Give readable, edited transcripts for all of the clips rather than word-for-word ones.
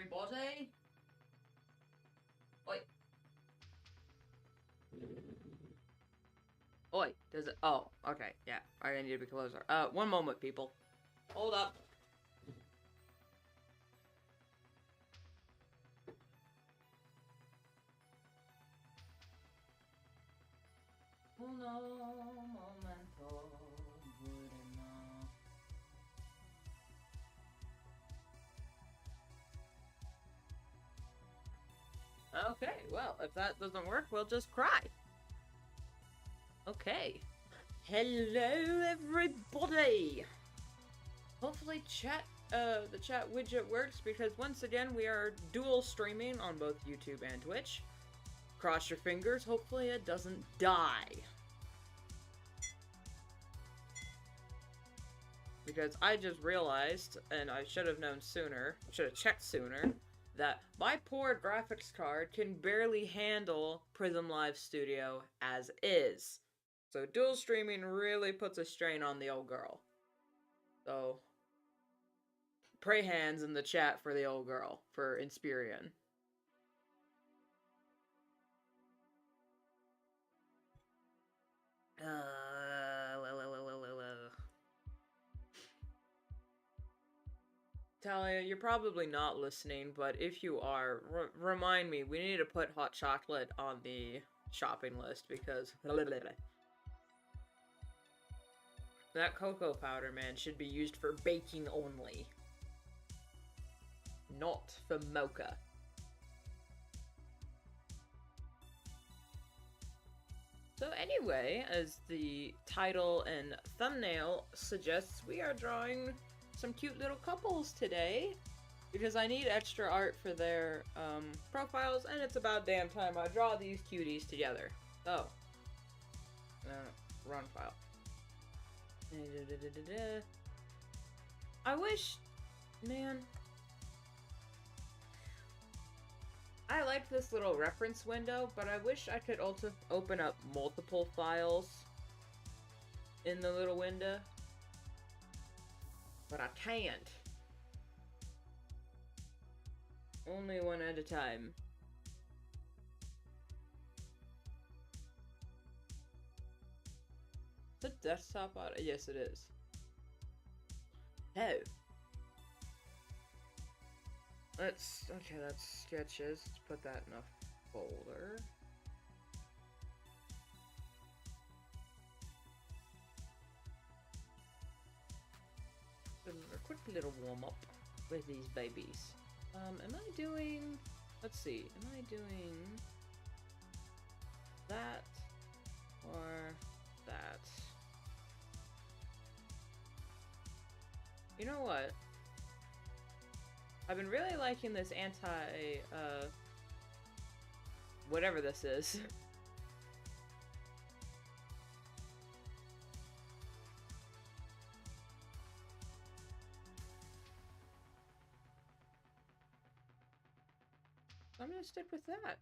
everybody. Oi. Oi, does it? Oh, okay, yeah. I need to be closer. One moment, people. Hold up. Uno momento, bueno. Okay, well, if that doesn't work, we'll just cry. Okay. Hello, everybody! Hopefully the chat widget works, because once again, we are dual streaming on both YouTube and Twitch. Cross your fingers, hopefully it doesn't die. Because I just realized, and I should have known sooner, should have checked sooner, that my poor graphics card can barely handle Prism Live Studio as is. So dual streaming really puts a strain on the old girl. So, pray hands in the chat for the old girl, for Inspirion. Talia, you're probably not listening, but if you are, remind me, we need to put hot chocolate on the shopping list, because that cocoa powder, man, should be used for baking only. Not for mocha. So anyway, as the title and thumbnail suggests, we are drawing some cute little couples today, because I need extra art for their profiles, and it's about damn time I draw these cuties together. So, run file. I wish, man, I like this little reference window, but I wish I could also open up multiple files in the little window. But I can't. Only one at a time. The desktop auto? Yes, it is. Oh. Okay, that's sketches. Let's put that in a folder. A quick little warm-up with these babies. Am I doing... Let's see. Am I doing... that? Or... that? You know what? I've been really liking this whatever this is. I'm gonna stick with that.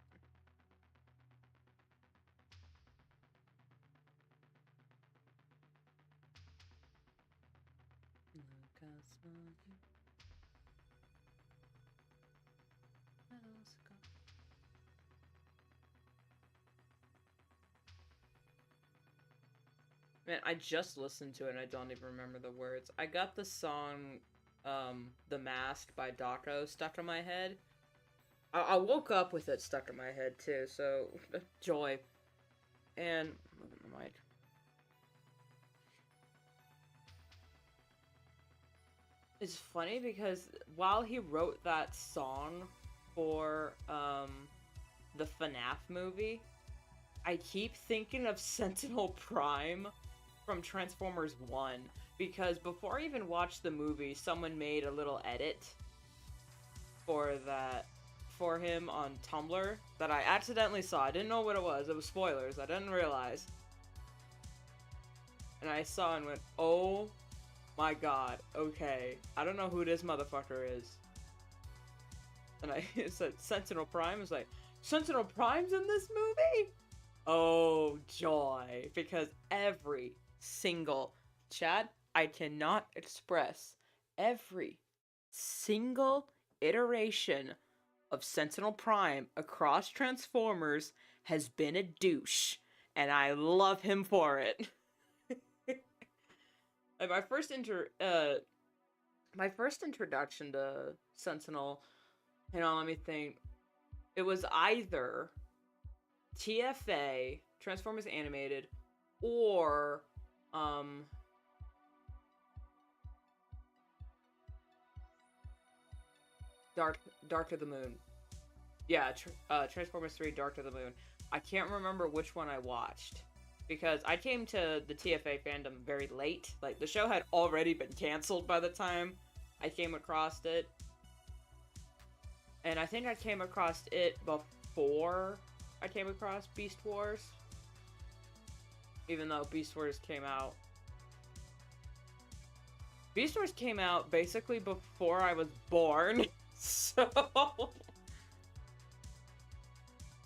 Man, I just listened to it and I don't even remember the words. I got the song, The Mask by Daco stuck in my head. I woke up with it stuck in my head too, so joy. And my mic. It's funny because while he wrote that song for the FNAF movie, I keep thinking of Sentinel Prime from Transformers 1, because before I even watched the movie, someone made a little edit for him on Tumblr that I accidentally saw. I didn't know what it was. It was spoilers. I didn't realize. And I saw and went, oh my god, okay. I don't know who this motherfucker is. And I said Sentinel Prime. I was like, Sentinel Prime's in this movie? Oh, joy. Because every single chat, I cannot express every single iteration of Sentinel Prime across Transformers has been a douche, and I love him for it. Like my first introduction to Sentinel, let me think. It was either TFA, Transformers Animated, or Dark of the Moon. Yeah, Transformers 3 Dark of the Moon. I can't remember which one I watched, because I came to the TFA fandom very late. Like, the show had already been canceled by the time I came across it. And I think I came across it before I came across Beast Wars. Even though Beast Wars came out. Beast Wars came out basically before I was born. So...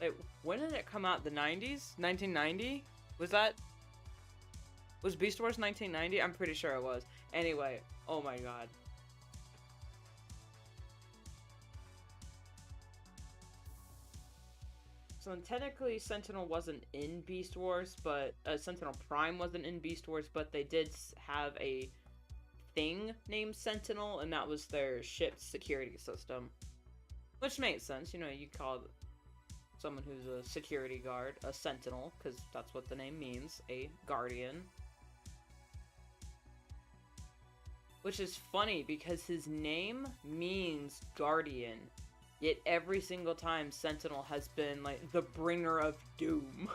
Wait, when did it come out? The 90s? 1990? Was Beast Wars 1990? I'm pretty sure it was. Anyway, oh my god. So technically Sentinel wasn't in Beast Wars, but Sentinel Prime wasn't in Beast Wars, but they did have a thing named Sentinel, and that was their ship's security system. Which makes sense, you call someone who's a security guard a Sentinel, because that's what the name means, a guardian. Which is funny, because his name means guardian, yet every single time Sentinel has been, like, the bringer of doom.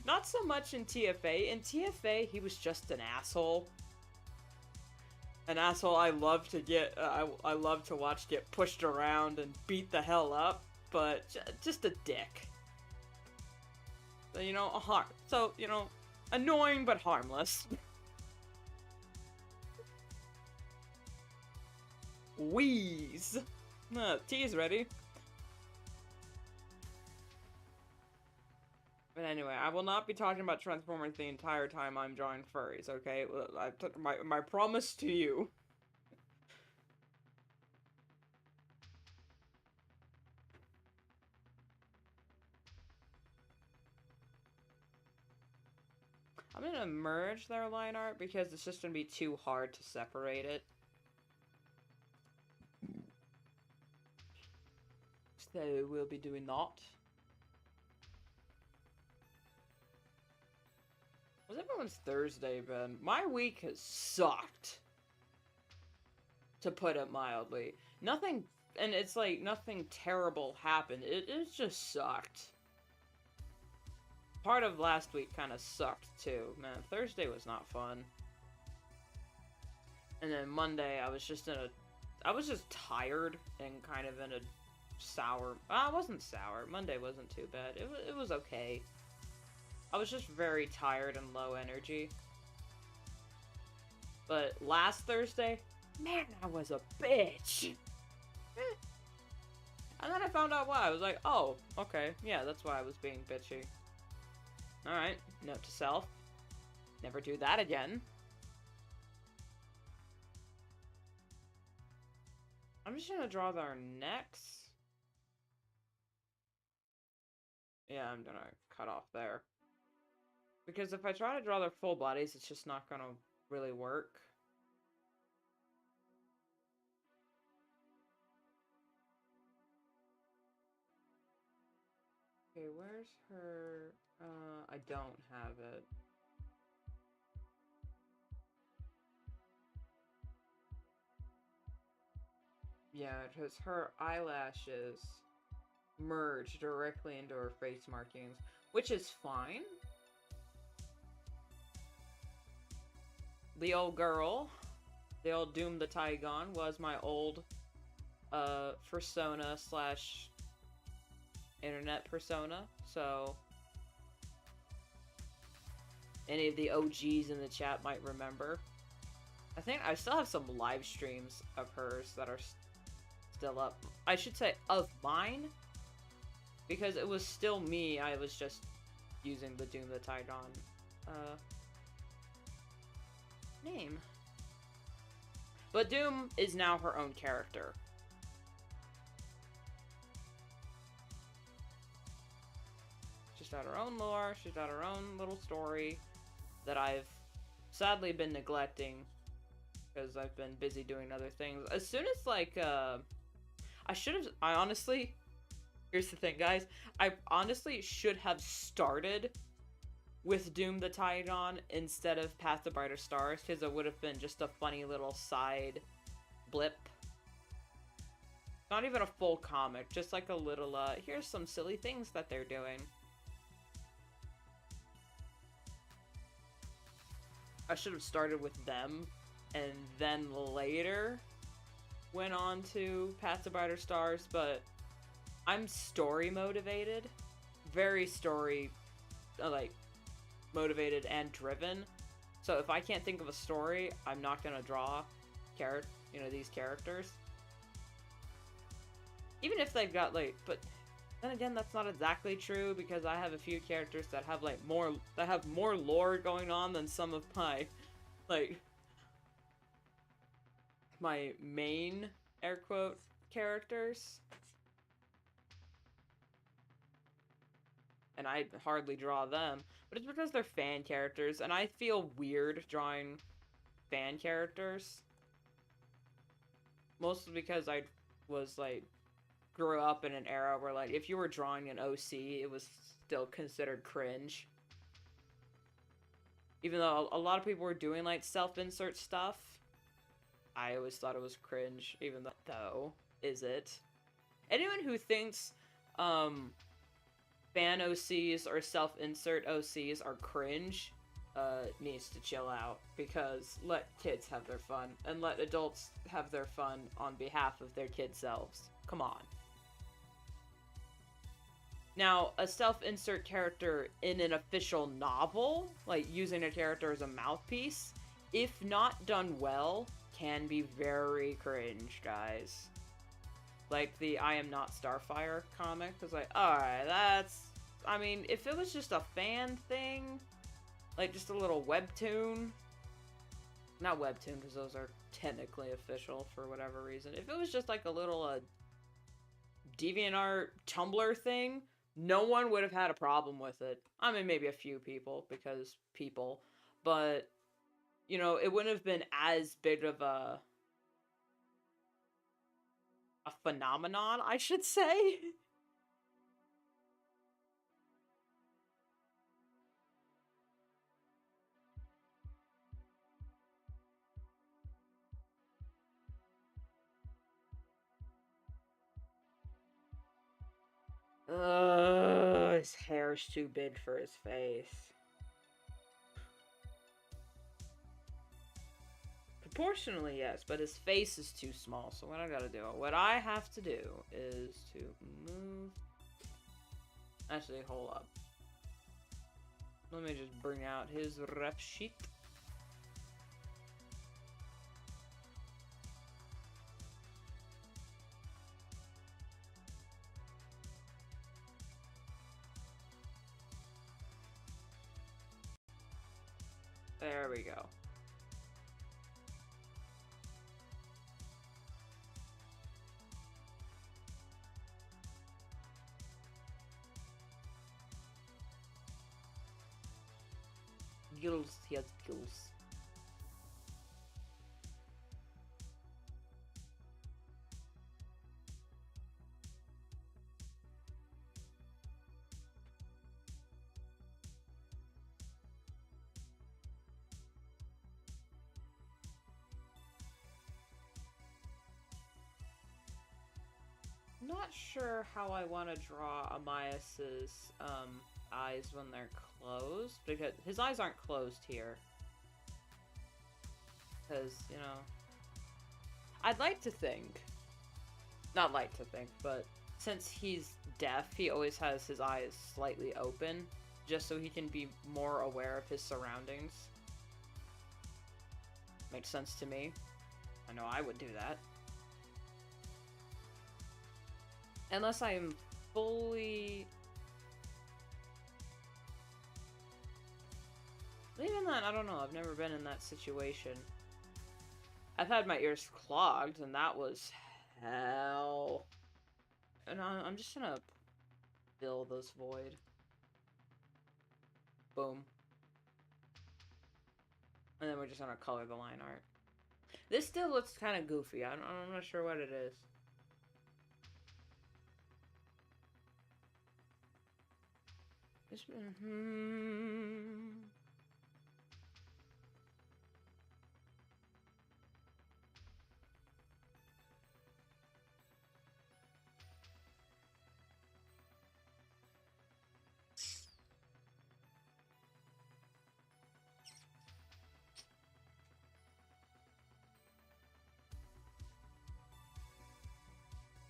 Not so much in TFA. In TFA, he was just an asshole. An asshole I love to get, I love to watch get pushed around and beat the hell up, but just a dick. So, annoying but harmless. Wheeze! Tea is ready. But anyway, I will not be talking about Transformers the entire time I'm drawing furries, okay? I took my promise to you. I'm gonna merge their line art because it's just gonna be too hard to separate it. So we'll be doing that. What's everyone's Thursday been? My week has sucked. To put it mildly. Nothing, and it's like nothing terrible happened. It just sucked. Part of last week kind of sucked too. Man, Thursday was not fun. And then Monday, I was just tired and kind of in a sour... I wasn't sour. Monday wasn't too bad. It was okay. I was just very tired and low energy. But last Thursday, man, I was a bitch. And then I found out why. I was like, oh, okay. Yeah, that's why I was being bitchy. Alright, note to self. Never do that again. I'm just gonna draw their necks. Yeah, I'm gonna cut off there. Because if I try to draw their full bodies, it's just not gonna really work. Okay, where's her... I don't have it. Yeah, because her eyelashes merge directly into her face markings, which is fine. The old girl, the old Dume the Tygon, was my old persona slash internet persona, so any of the OGs in the chat might remember. I think I still have some live streams of hers that are still up. I should say of mine, because it was still me. I was just using the Dume the Tygon name. But Dume is now her own character. She's got her own lore, she's got her own little story that I've sadly been neglecting because I've been busy doing other things. As soon as, like, I honestly, here's the thing, guys, I honestly should have started with Dume the Tygon instead of Path to Brighter Stars, because it would have been just a funny little side blip. Not even a full comic, just like a little, here's some silly things that they're doing. I should have started with them, and then later went on to Path to Brighter Stars, but I'm story motivated. Very story, like, motivated and driven. So if I can't think of a story, I'm not gonna draw these characters. Even if they've got, like, but then again, that's not exactly true, because I have a few characters that have, like, more lore going on than some of my, like, my main, air quote, characters. And I hardly draw them, but it's because they're fan characters, and I feel weird drawing fan characters. Mostly because I was, like, grew up in an era where, like, if you were drawing an OC, it was still considered cringe. Even though a lot of people were doing, like, self-insert stuff, I always thought it was cringe, even though, is it? Anyone who thinks, fan OCs or self-insert OCs are cringe, needs to chill out, because let kids have their fun, and let adults have their fun on behalf of their kid selves. Come on. Now, a self-insert character in an official novel, like using a character as a mouthpiece, if not done well, can be very cringe, guys. Like the I Am Not Starfire comic was like, alright, I mean, if it was just a fan thing, like just a little webtoon, not webtoon because those are technically official for whatever reason. If it was just like a little DeviantArt Tumblr thing, no one would have had a problem with it. I mean, maybe a few people, because people, but, you know, it wouldn't have been as big of a phenomenon, I should say. His hair's too big for his face. Proportionally, yes, but his face is too small, so what I gotta do, what I have to do is to move... Actually, hold up. Let me just bring out his rep sheet. There we go. Gills, he has gills. Not sure how I want to draw Amias's eyes when they're closed, because his eyes aren't closed here. Because, you know, I'd like to think, not like to think, but since he's deaf, he always has his eyes slightly open, just so he can be more aware of his surroundings. Makes sense to me. I know I would do that. Unless I am fully... Even then, I don't know. I've never been in that situation. I've had my ears clogged, and that was hell. And I'm just gonna fill this void. Boom. And then we're just gonna color the line art. This still looks kind of goofy. I'm not sure what it is. This,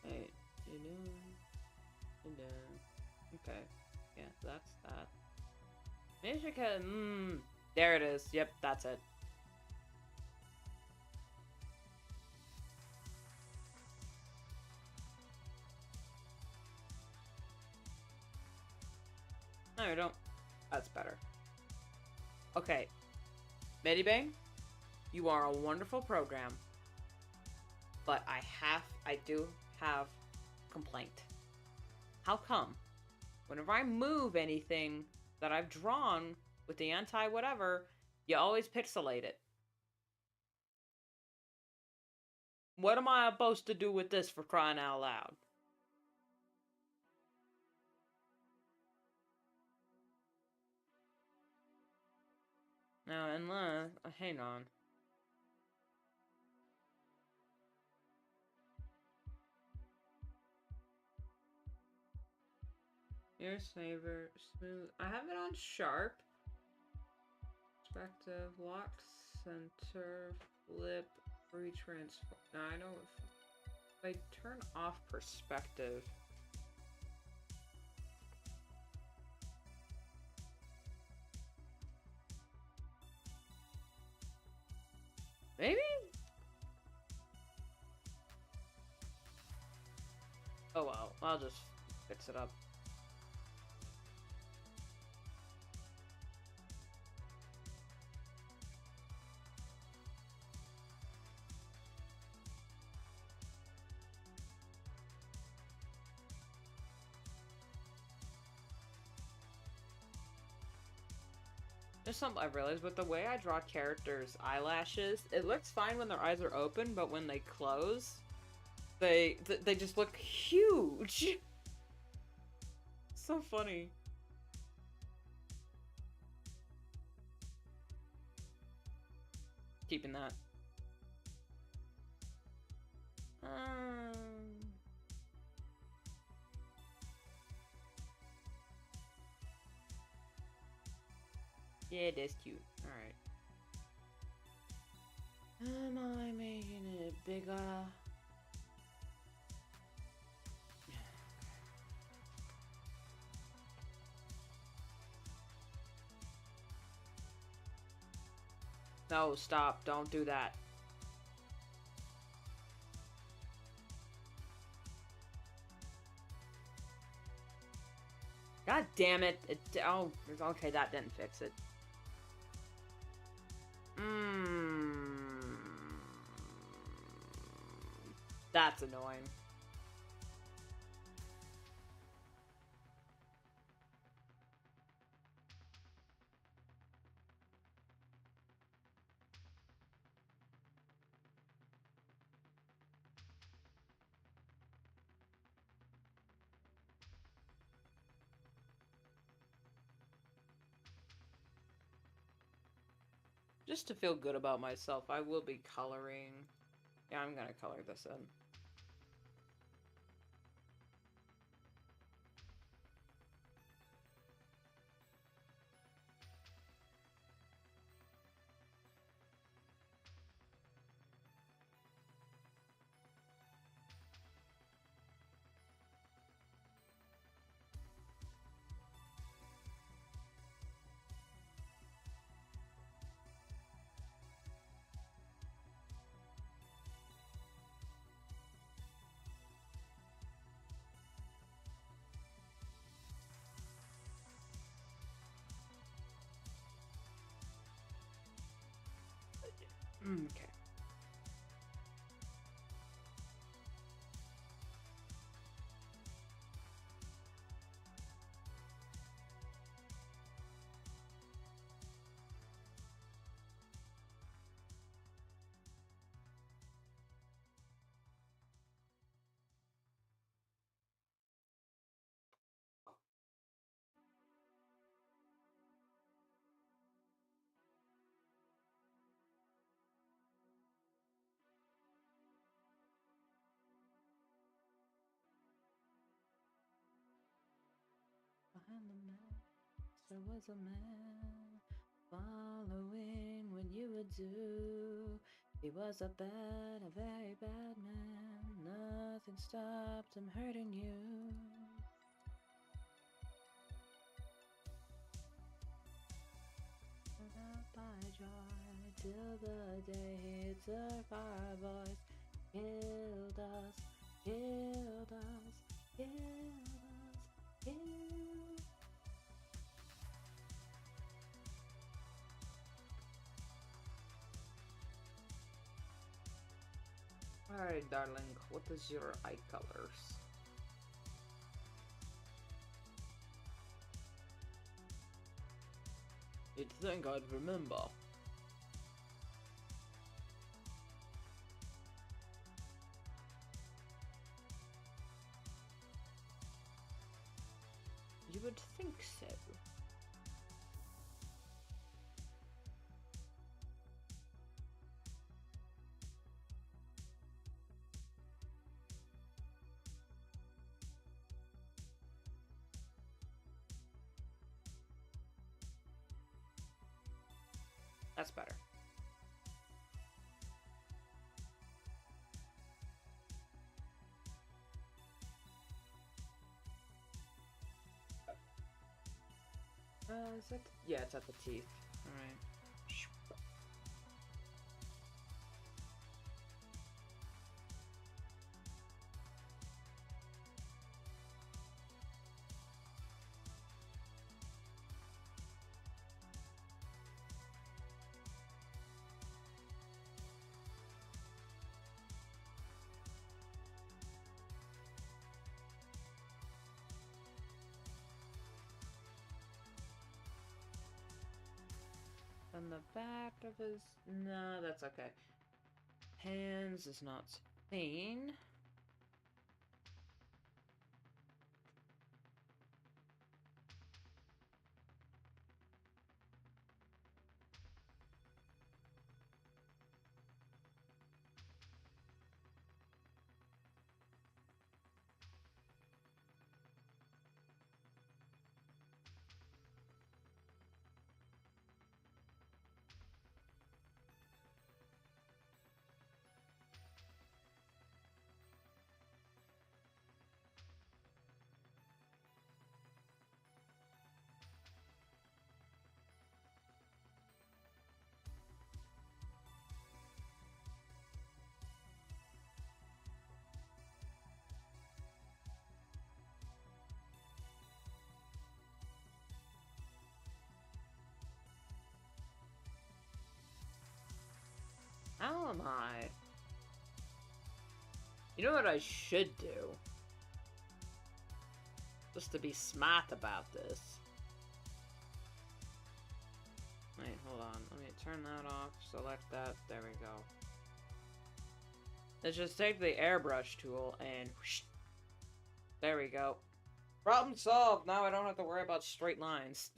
Hey, you doing? Okay. Yeah, that's that. Maybe I can. There it is. Yep, that's it. No, you don't. That's better. Okay. Medibang, you are a wonderful program. But I do have complaint. How come? Whenever I move anything that I've drawn with the anti-whatever, you always pixelate it. What am I supposed to do with this, for crying out loud? Now, unless... hang on. Your saver, smooth. I have it on sharp. Perspective, lock, center, flip, retransform. Now I know if I turn off perspective. Maybe? Oh well, I'll just fix it up. There's something I realized, with the way I draw characters' eyelashes, it looks fine when their eyes are open, but when they close, they just look huge. So funny. Keeping that. Yeah, that's cute. Alright. Am I making it bigger? No, stop. Don't do that. God damn it. Oh, okay, that didn't fix it. That's annoying. Just to feel good about myself, I will be coloring. Yeah, I'm gonna color this in. Okay. There was a man following what you would do. He was a very bad man. Nothing stopped him hurting you. By joy till the day he took our voice, killed us, killed us, killed us, killed. Alright, darling, what is your eye colors? You'd think I'd remember. You would think so. That's better. Is that yeah, it's at the teeth. Alright. On the back of his... No, that's okay. Hands is not pain. How am I? You know what I should do? Just to be smart about this. Wait, hold on. Let me turn that off. Select that. There we go. Let's just take the airbrush tool and whoosh. There we go. Problem solved. Now I don't have to worry about straight lines.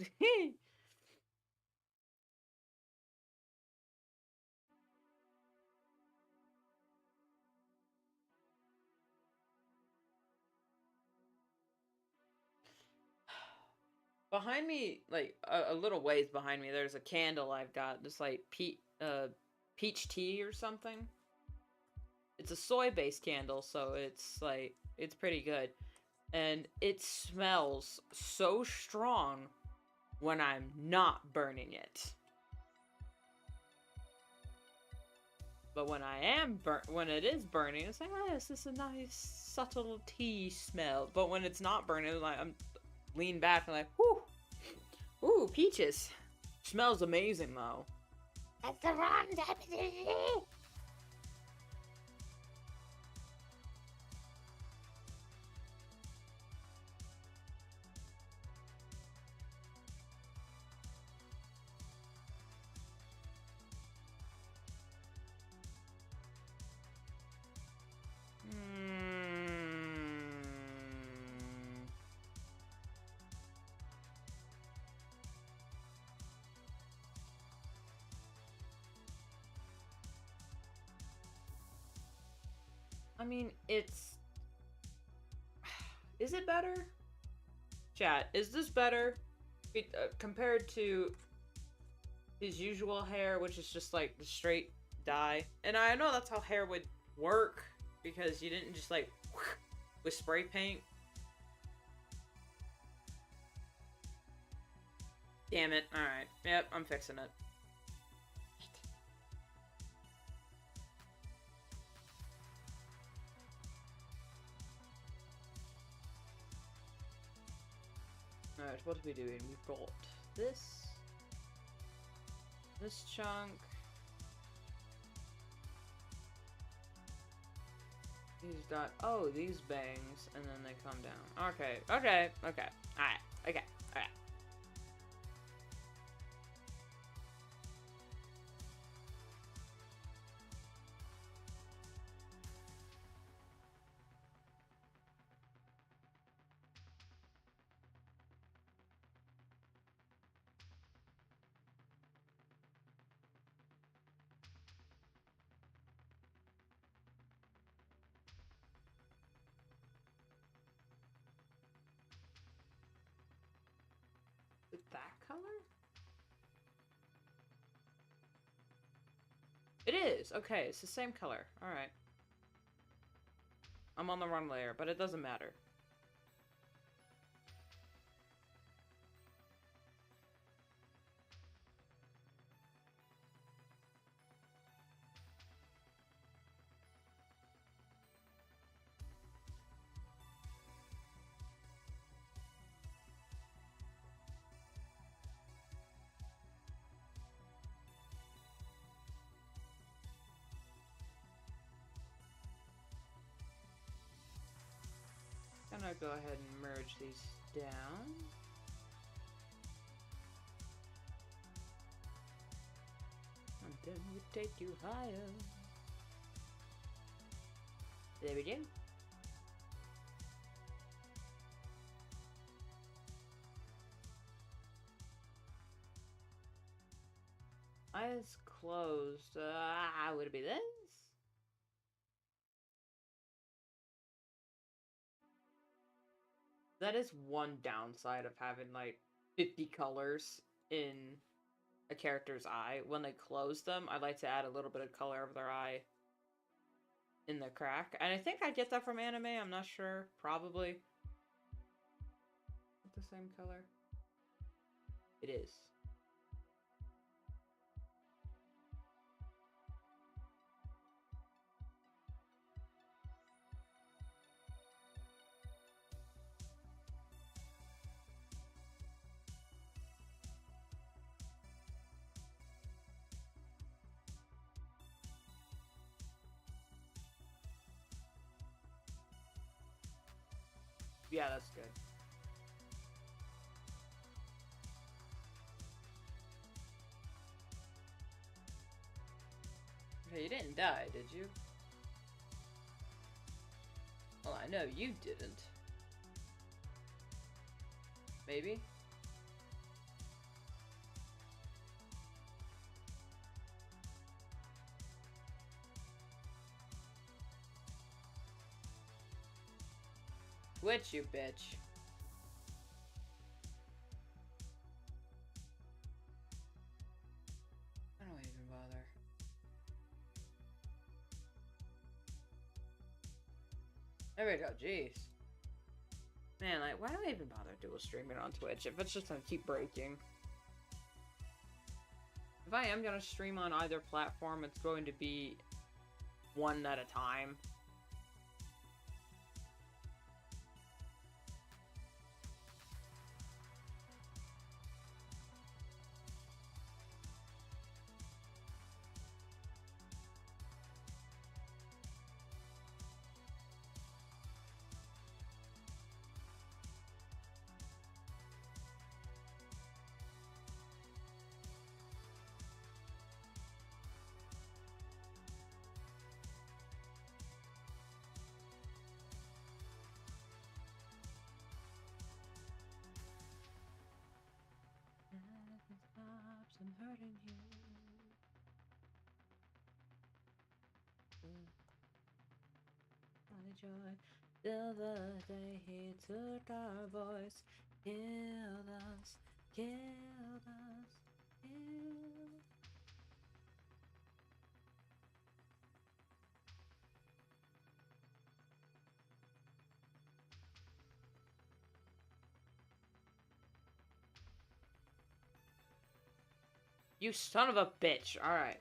Behind me, like, a little ways behind me, there's a candle I've got. Just, like, peach tea or something. It's a soy-based candle, so it's, like, it's pretty good. And it smells so strong when I'm not burning it. But when I am when it is burning, it's like, oh, this is a nice, subtle tea smell. But when it's not burning, like, I'm lean back and like, whoo, ooh, peaches. Smells amazing though. That's the wrong type of tea. I mean, it's... Is it better? Chat, is this better? Compared to his usual hair, which is just like the straight dye. And I know that's how hair would work, because you didn't just like with spray paint. Damn it. Alright. Yep, I'm fixing it. Alright, what are we doing? We've got this chunk. He's got, oh, these bangs, and then they come down. Okay, okay, okay. Alright, okay, alright. Is it that color? It is! Okay, it's the same color. Alright. I'm on the wrong layer, but it doesn't matter. Gonna go ahead and merge these down. And then we take you higher. There we go. Eyes closed. Would it be this? That is one downside of having like 50 colors in a character's eye. When they close them, I like to add a little bit of color over their eye in the crack. And I think I get that from anime, I'm not sure. Probably. The same color? It is. Yeah, that's good. Okay, you didn't die, did you? Well, I know you didn't. Maybe? Twitch, you bitch. I don't even bother. There we go, jeez. Man, like, why do I even bother dual streaming on Twitch if it's just gonna keep breaking? If I am gonna stream on either platform, it's going to be one at a time. I'm hurting you. Joy. Till the day he took our voice, killed us, You son of a bitch. Alright.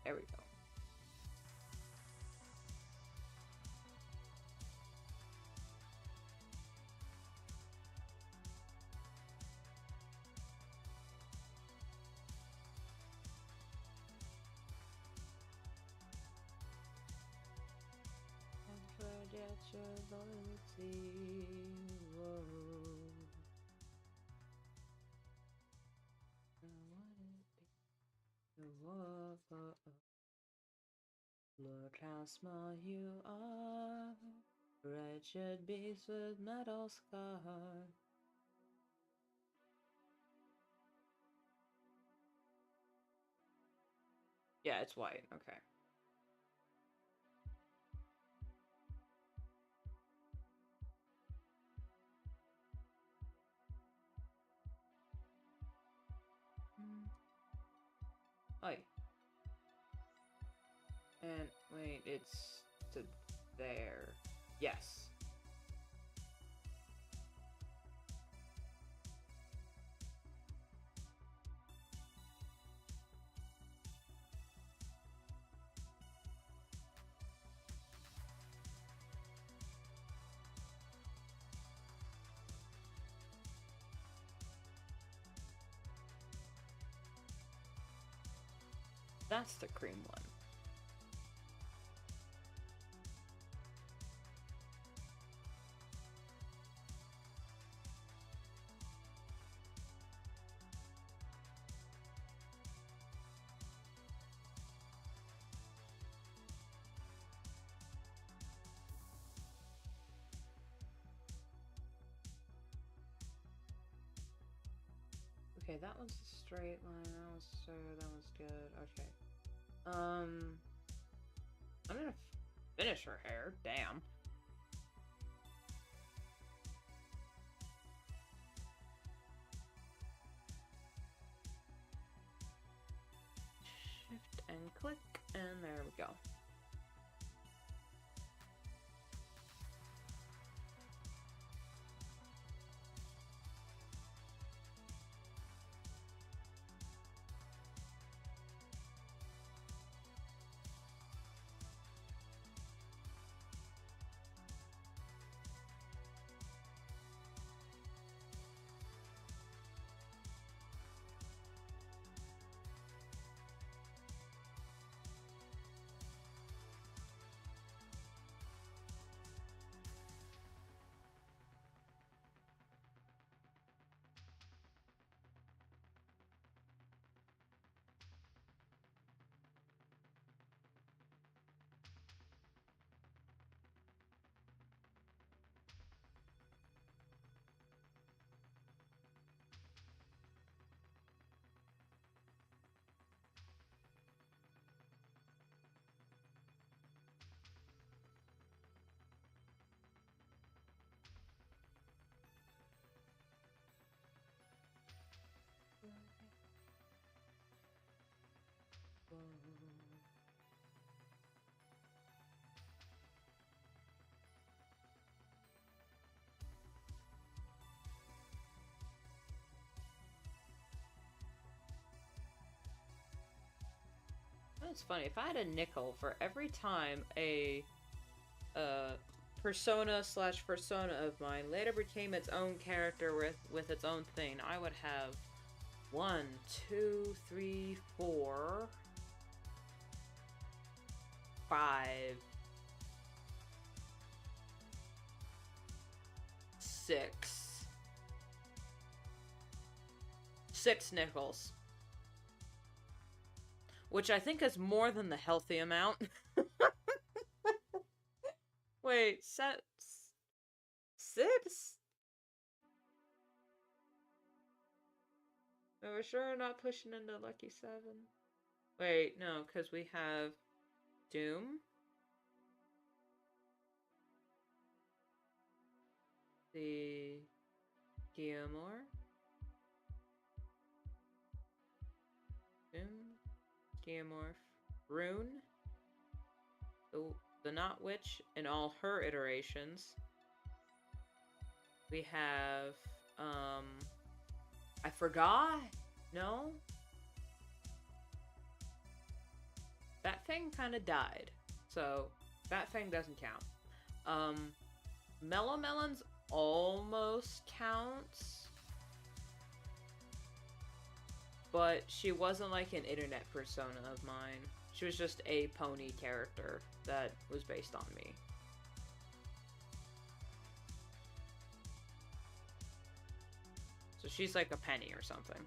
There we go. And forget your loyalty. Whoa. Whoa. Look how small you are. Wretched beast with metal scar. Yeah, it's white. Okay. Oh, and wait, it's to there. Yes. That's the cream one. Okay, that one's a straight line. That one's straight. That one's good. Okay. I'm gonna finish her hair. Damn. Shift and click, and there we go. That's funny. If I had a nickel for every time a persona slash persona of mine later became its own character with its own thing, I would have 1, 2, 3, 4, 5, 6 nickels. Which I think is more than the healthy amount. Wait, 6? Are we sure we're not pushing into lucky 7? Wait, no, because we have Dume. the Geomorph. Geomorph. Rune. The Not Witch in all her iterations. We have, I forgot? No? That thing kind of died, so that thing doesn't count. Mellow Melons almost counts, but she wasn't like an internet persona of mine. She was just a pony character that was based on me. So she's like a penny or something.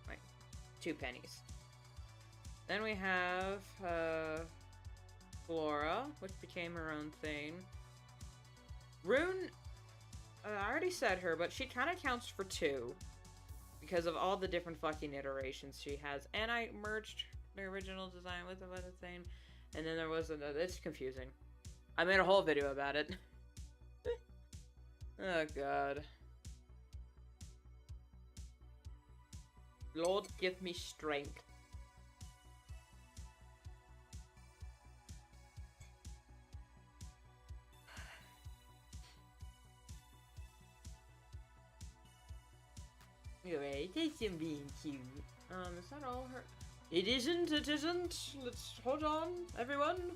Like 2 pennies. Then we have Flora, which became her own thing. Rune, I already said her, but she kind of counts for 2. Because of all the different fucking iterations she has. And I merged the original design with the other thing. And then there was another. It's confusing. I made a whole video about it. Oh god. Lord, give me strength. Alright, I'm being cute. Is that all her? It isn't, it isn't. Let's hold on, everyone.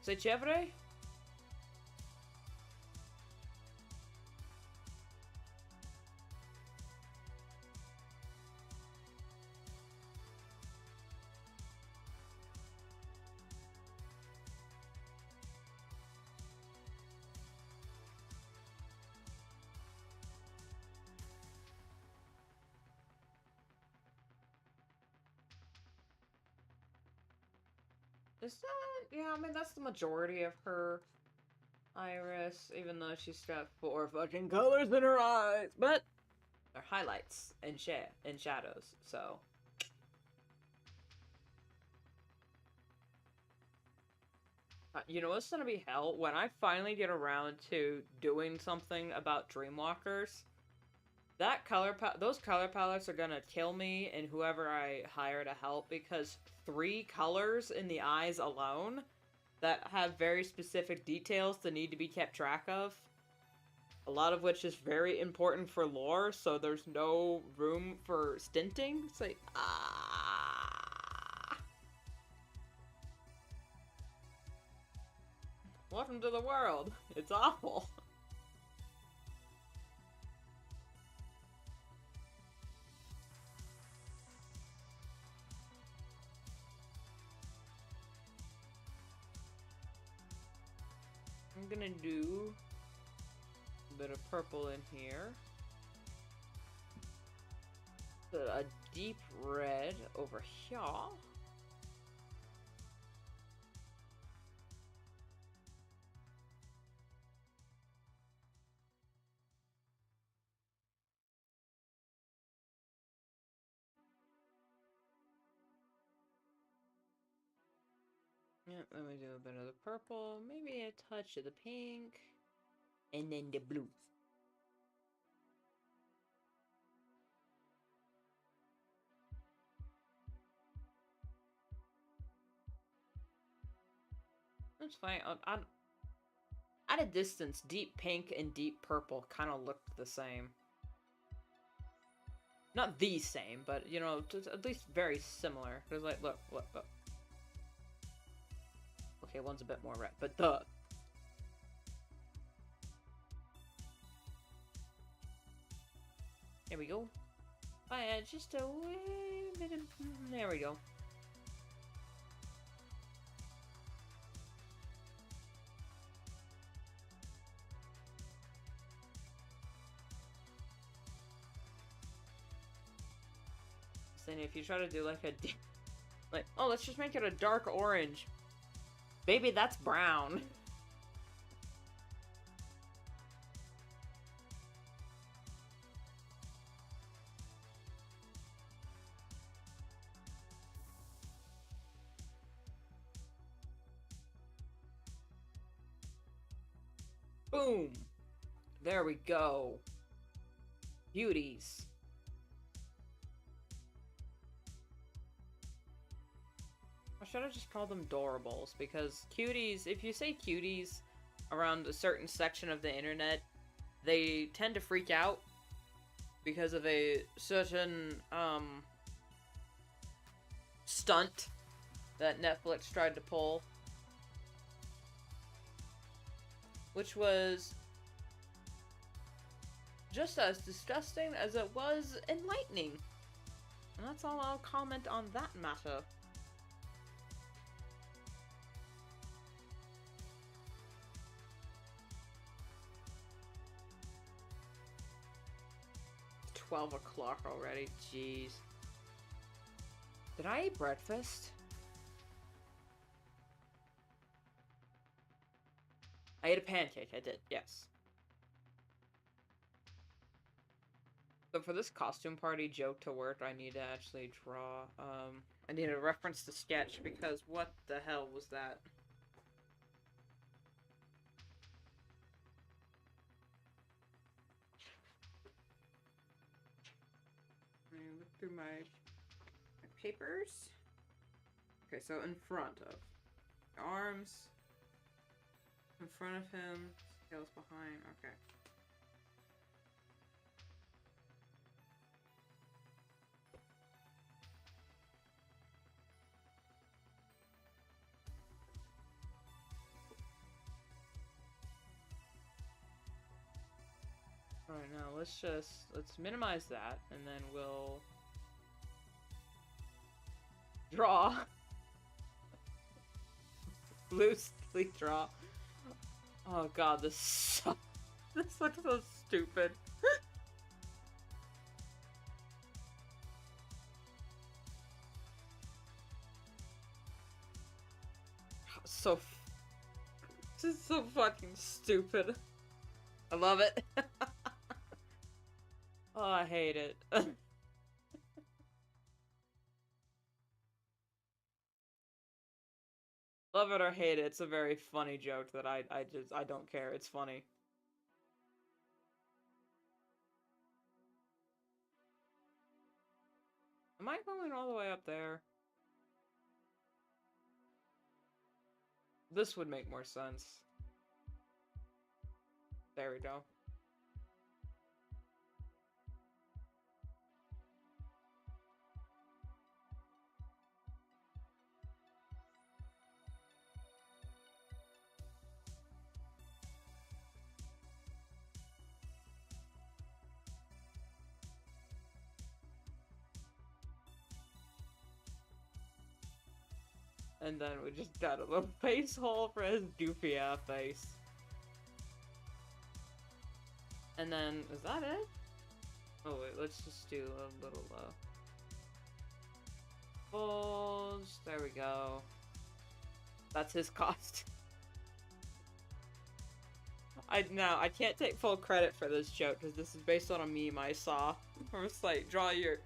C'est chévere? Is that? Yeah, I mean, that's the majority of her iris, even though she's got 4 fucking colors in her eyes. But they're highlights and shadows, so. You know what's gonna be hell? When I finally get around to doing something about Dreamwalkers, those color palettes are gonna kill me and whoever I hire to help, because 3 colors in the eyes alone that have very specific details that need to be kept track of, a lot of which is very important for lore, so there's no room for stinting. It's like, welcome to the world. It's awful. I'm gonna do a bit of purple in here. A deep red over here. Yep, then we do a bit of the purple, maybe a touch of the pink, and then the blue. That's fine. At a distance, deep pink and deep purple kind of look the same. Not the same, but, you know, at least very similar. Because, like, look. Okay, one's a bit more red, but the... There we go. Just a wee bit of... There we go. Then if you try to do like a... Like, oh, let's just make it a dark orange. Baby, that's brown. Boom! There we go. Beauties. I should have just called them Dorables, because cuties, if you say cuties around a certain section of the internet, they tend to freak out because of a certain, stunt that Netflix tried to pull. Which was just as disgusting as it was enlightening. And that's all I'll comment on that matter. It's 12 o'clock already, jeez. Did I eat breakfast? I ate a pancake, I did, yes. So for this costume party joke to work, I need to actually draw, I need a reference to sketch, because what the hell was that? Let me look through my papers. Okay, so in front of arms, in front of him, scales behind, okay. Alright, now let's minimize that, and then we'll draw. Loosely draw. Oh god, this looks so stupid. This is so fucking stupid. I love it. Oh, I hate it. Love it or hate it, it's a very funny joke that I don't care. It's funny. Am I going all the way up there? This would make more sense. There we go. And then we just got a little face hole for his doofy ass face. And then, is that it? Oh wait, let's just do a little, balls. There we go. That's his costume. I can't take full credit for this joke, because this is based on a meme I saw. Where it's like, draw your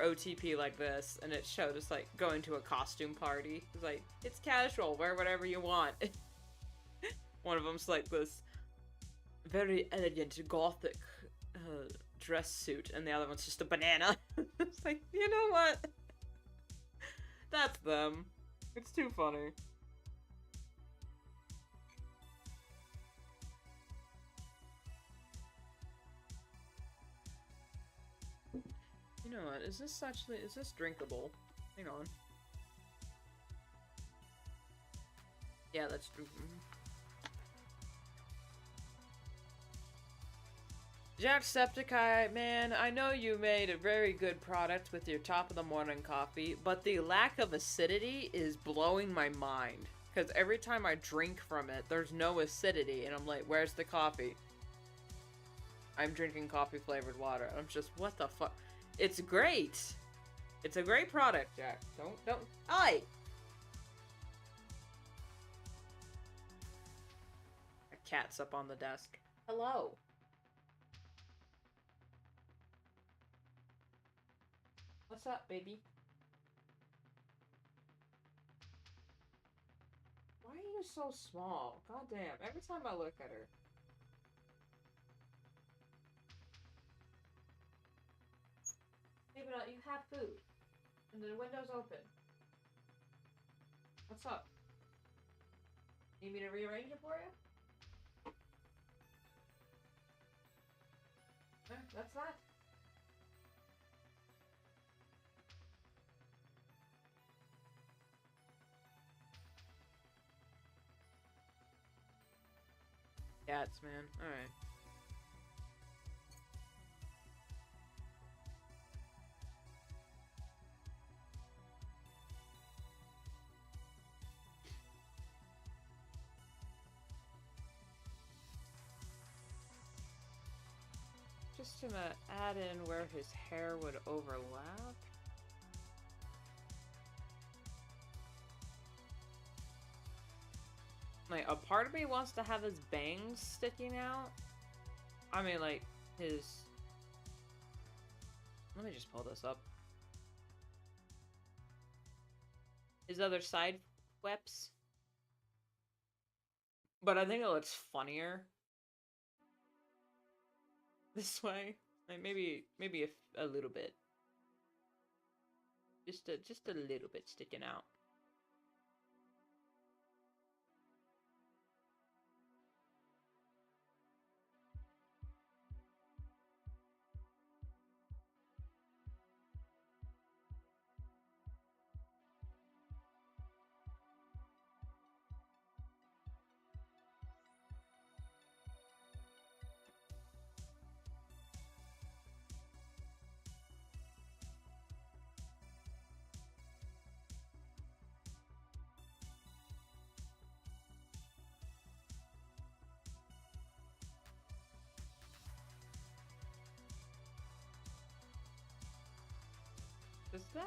OTP like this, and it showed us like going to a costume party. It's like, it's casual, wear whatever you want. One of them's like this very elegant gothic dress suit, and the other one's just a banana. It's like, you know what? That's them. It's too funny. You know what, is this drinkable? Hang on. Yeah, that's true. Jacksepticeye, man, I know you made a very good product with your top of the morning coffee, but the lack of acidity is blowing my mind. Because every time I drink from it, there's no acidity, and I'm like, where's the coffee? I'm drinking coffee-flavored water. I'm just, what the fuck? It's great! It's a great product, Jack. Don't, aye! A cat's up on the desk. Hello. What's up, baby? Why are you is so small. God damn. Every time I look at her. Hey, but you have food. And the window's open. What's up? Need me to rearrange it for you? That's that. Cats, man. Alright. Just gonna add in where his hair would overlap. Like, a part of me wants to have his bangs sticking out. I mean, like, his... Let me just pull this up. His other side flips. But I think it looks funnier this way. Like, maybe a little bit. Just a little bit sticking out. Does that...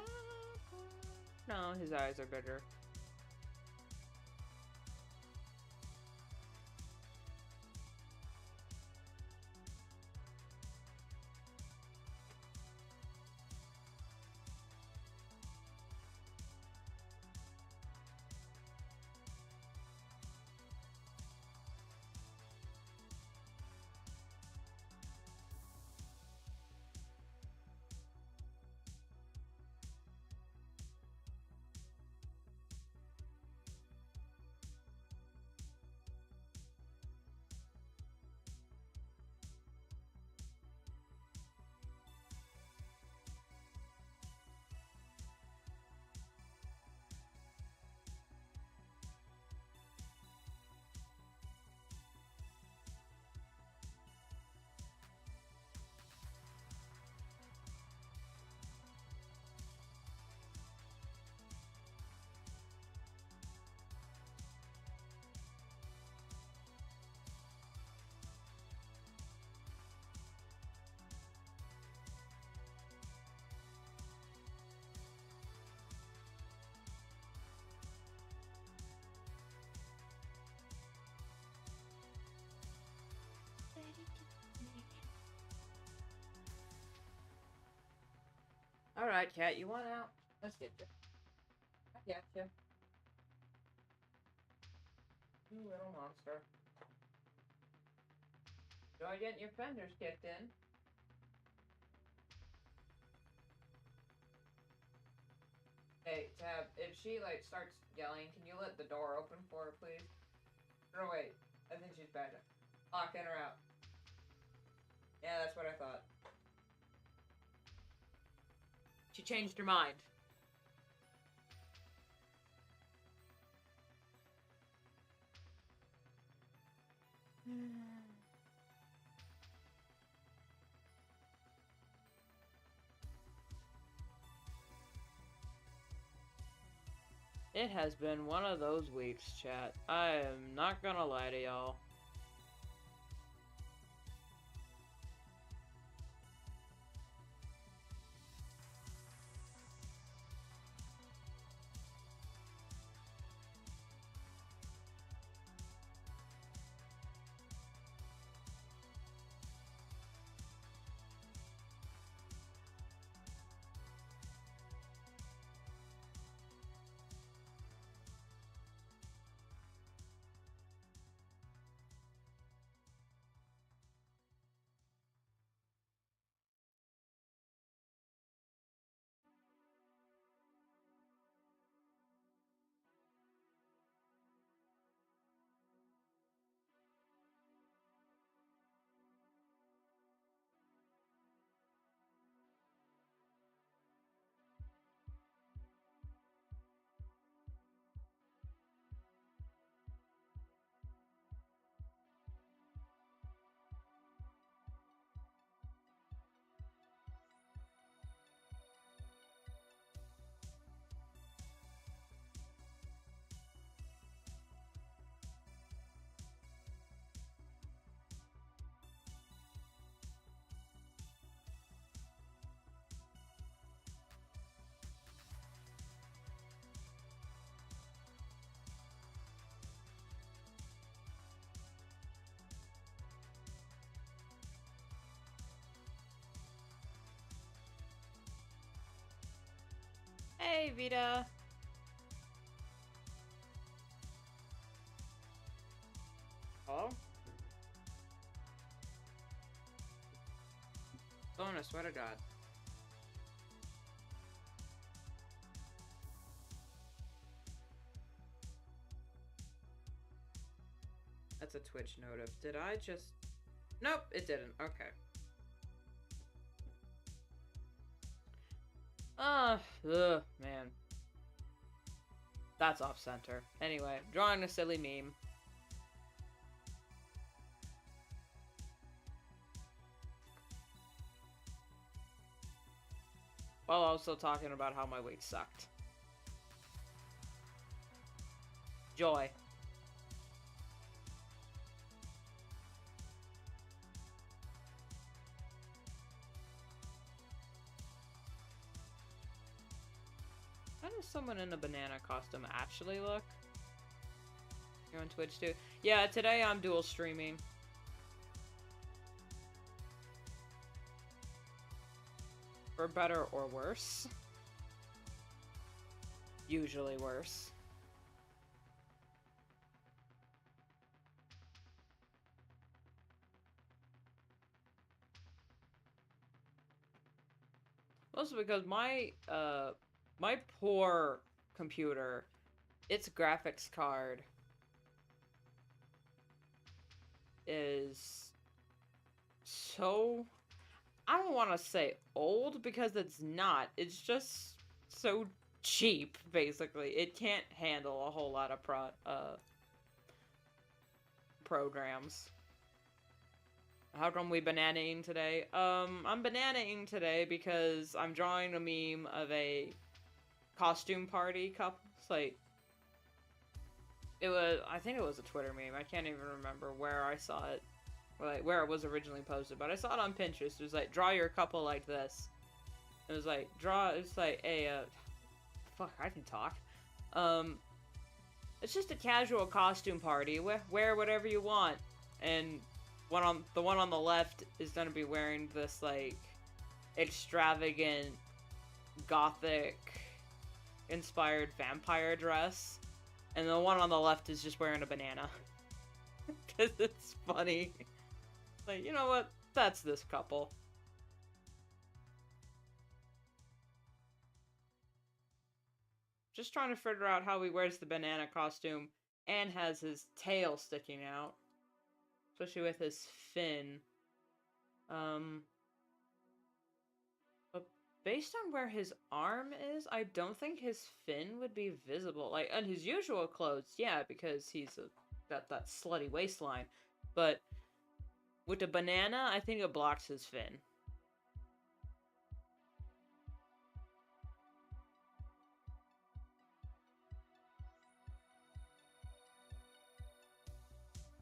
No, his eyes are bigger. Alright, cat, you want out? Let's get you. I got you. You little monster. Enjoy getting your fenders kicked in. Hey, Tab, if she, like, starts yelling, can you let the door open for her, please? No, wait. I think she's bad. Lock in or out. Yeah, that's what I thought. She changed her mind. It has been one of those weeks, chat. I am not gonna lie to y'all. Hey, Vita. Hello? Phone, I swear to God. That's a Twitch notif. Did I just... Nope, it didn't. Okay. Ugh, man. That's off-center. Anyway, drawing a silly meme. While also talking about how my week sucked. Joy. How does someone in a banana costume actually look? You're on Twitch too? Yeah, today I'm dual streaming. For better or worse. Usually worse. Mostly because my poor computer, its graphics card is so... I don't want to say old, because it's not. It's just so cheap, basically. It can't handle a whole lot of programs. How come we banana-ing today? I'm banana-ing today because I'm drawing a meme of a costume party couple. It's like... I think it was a Twitter meme. I can't even remember where I saw it. Like, where it was originally posted, but I saw it on Pinterest. It was like, draw your couple like this. It was like, it's like a, fuck, I can talk. It's just a casual costume party. Wear whatever you want. And the one on the left is gonna be wearing this, like, extravagant, gothic, inspired vampire dress. And the one on the left is just wearing a banana. Because it's funny. Like, you know what? That's this couple. Just trying to figure out how he wears the banana costume and has his tail sticking out. Especially with his fin. But based on where his arm is, I don't think his fin would be visible. Like, on his usual clothes, yeah, because he's got that slutty waistline. But with the banana, I think it blocks his fin.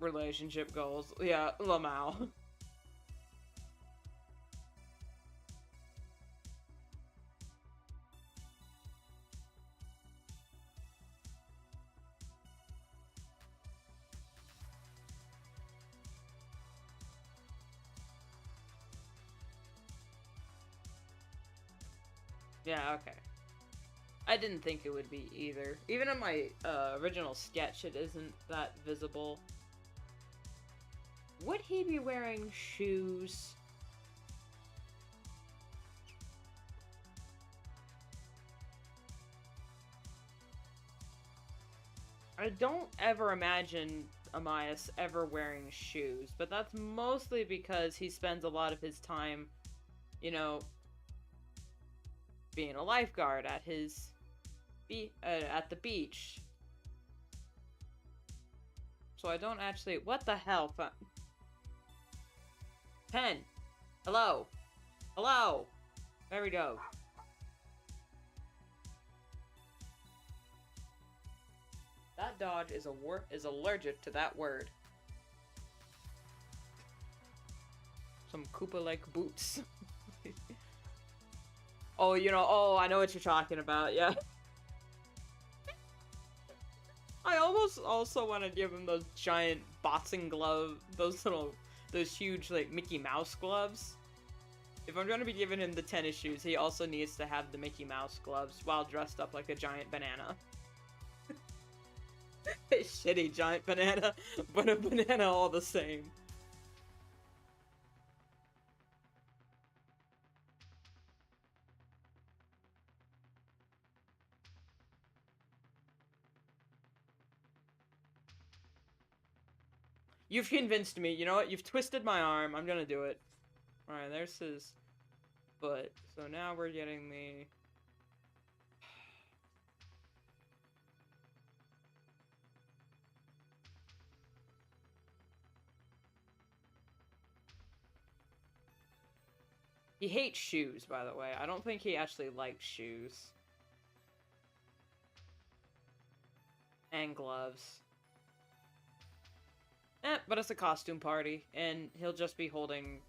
Relationship goals. Yeah, Lamau. Yeah, okay. I didn't think it would be either. Even in my original sketch, it isn't that visible. Would he be wearing shoes? I don't ever imagine Amias ever wearing shoes, but that's mostly because he spends a lot of his time, you know, being a lifeguard at his at the beach. So I don't actually... What the hell? Pen! Hello! Hello! There we go. That dog is allergic to that word. Some Koopa-like boots. Oh, you know, oh, I know what you're talking about, yeah. I almost also want to give him those giant boxing gloves, those huge, like, Mickey Mouse gloves. If I'm gonna be giving him the tennis shoes, he also needs to have the Mickey Mouse gloves while dressed up like a giant banana. Shitty giant banana, but a banana all the same. You've convinced me. You know what? You've twisted my arm. I'm gonna do it. Alright, there's his foot. So now we're getting the... He hates shoes, by the way. I don't think he actually likes shoes. And gloves. But it's a costume party, and he'll just be holding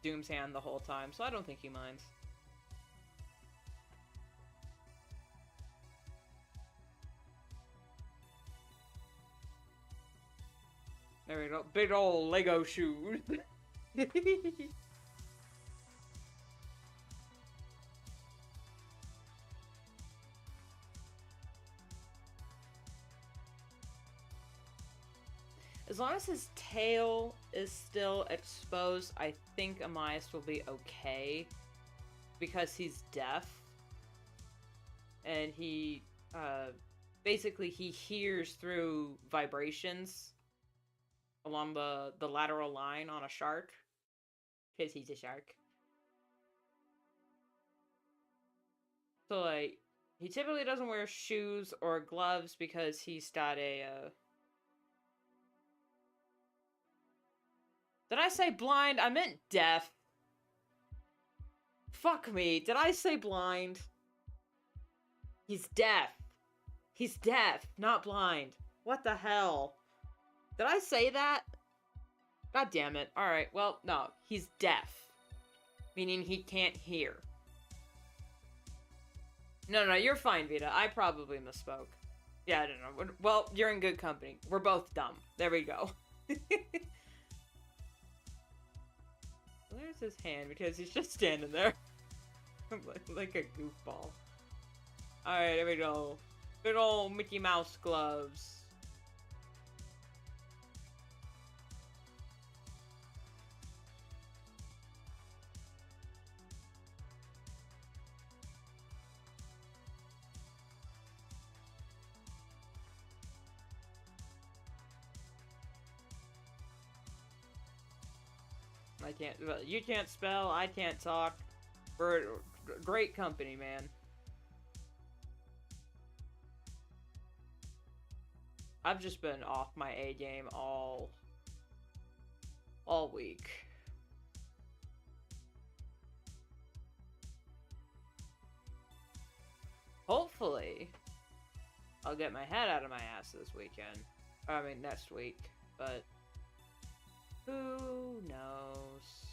Dume's hand the whole time, so I don't think he minds. There we go. Big ol' Lego shoes. As long as his tail is still exposed, I think Amias will be okay. Because he's deaf. And he, basically he hears through vibrations along the lateral line on a shark. Because he's a shark. So, like, he typically doesn't wear shoes or gloves because he's got a, Did I say blind? I meant deaf. Fuck me. Did I say blind? He's deaf. He's deaf, not blind. What the hell? Did I say that? God damn it. Alright, well, no. He's deaf. Meaning he can't hear. No, you're fine, Vita. I probably misspoke. Yeah, I don't know. Well, you're in good company. We're both dumb. There we go. There's his hand, because he's just standing there. like a goofball. Alright, there we go. Good old Mickey Mouse gloves. You can't spell, I can't talk. We're great company, man. I've just been off my A game all week. Hopefully, I'll get my head out of my ass this weekend. I mean, next week, but who knows?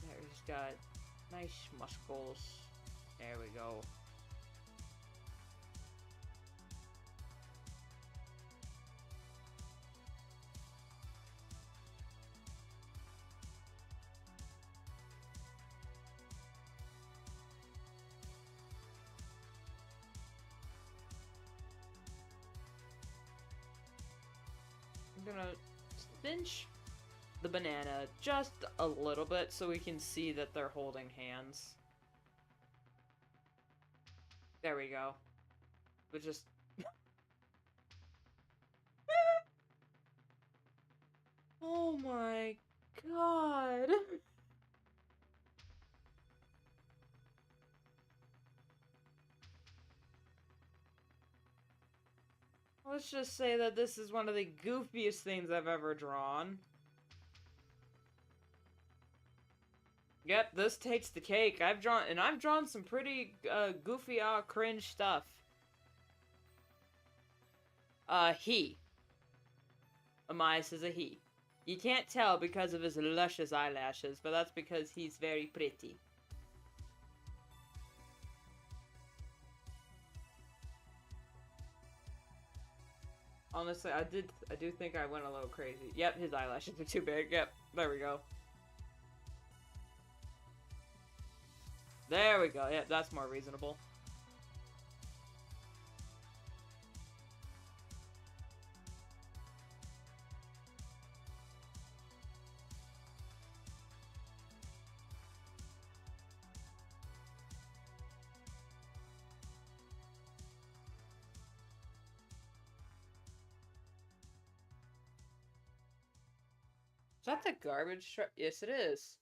There, he's got nice muscles. There we go. I'm gonna cinch the banana just a little bit so we can see that they're holding hands. There we go. But just... Oh my god. Let's just say that this is one of the goofiest things I've ever drawn. Yep, this takes the cake. I've drawn some pretty goofy, cringe stuff. He. Amias is a he. You can't tell because of his luscious eyelashes, but that's because he's very pretty. Honestly, I do think I went a little crazy. Yep, his eyelashes are too big. Yep. There we go. There we go. Yeah, that's more reasonable. Is that the garbage truck? Yes, it is.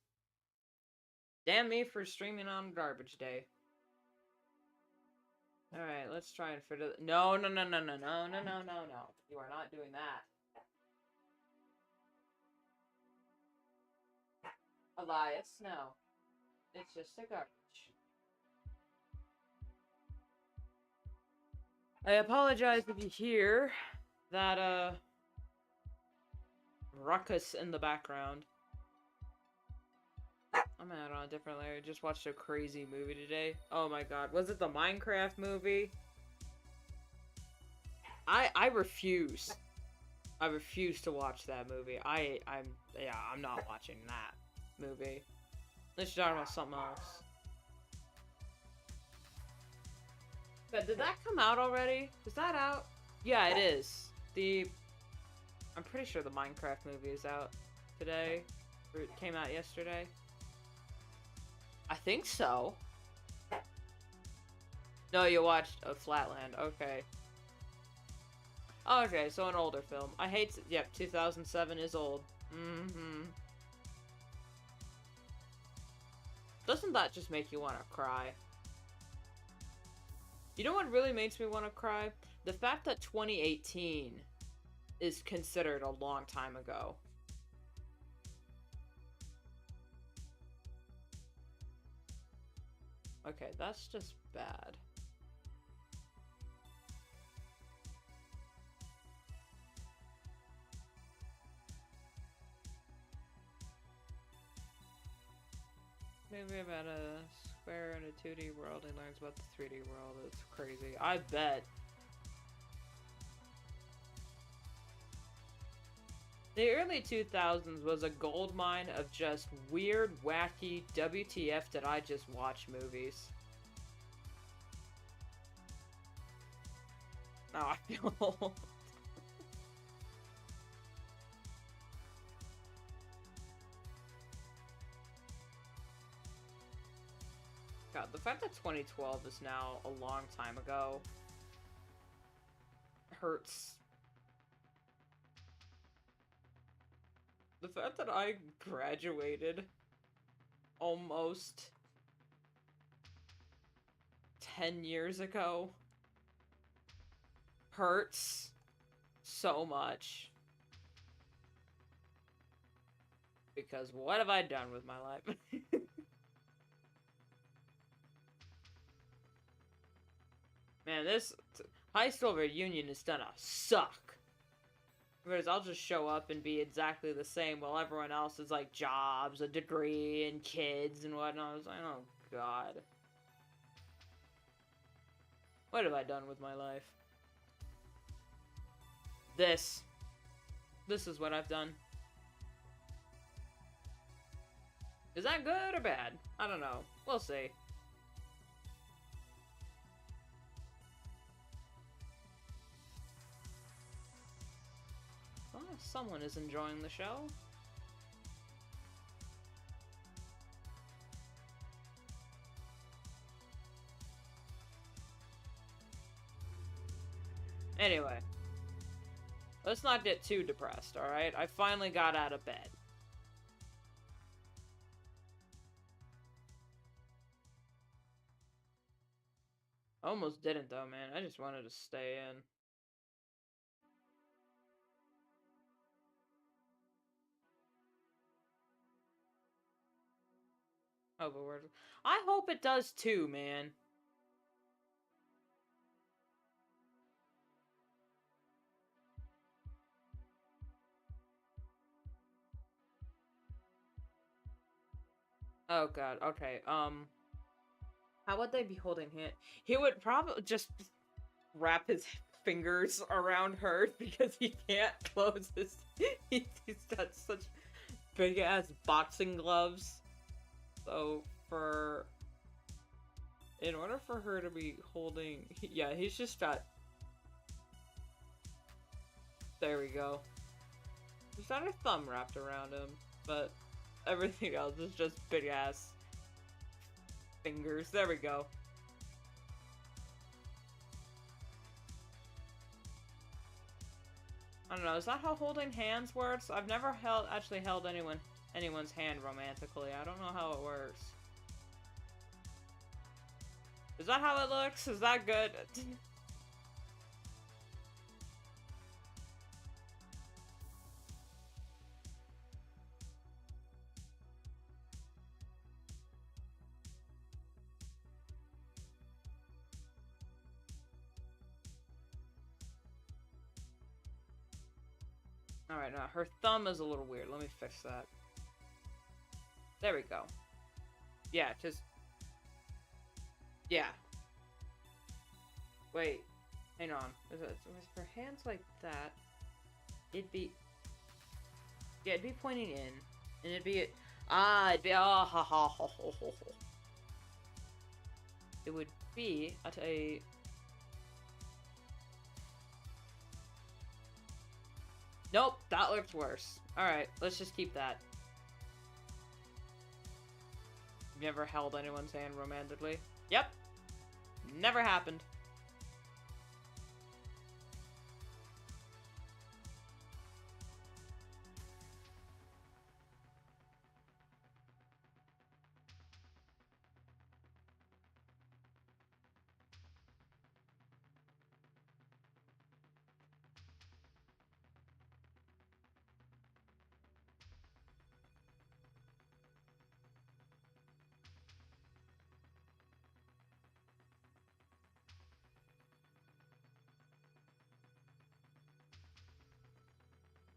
Damn me for streaming on garbage day. Alright, let's try and fit it. No, no, no, no, no, no, no, no, no, no. You are not doing that. Elias, no. It's just a garbage. I apologize if you hear that, ruckus in the background. I'm out on a different layer. Just watched a crazy movie today. Oh my god. Was it the Minecraft movie? I refuse. I refuse to watch that movie. I'm not watching that movie. Let's talk about something else. But did that come out already? Is that out? Yeah, it is. I'm pretty sure the Minecraft movie is out today. Or it came out yesterday. I think so. No, you watched Flatland. Okay. Okay, so an older film. I hate... Yep, 2007 is old. Mm-hmm. Doesn't that just make you want to cry? You know what really makes me want to cry? The fact that 2018 is considered a long time ago. Okay, that's just bad. Maybe about a square in a 2D world and learns about the 3D world. It's crazy. I bet. The early 2000s was a goldmine of just weird, wacky, WTF did I just watch movies. Now I feel old. God, the fact that 2012 is now a long time ago hurts. The fact that I graduated almost 10 years ago hurts so much. Because what have I done with my life? Man, this high school reunion is gonna suck. Whereas I'll just show up and be exactly the same while everyone else is like jobs, a degree, and kids and whatnot. I was like, oh god. What have I done with my life? This. This is what I've done. Is that good or bad? I don't know. We'll see. Well, someone is enjoying the show. Anyway. Let's not get too depressed, alright? I finally got out of bed. Almost didn't though, man. I just wanted to stay in. Oh, but I hope it does too, man. Oh god, okay, how would they be holding him? He would probably just wrap his fingers around her because he can't close his... He's got such big ass boxing gloves. So in order for her to be holding, yeah, he's just got. There we go. He's got her thumb wrapped around him, but everything else is just big ass fingers. There we go. I don't know, is that how holding hands works? I've never actually held anyone's hand romantically. I don't know how it works. Is that how it looks? Is that good? Alright, now her thumb is a little weird. Let me fix that. There we go. Yeah, just... Yeah. Wait. Hang on. With her hands like that, it'd be... Yeah, it'd be pointing in. And it'd be... it'd be... Oh, ha, ha, ho, ho, ho, ho. It would be at a... Nope, that looks worse. Alright, let's just keep that. Never held anyone's hand romantically. Yep. Never happened.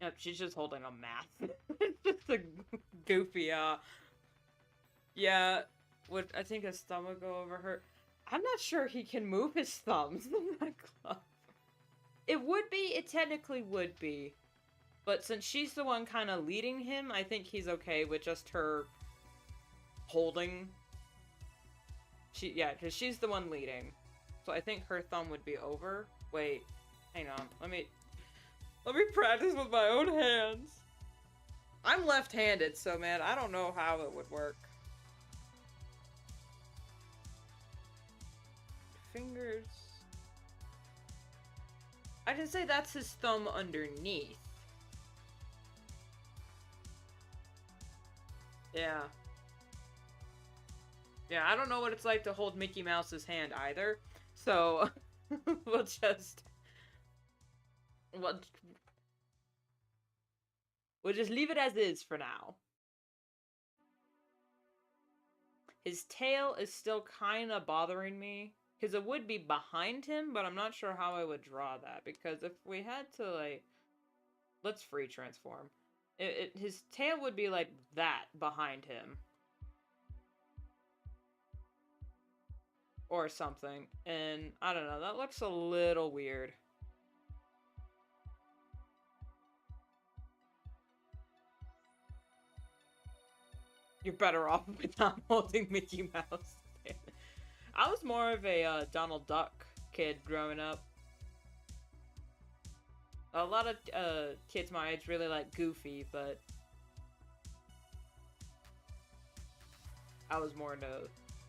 Yep, she's just holding a math. Just a goofy, yeah, I think his thumb would go over her. I'm not sure he can move his thumbs in that glove. It technically would be. But since she's the one kind of leading him, I think he's okay with just her holding. Yeah, because she's the one leading. So I think her thumb would be over. Wait, hang on, let me practice with my own hands. I'm left-handed, so man, I don't know how it would work. Fingers. I can say that's his thumb underneath. Yeah. Yeah, I don't know what it's like to hold Mickey Mouse's hand either, so we'll just leave it as is for now. His tail is still kind of bothering me, because it would be behind him, but I'm not sure how I would draw that, because if we had to, like, let's free transform. His tail would be like that behind him. Or something, and I don't know, that looks a little weird. You're better off with not holding Mickey Mouse. I was more of a Donald Duck kid growing up. A lot of kids my age really like Goofy, but I was more into...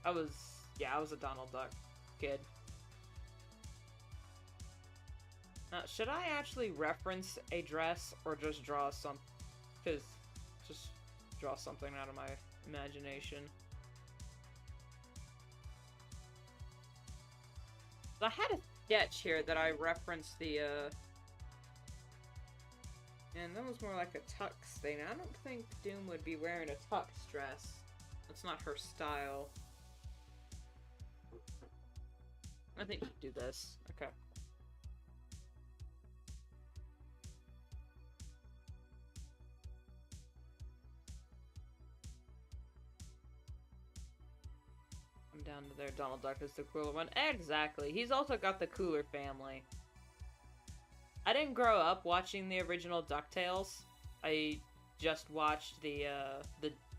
I was a Donald Duck kid. Now, should I actually reference a dress or just draw some... Because just draw something out of my imagination. I had a sketch here that I referenced the, and that was more like a tux thing. I don't think Dume would be wearing a tux dress. That's not her style. I think she'd do this. Okay. I'm down to there. Donald Duck is the cooler one. Exactly. He's also got the cooler family. I didn't grow up watching the original DuckTales. I just watched the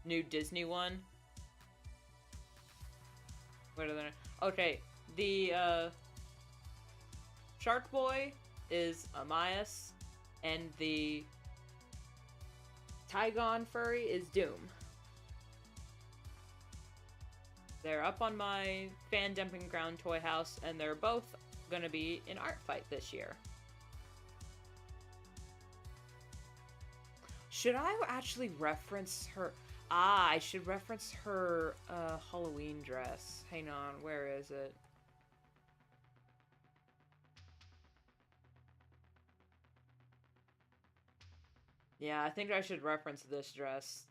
new Disney one. What are they? Okay, the Shark Boy is Amias, and the Tygon furry is Dume. They're up on my fan dumping ground toy house, and they're both gonna be in art fight this year. Should I actually reference her? Ah, I should reference her Halloween dress. Hang on, where is it? Yeah, I think I should reference this dress.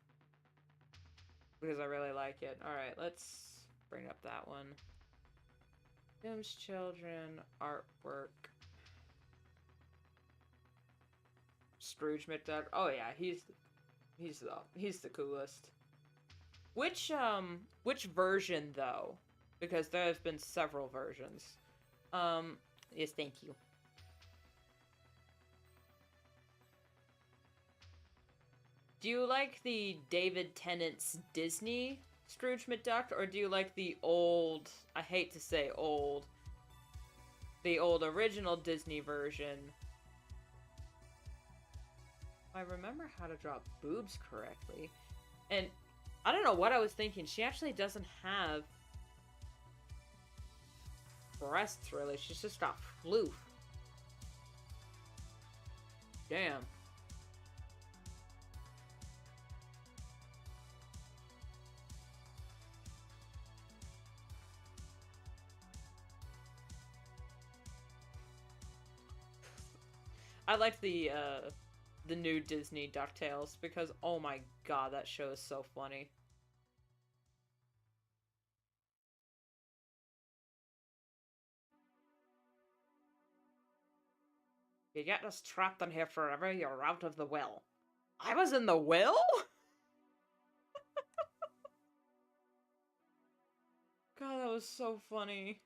Because I really like it. Alright, let's bring up that one. Dume's Children artwork. Scrooge McDuck. Oh yeah, he's the coolest. Which version though? Because there have been several versions. Yes, thank you. Do you like the David Tennant's Disney Scrooge McDuck, or do you like the old, I hate to say old, the old original Disney version? I remember how to draw boobs correctly. And I don't know what I was thinking. She actually doesn't have breasts, really. She's just got floof. Damn. I like the new Disney DuckTales because, oh my god, that show is so funny. You get us trapped in here forever, you're out of the will. I was in the will? God, that was so funny.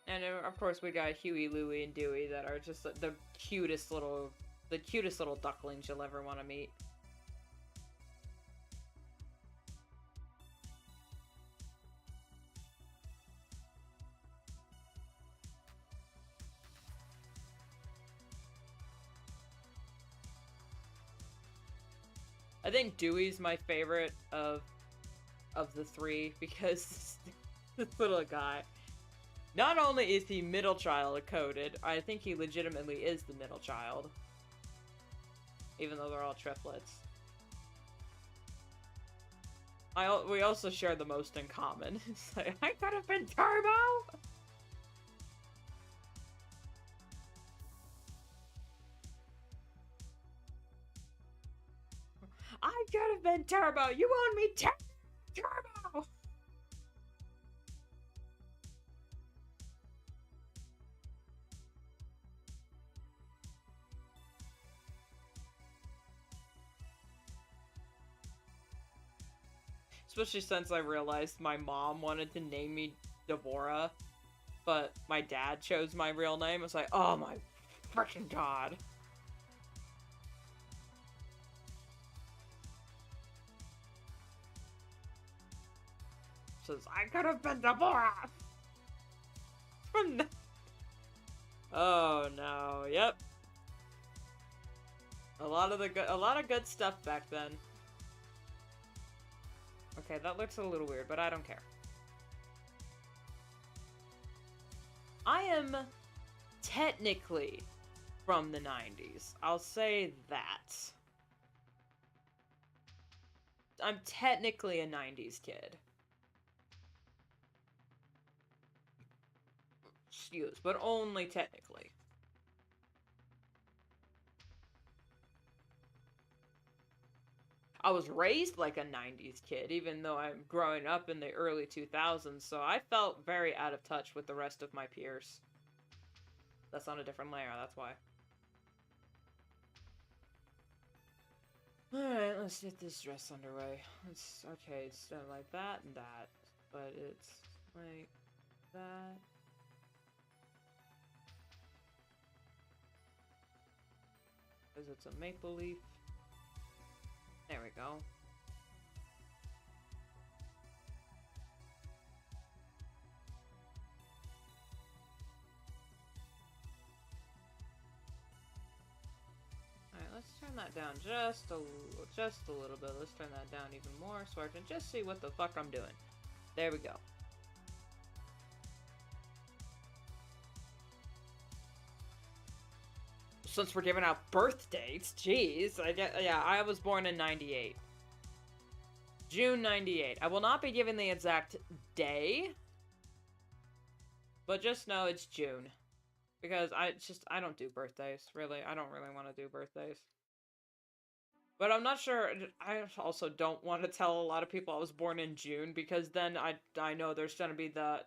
And of course we got Huey, Louie, and Dewey that are just the cutest little ducklings you'll ever want to meet. I think Dewey's my favorite of the three because this little guy. Not only is he middle child coded, I think he legitimately is the middle child. Even though they're all triplets. We also share the most in common. It's like, I could have been Turbo! I could have been Turbo! You want me Turbo! Especially since I realized my mom wanted to name me Deborah, but my dad chose my real name. I was like, oh my freaking god. Says, I could have been Deborah! Oh no, yep. A lot of good stuff back then. Okay, that looks a little weird, but I don't care. I am technically from the 90s. I'll say that. I'm technically a 90s kid. Excuse, but only technically. I was raised like a 90s kid, even though I'm growing up in the early 2000s, so I felt very out of touch with the rest of my peers. That's on a different layer, that's why. Alright, let's get this dress underway. Okay, it's done like that and that. But it's like that. Because it's a maple leaf. There we go. Alright, let's turn that down just a little bit. Let's turn that down even more so I can just see what the fuck I'm doing. There we go. Since we're giving out birth dates, jeez, I was born in 98. June 98. I will not be giving the exact day, but just know it's June. Because I don't do birthdays, really. I don't really want to do birthdays. But I'm not sure, I also don't want to tell a lot of people I was born in June, because then I know there's gonna be the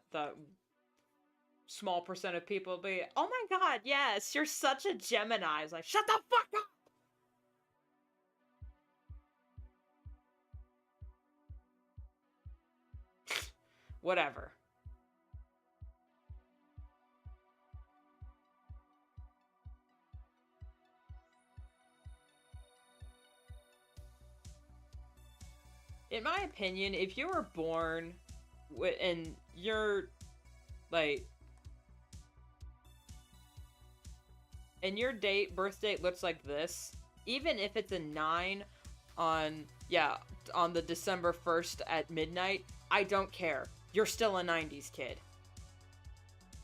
small percent of people be, oh my god, yes, you're such a Gemini. It's like, shut the fuck up! Whatever. In my opinion, if you were born and you're, like, and your birth date looks like this, even if it's a 9 on the December 1st at midnight, I don't care. You're still a 90s kid.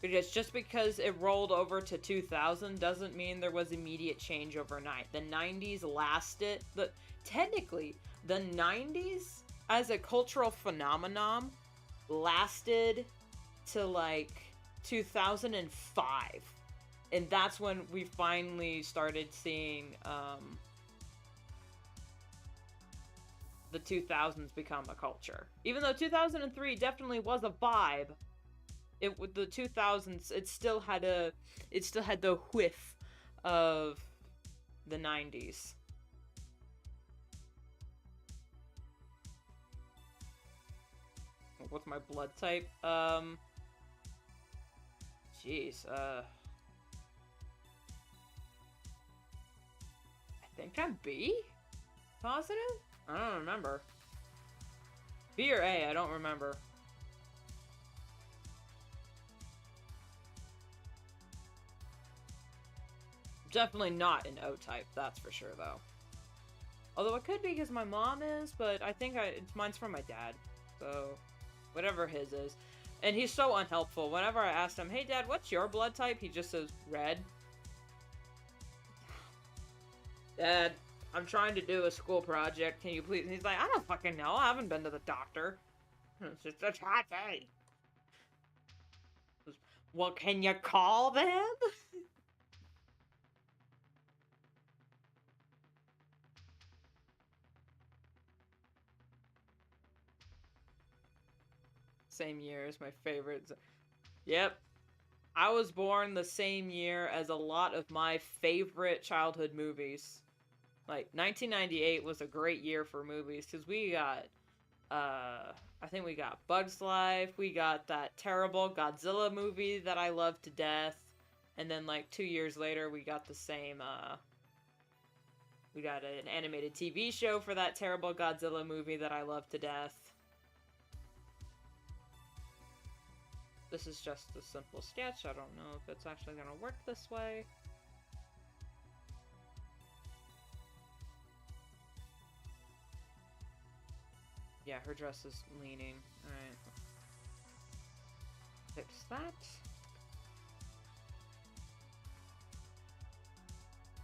Because just because it rolled over to 2000 doesn't mean there was immediate change overnight. The 90s lasted, but technically, the 90s as a cultural phenomenon lasted to like 2005. And that's when we finally started seeing the 2000s become a culture. Even though 2003 definitely was a vibe, with the 2000s, it still had the whiff of the 90s. What's my blood type? Jeez, I think I'm B? Positive? I don't remember. B or A, I don't remember. Definitely not an O-type, that's for sure, though. Although it could be because my mom is, but I think mine's from my dad. So, whatever his is. And he's so unhelpful. Whenever I asked him, hey dad, what's your blood type? He just says, red. Dad, I'm trying to do a school project. Can you please? And he's like, I don't fucking know. I haven't been to the doctor. It's just a hot day. Well, can you call them? Same year is my favorite. Yep. I was born the same year as a lot of my favorite childhood movies. Like, 1998 was a great year for movies, because we got, I think we got Bugs Life, we got that terrible Godzilla movie that I loved to death, and then, like, 2 years later, we got the same, we got an animated TV show for that terrible Godzilla movie that I loved to death. This is just a simple sketch. I don't know if it's actually gonna work this way. Yeah, her dress is leaning. Alright. Fix that.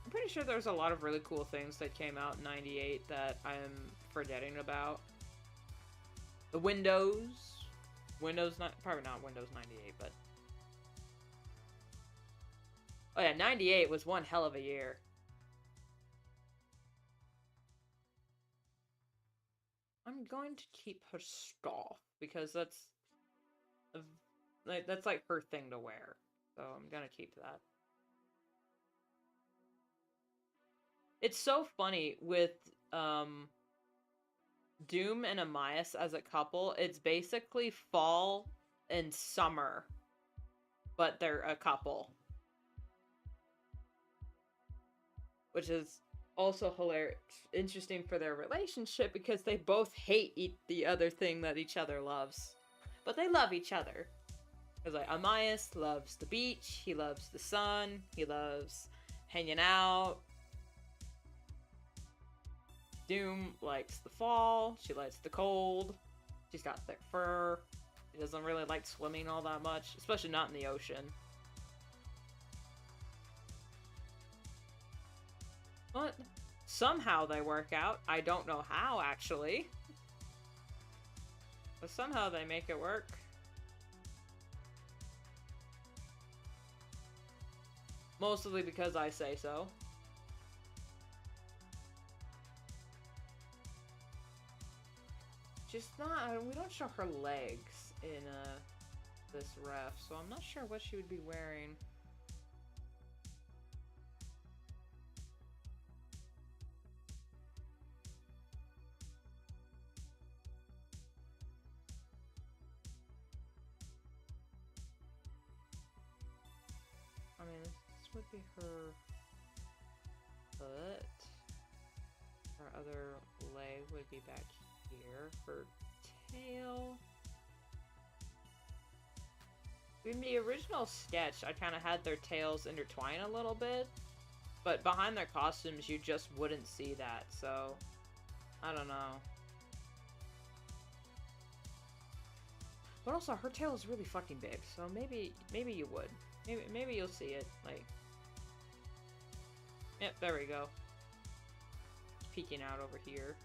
I'm pretty sure there's a lot of really cool things that came out in 98 that I'm forgetting about. The Windows. Probably not Windows 98, but... Oh yeah, 98 was one hell of a year. I'm going to keep her scarf, because that's like her thing to wear. So I'm gonna keep that. It's so funny with Dume and Amias as a couple, it's basically fall and summer, but they're a couple. Which is also hilarious, interesting for their relationship because they both hate the other thing that each other loves. But they love each other. Because, like, Amias loves the beach, he loves the sun, he loves hanging out. Dume likes the fall, she likes the cold, she's got thick fur, she doesn't really like swimming all that much, especially not in the ocean. But somehow they work out. I don't know how, actually. But somehow they make it work. Mostly because I say so. She's not, we don't show her legs in this ref, so I'm not sure what she would be wearing. I mean, this would be her foot. Her other leg would be back here. Her tail. In the original sketch, I kind of had their tails intertwine a little bit. But behind their costumes, you just wouldn't see that, so... I don't know. But also, her tail is really fucking big, so maybe you would. Maybe you'll see it, like... Yep, there we go. It's peeking out over here.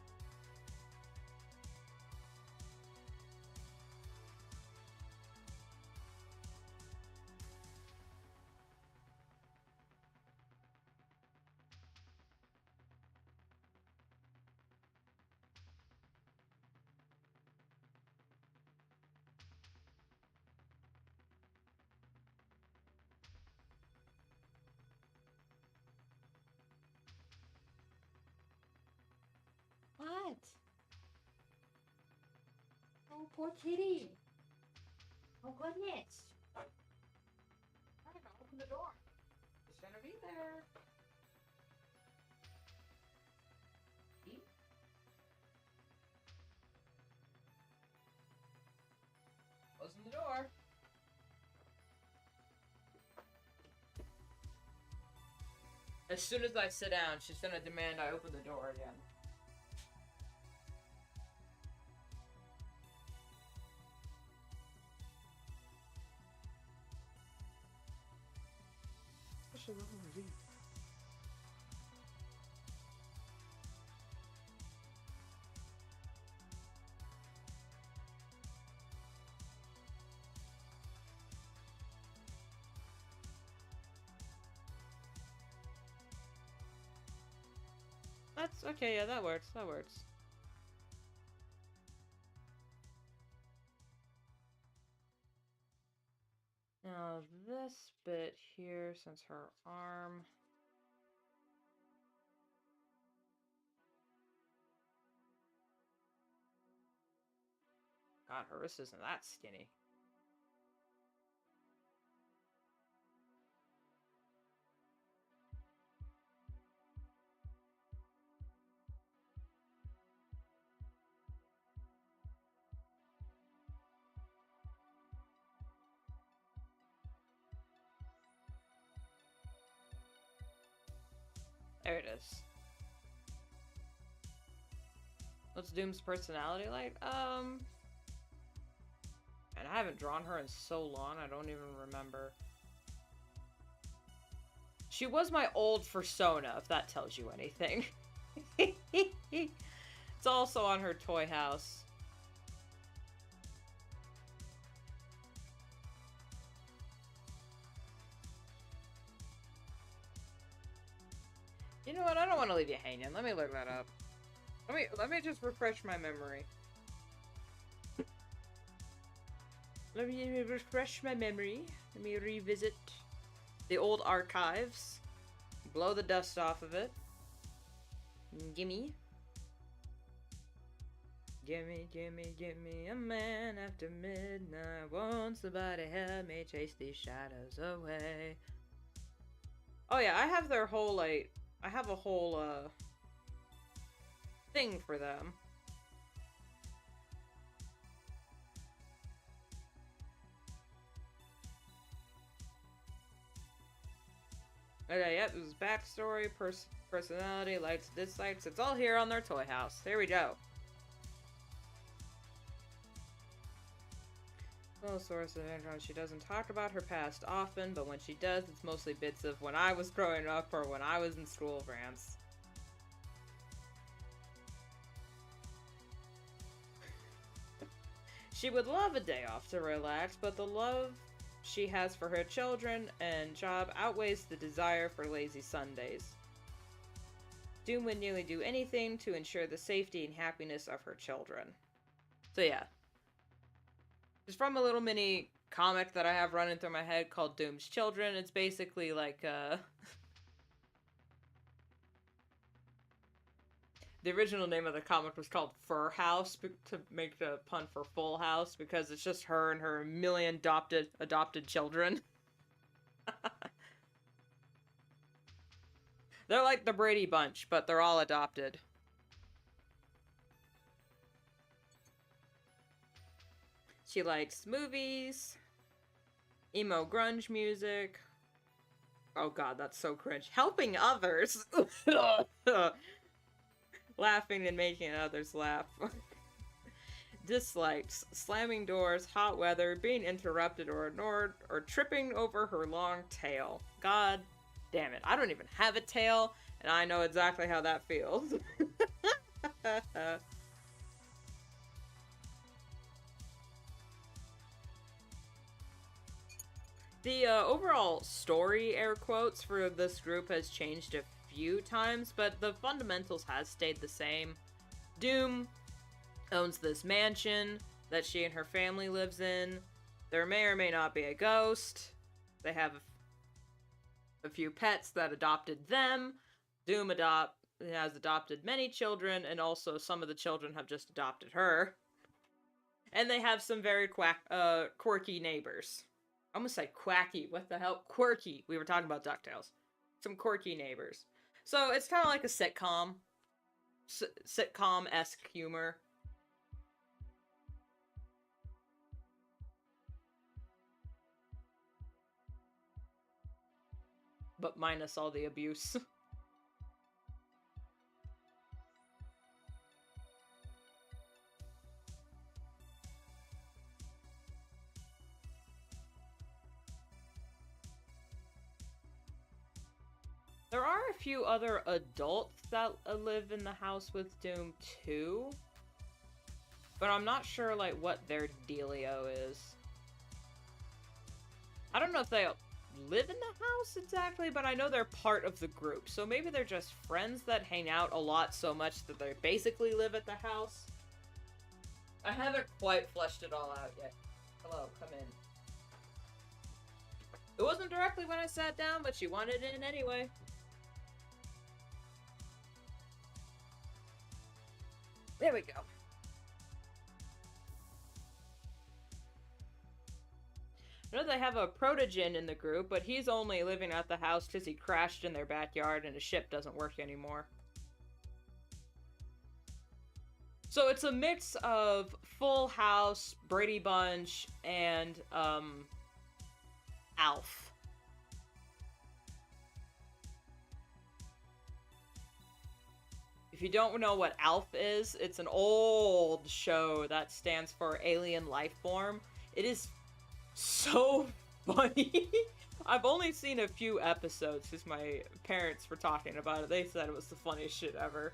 What? Oh, poor kitty. Oh, goodness. I don't know, open the door. It's gonna be there. See? Closing the door. As soon as I sit down, she's gonna demand I open the door again. That's okay, yeah, that works, that works. Now this bit here, since her arm... God, her wrist isn't that skinny. There it is. What's Dume's personality like? And I haven't drawn her in so long, I don't even remember. She was my old persona, if that tells you anything. It's also on her toy house. You know what? I don't want to leave you hanging. Let me look that up. Let me just refresh my memory. Let me refresh my memory. Let me revisit the old archives. Blow the dust off of it. Gimme. Give me a man after midnight. Won't somebody help me chase these shadows away? Oh yeah, I have their whole, like, I have a whole, thing for them. Okay, yep, this is backstory, personality, likes, dislikes. It's all here on their toy house. Here we go. Well, source of interest. She doesn't talk about her past often, but when she does, it's mostly bits of when I was growing up or when I was in school rants. She would love a day off to relax, but the love she has for her children and job outweighs the desire for lazy Sundays. Dume would nearly do anything to ensure the safety and happiness of her children. So yeah. It's from a little mini comic that I have running through my head called Dume's Children. It's basically like, the original name of the comic was called Fur House, to make the pun for Full House, because it's just her and her million adopted children. They're like the Brady Bunch, but they're all adopted. She likes movies, emo grunge music. Oh god, that's so cringe. Helping others! Laughing and making others laugh. Dislikes slamming doors, hot weather, being interrupted or ignored, or tripping over her long tail. God damn it. I don't even have a tail, and I know exactly how that feels. The overall story, air quotes, for this group has changed a few times, but the fundamentals has stayed the same. Dume owns this mansion that she and her family lives in. There may or may not be a ghost. They have a few pets that adopted them. Dume has adopted many children, and also some of the children have just adopted her. And they have some very quirky neighbors. I almost said quacky. What the hell? Quirky. We were talking about DuckTales. Some quirky neighbors. So it's kind of like a sitcom. Sitcom-esque humor. But minus all the abuse. There are a few other adults that live in the house with Dume too, but I'm not sure like what their dealio is. I don't know if they live in the house exactly, but I know they're part of the group, so maybe they're just friends that hang out a lot so much that they basically live at the house. I haven't quite fleshed it all out yet. Hello, come in. It wasn't directly when I sat down, but she wanted in anyway. There we go. I know they have a protogen in the group, but he's only living at the house because he crashed in their backyard and his ship doesn't work anymore. So it's a mix of Full House, Brady Bunch, and, Alf. If you don't know what ALF is, it's an old show that stands for Alien Life Form. It is so funny. I've only seen a few episodes because my parents were talking about it. They said it was the funniest shit ever.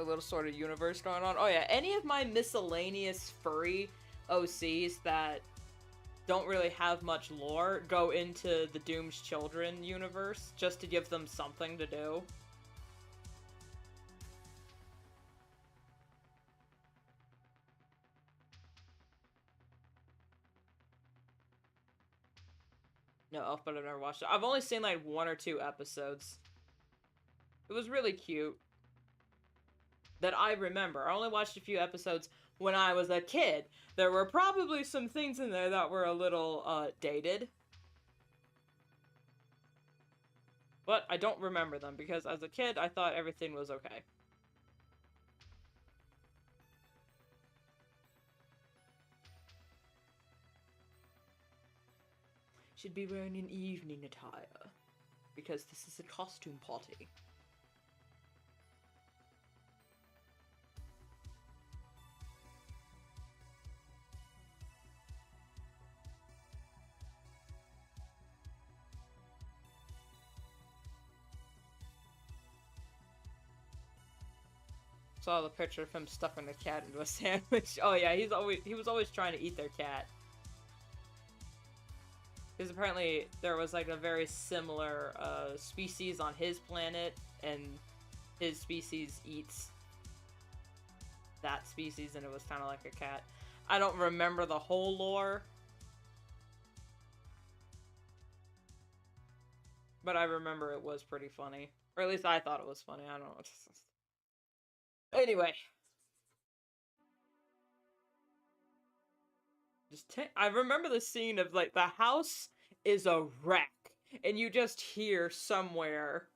A little sort of universe going on. Oh yeah, any of my miscellaneous furry OCs that don't really have much lore go into the Dume's Children universe just to give them something to do. No, but I've never watched it. I've only seen like 1 or 2 episodes. It was really cute. That I remember. I only watched a few episodes when I was a kid. There were probably some things in there that were a little, dated. But I don't remember them, because as a kid, I thought everything was okay. Should be wearing an evening attire, because this is a costume party. Saw the picture of him stuffing the cat into a sandwich. Oh yeah, he was always trying to eat their cat. Because apparently there was like a very similar species on his planet, and his species eats that species, and it was kind of like a cat. I don't remember the whole lore, but I remember it was pretty funny. Or at least I thought it was funny. I don't know. Anyway. I remember the scene of, like, the house is a wreck, and you just hear somewhere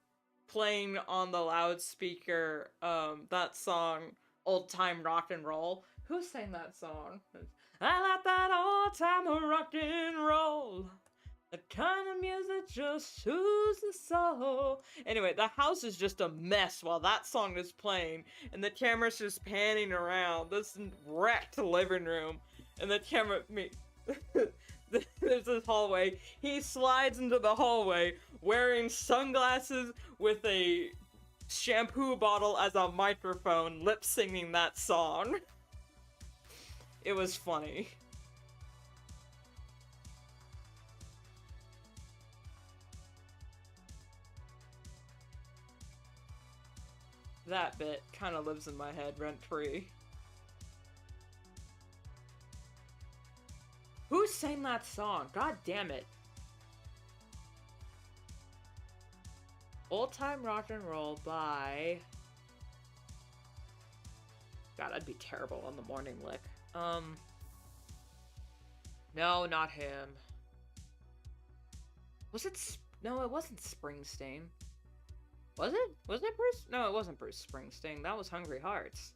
playing on the loudspeaker, that song, Old Time Rock and Roll. Who sang that song? I like that old time rock and roll. The kind of music just soothes the soul. Anyway, the house is just a mess while that song is playing, and the camera's just panning around this wrecked living room, and the camera, there's this hallway. He slides into the hallway wearing sunglasses with a shampoo bottle as a microphone, lip singing that song. It was funny. That bit kind of lives in my head rent-free. Who sang that song? God damn it. Old Time Rock and Roll by... God, I'd be terrible on the morning lick. No, not him. Was it... No, it wasn't Springsteen. Was it? Was it Bruce? No, it wasn't Bruce Springsteen. That was Hungry Hearts.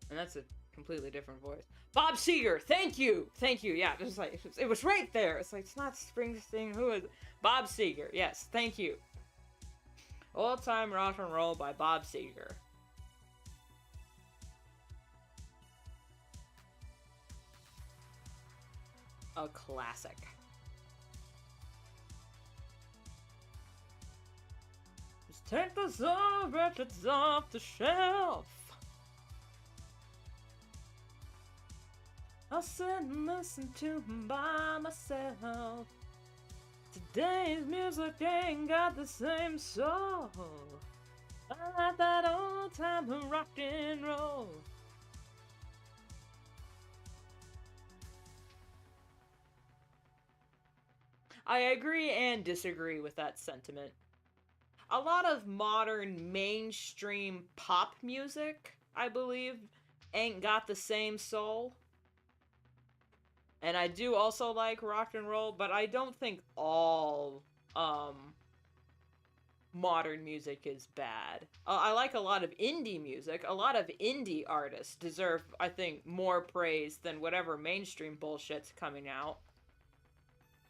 And that's a completely different voice. Bob Seger! Thank you! Thank you, yeah. Just like, it was right there. It's like, it's not Springsteen. Who is it? Bob Seger. Yes, thank you. Old Time Rock and Roll by Bob Seger. A classic. Just take those old records off the shelf. I'll sit and listen to them by myself. Today's music ain't got the same soul. I like that old time rock and roll. I agree and disagree with that sentiment. A lot of modern mainstream pop music, I believe, ain't got the same soul. And I do also like rock and roll, but I don't think all modern music is bad. I like a lot of indie music. A lot of indie artists deserve, I think, more praise than whatever mainstream bullshit's coming out.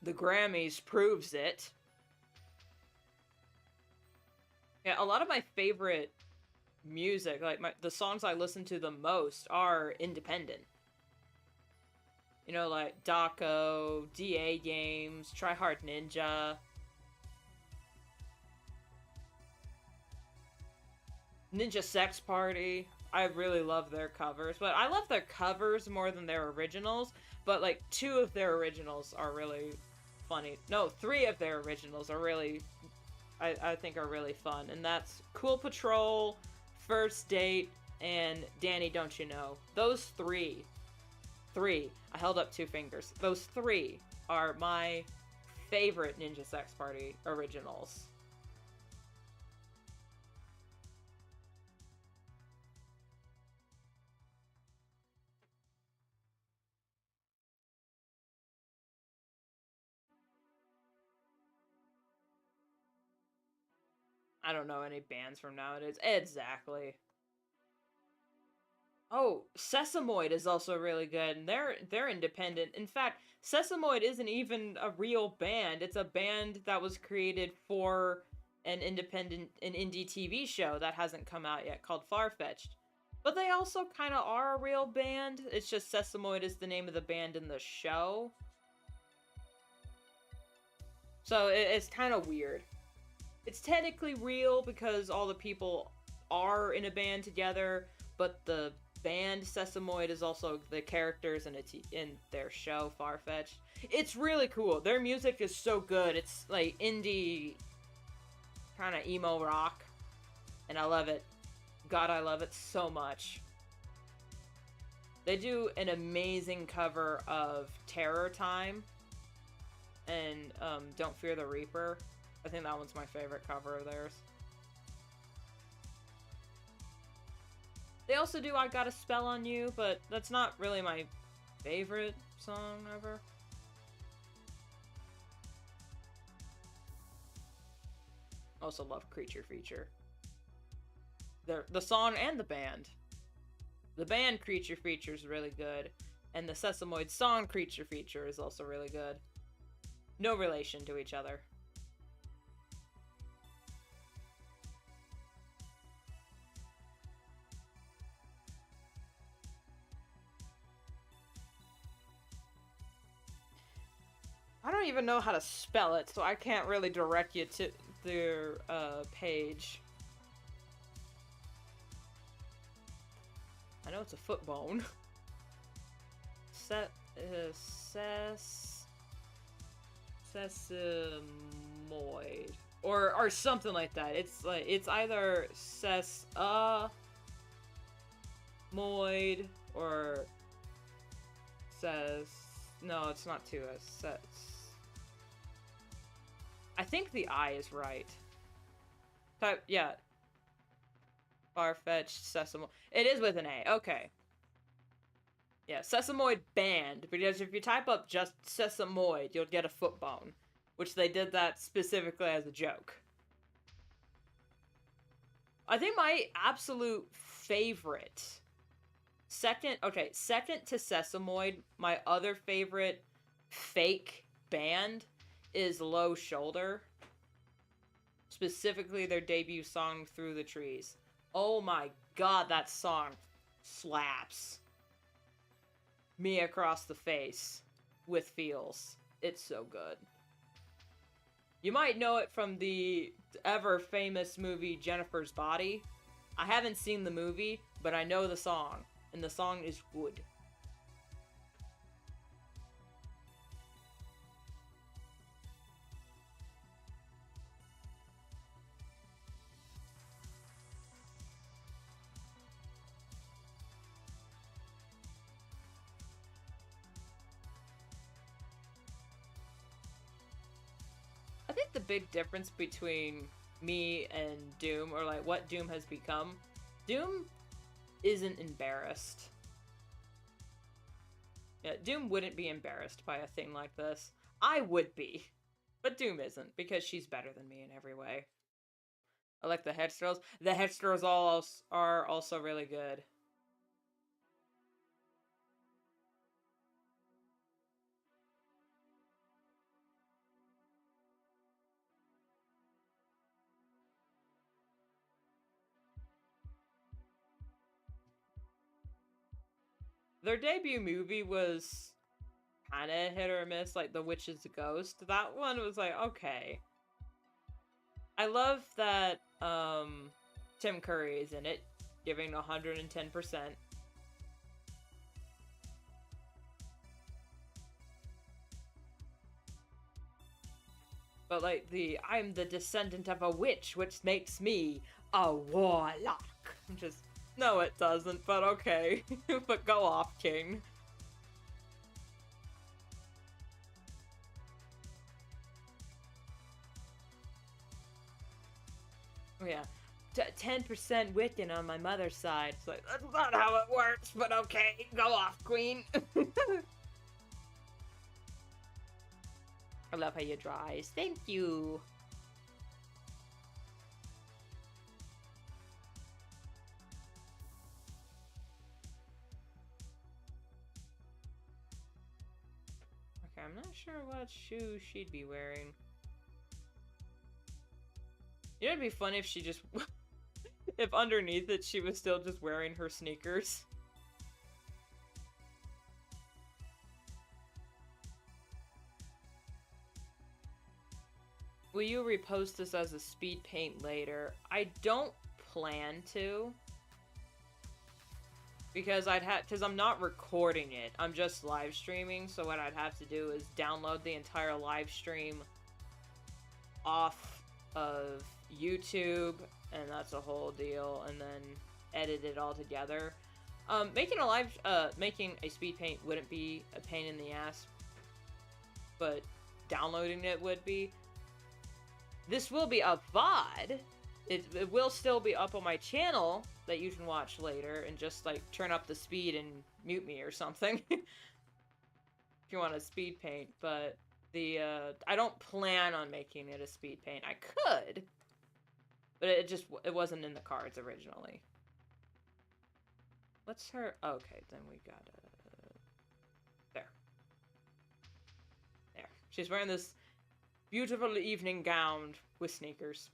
The Grammys proves it. Yeah, a lot of my favorite music, like the songs I listen to the most, are independent. You know, like Daco, DA Games, Try Hard Ninja. Ninja Sex Party. I really love their covers, but I love their covers more than their originals, but like 2 of their originals are really funny. No, 3 of their originals are really, I think are really fun, and that's Cool Patrol, First Date, and Danny Don't You Know. Those 3, I held up 2 fingers. Those 3 are my favorite Ninja Sex Party originals. I don't know any bands from nowadays. Exactly. Oh, Sesamoid is also really good, and they're independent. In fact, Sesamoid isn't even a real band. It's a band that was created for an indie TV show that hasn't come out yet called Farfetched. But they also kind of are a real band. It's just Sesamoid is the name of the band in the show. So it's kind of weird. It's technically real because all the people are in a band together, but the band Sesamoid is also the characters in their show Farfetched. It's really cool. Their music is so good. It's like indie kind of emo rock, and I love it. God, I love it so much. They do an amazing cover of Terror Time and Don't Fear the Reaper. I think that one's my favorite cover of theirs. They also do I Got a Spell on You, but that's not really my favorite song ever. Also love Creature Feature. The song and the band. The band Creature Feature is really good, and the Sesamoid song Creature Feature is also really good. No relation to each other. I don't even know how to spell it, so I can't really direct you to their page. I know it's a foot bone. Sesamoid. Or something like that. It's like it's either moid or no, it's not two S. I think the I is right. Type, yeah. Farfetched Sesamoid. It is with an A. Okay. Yeah, Sesamoid band. Because if you type up just Sesamoid, you'll get a foot bone. Which they did that specifically as a joke. I think my absolute favorite... Second to Sesamoid, my other favorite fake band is Low Shoulder. Specifically their debut song, Through the Trees. Oh my god, that song slaps. Me across the face with feels. It's so good. You might know it from the ever famous movie Jennifer's Body. I haven't seen the movie, but I know the song, and the song is good. I think the big difference between me and Dume, or like what Dume has become, Dume isn't embarrassed. Yeah, Dume wouldn't be embarrassed by a thing like this. I would be. But Dume isn't, because she's better than me in every way. I like the headstrolls. The headstrolls are also really good. Their debut movie was kind of hit or miss, like The Witch's Ghost. That one was like, okay. I love that Tim Curry is in it, giving 110%. But like I'm the descendant of a witch, which makes me a warlock. I'm just, no it doesn't, but okay. But go off, King. Oh yeah. 10% Wiccan on my mother's side. It's like, that's not how it works, but okay. Go off, queen. I love how you draw eyes. Thank you. I'm not sure what shoes she'd be wearing. You know, it'd be funny if she just... if underneath it she was still just wearing her sneakers. Will you repost this as a speed paint later? I don't plan to. Because I'm not recording it. I'm just live streaming, so what I'd have to do is download the entire live stream off of YouTube, and that's a whole deal, and then edit it all together. Making a speed paint wouldn't be a pain in the ass, but downloading it would be. This will be a VOD. It will still be up on my channel that you can watch later, and just, like, turn up the speed and mute me or something. If you want a speed paint, but I don't plan on making it a speed paint. I could, but it wasn't in the cards originally. What's her... Okay, then we got there. There. She's wearing this beautiful evening gown with sneakers.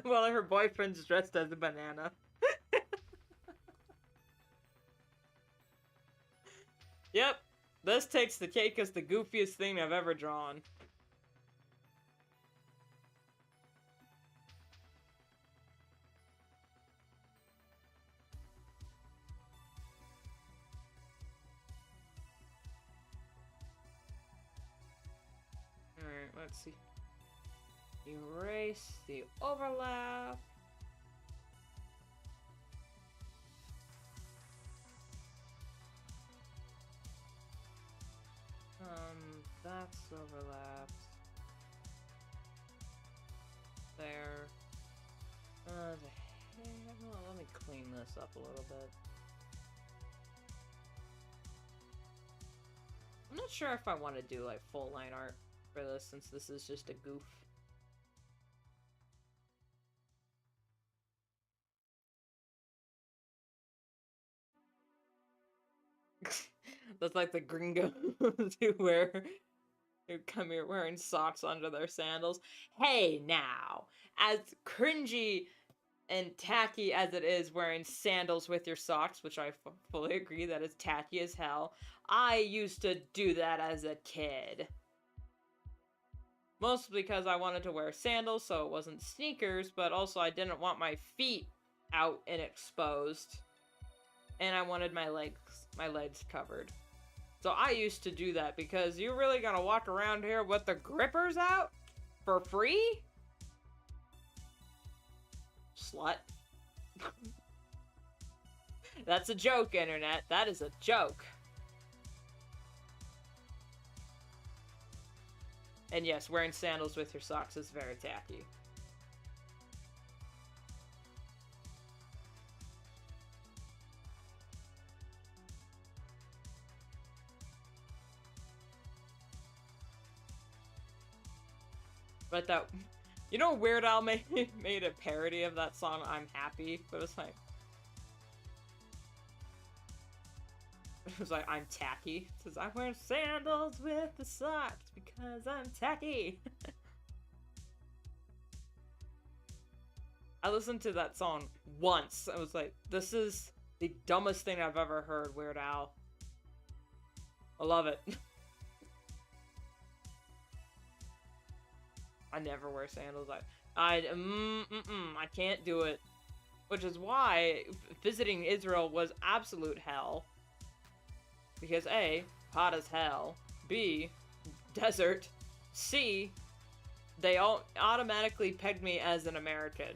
Well, her boyfriend's dressed as a banana. Yep, this takes the cake as the goofiest thing I've ever drawn. Alright, let's see. Erase the overlap. That's overlapped. There. Let me clean this up a little bit. I'm not sure if I want to do, like, full line art for this, since this is just a goof. That's like the gringos who come here wearing socks under their sandals. Hey, now, as cringy and tacky as it is wearing sandals with your socks, which I fully agree that is tacky as hell, I used to do that as a kid. Mostly because I wanted to wear sandals so it wasn't sneakers, but also I didn't want my feet out and exposed. And I wanted my legs covered. So I used to do that, because you're really gonna walk around here with the grippers out? For free? Slut. That's a joke, internet. That is a joke. And yes, wearing sandals with your socks is very tacky. But that, you know, Weird Al made a parody of that song, I'm Happy, but it was like, I'm tacky. It says, I wear sandals with the socks because I'm tacky. I listened to that song once. I was like, this is the dumbest thing I've ever heard, Weird Al. I love it. I never wear sandals. I can't do it. Which is why visiting Israel was absolute hell. Because A, hot as hell. B, desert. C, they all automatically pegged me as an American.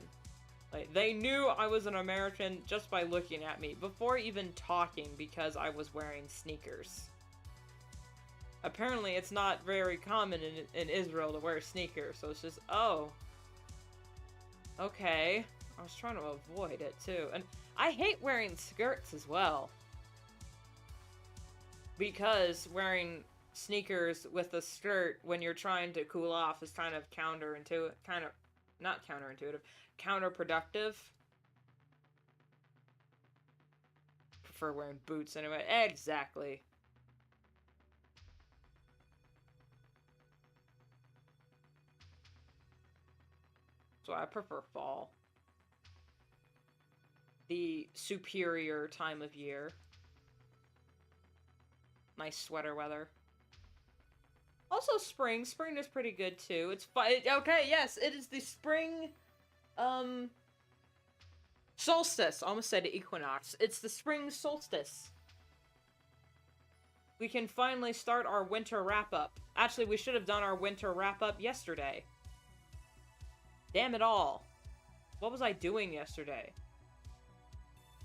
Like, they knew I was an American just by looking at me, before even talking, because I was wearing sneakers. Apparently, it's not very common in Israel to wear sneakers, so it's just, oh. Okay. I was trying to avoid it, too. And I hate wearing skirts as well. Because wearing sneakers with a skirt when you're trying to cool off is kind of counterintuitive. Not counterintuitive. Counterproductive. Prefer wearing boots anyway. Exactly. I prefer fall. The superior time of year. Nice sweater weather. Also spring. Spring is pretty good too. It's fun. Okay, yes, it is the spring, solstice. Almost said equinox. It's the spring solstice. We can finally start our winter wrap-up. Actually, we should have done our winter wrap-up yesterday. Damn it all. What was I doing yesterday?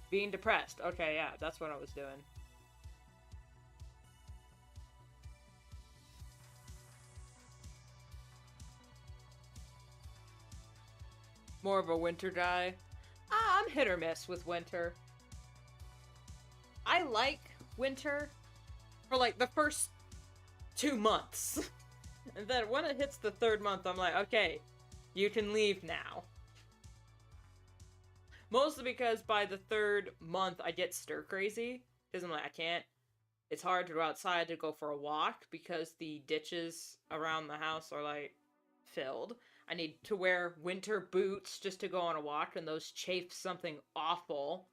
Being depressed. Okay, yeah, that's what I was doing. More of a winter guy. I'm hit or miss with winter. I like winter for like the first 2 months. And then when it hits the 3rd month, I'm like, okay, you can leave now. Mostly because by the 3rd month, I get stir crazy. Because I'm like, I can't. It's hard to go outside to go for a walk because the ditches around the house are like filled. I need to wear winter boots just to go on a walk, and those chafe something awful.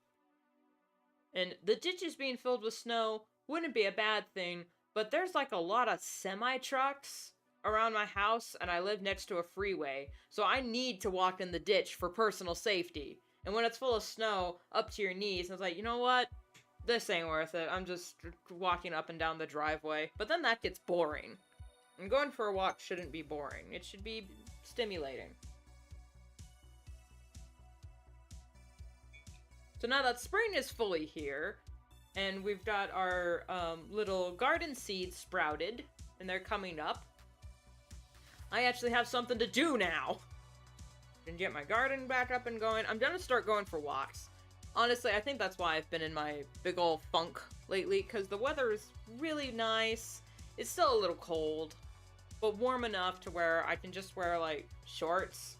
And the ditches being filled with snow wouldn't be a bad thing, but there's like a lot of semi-trucks around my house, and I live next to a freeway, so I need to walk in the ditch for personal safety. And when it's full of snow up to your knees, I was like, you know what? This ain't worth it. I'm just walking up and down the driveway. But then that gets boring. And going for a walk shouldn't be boring. It should be stimulating. So now that spring is fully here, and we've got our little garden seeds sprouted, and they're coming up, I actually have something to do now. And get my garden back up and going. I'm gonna start going for walks. Honestly, I think that's why I've been in my big ol' funk lately, because the weather is really nice. It's still a little cold, but warm enough to where I can just wear, like, shorts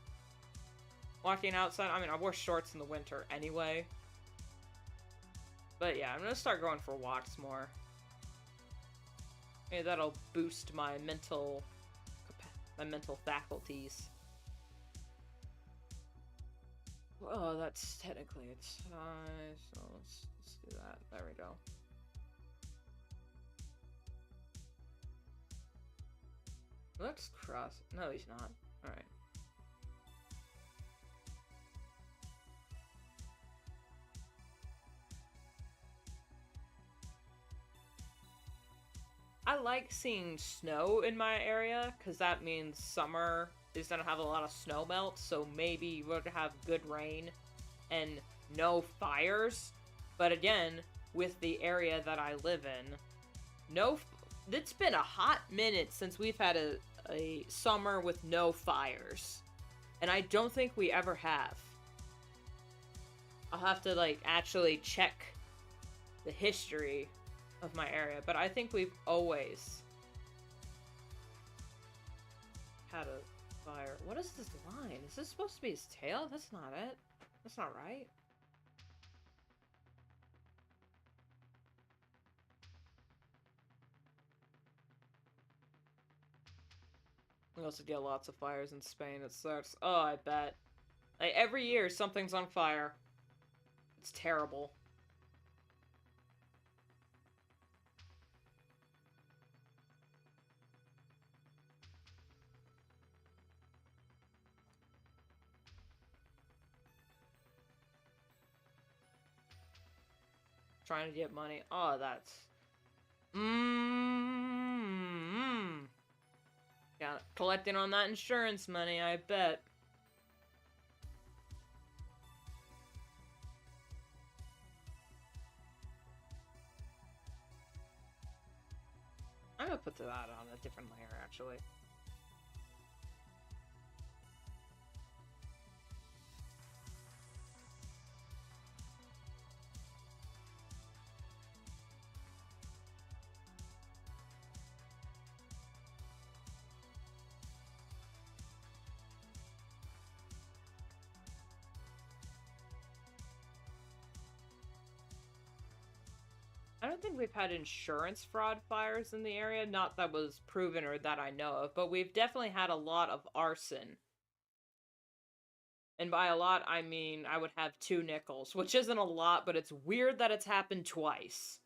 walking outside. I mean, I wore shorts in the winter anyway. But yeah, I'm gonna start going for walks more. Maybe that'll boost my mental faculties. Oh, that's technically a tie, so let's do that. There we go. Let's cross. No, he's not. Alright. I like seeing snow in my area, because that means summer is gonna have a lot of snow melt, so maybe we're gonna have good rain and no fires. But again, with the area that I live in, it's been a hot minute since we've had a summer with no fires. And I don't think we ever have. I'll have to, like, actually check the history of my area, but I think we've always had a fire. What is this line? Is this supposed to be his tail? That's not it. That's not right. We also get lots of fires in Spain. It sucks. Oh, I bet. Like, every year something's on fire. It's terrible. Trying to get money. Oh, that's... Yeah, collecting on that insurance money, I bet. I'm gonna put that on a different layer, actually. I don't think we've had insurance fraud fires in the area, not that was proven or that I know of, but we've definitely had a lot of arson. And by a lot, I mean I would have 2 nickels, which isn't a lot, but it's weird that it's happened twice.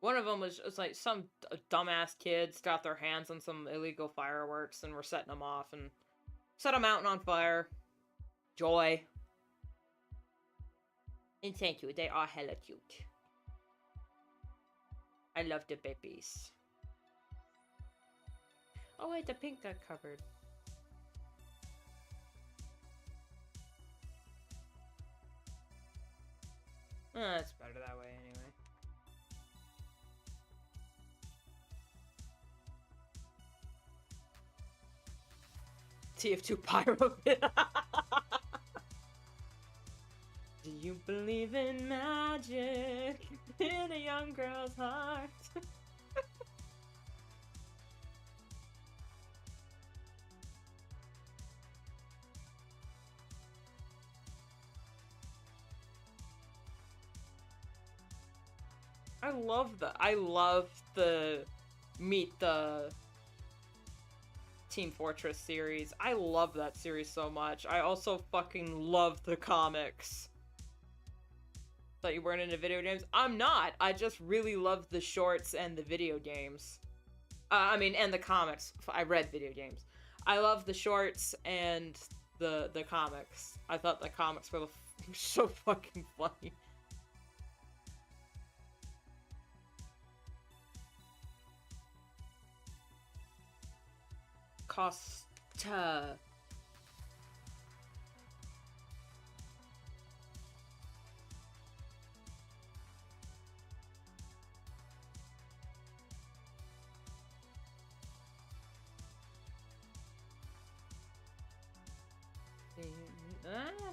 One of them was just like some dumbass kids got their hands on some illegal fireworks and were setting them off and set a mountain on fire. Joy. And thank you, they are hella cute. I love the babies. Oh wait, the pink got covered. It's better that way anyway. TF2 Pyro. Do you believe in magic in a young girl's heart? I love the Meet the Team Fortress series. I love that series so much. I also fucking love the comics. Thought you weren't into video games? I'm not! I just really love the shorts and the video games. I mean, and the comics. I read video games. I love the shorts and the comics. I thought the comics were so fucking funny. Costa.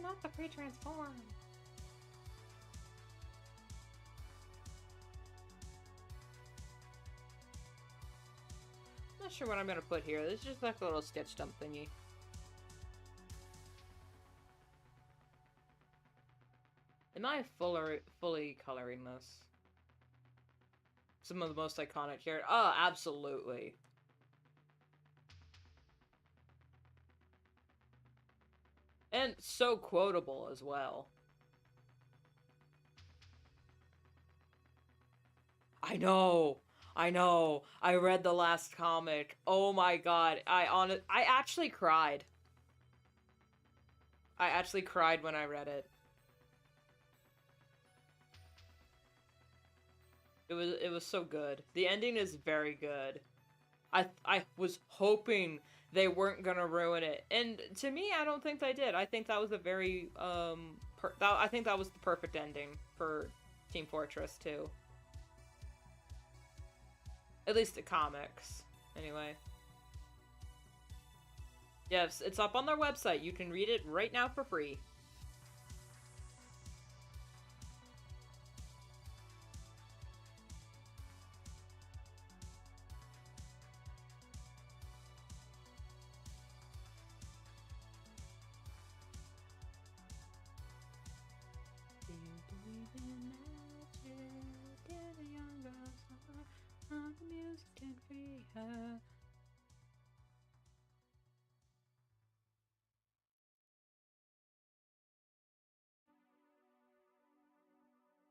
Not the pre-transform. Not sure what I'm gonna put here. This is just like a little sketch dump thingy. Am I fully coloring this? Some of the most iconic characters. Oh, absolutely. And so quotable as well. I know. I read the last comic. Oh my god. I actually cried. I actually cried when I read it. It was so good. The ending is very good. I was hoping they weren't gonna ruin it, and to me, I don't think they did. I think that was a very I think that was the perfect ending for Team Fortress 2. At least the comics, anyway. Yes, it's up on their website. You can read it right now for free.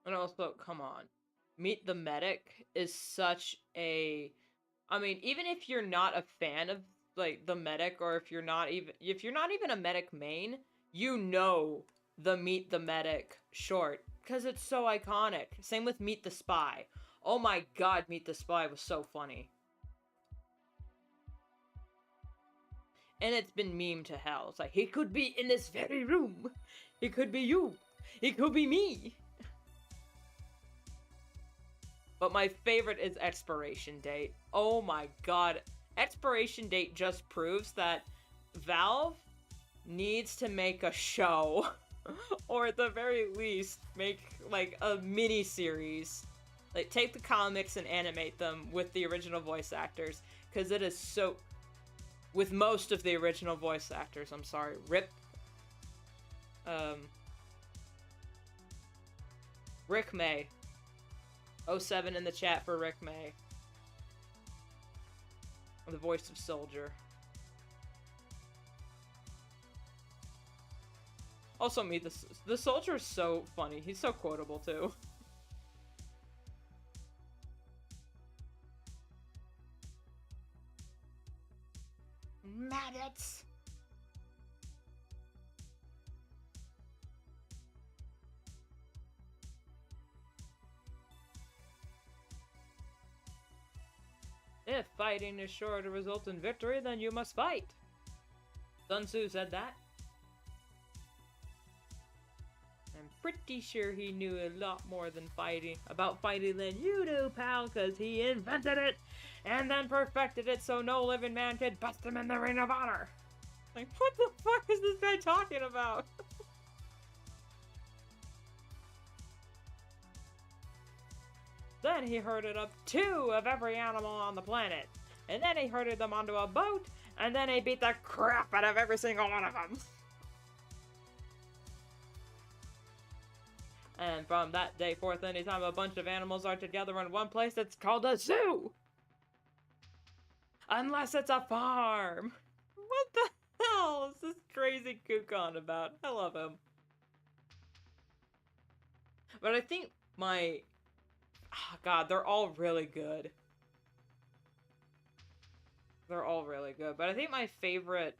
And also, come on. Meet the Medic is such a... I mean, even if you're not a fan of, like, the Medic, or if you're not even a Medic main, you know the Meet the Medic short, because it's so iconic. Same with Meet the Spy. Oh my god, Meet the Spy was so funny. And it's been meme to hell. It's like, he could be in this very room. He could be you. He could be me. But my favorite is Expiration Date. Oh my god. Expiration Date just proves that Valve needs to make a show. Or at the very least, make, like, a mini-series. Like, take the comics and animate them with the original voice actors. Because it is so... With most of the original voice actors, I'm sorry. RIP. Rick May. 07 in the chat for Rick May. The voice of Soldier. Also me, the Soldier is so funny. He's so quotable too. Maggots! If fighting is sure to result in victory, then you must fight. Sun Tzu said that. I'm pretty sure he knew a lot more about fighting than you do, pal, because he invented it and then perfected it so no living man could bust him in the ring of honor. Like, what the fuck is this guy talking about? Then he herded up 2 of every animal on the planet. And then he herded them onto a boat, and then he beat the crap out of every single one of them. And from that day forth, anytime a bunch of animals are together in one place, it's called a zoo! Unless it's a farm! What the hell is this crazy kook on about? I love him. But I think my... Oh God, they're all really good. They're all really good. But I think my favorite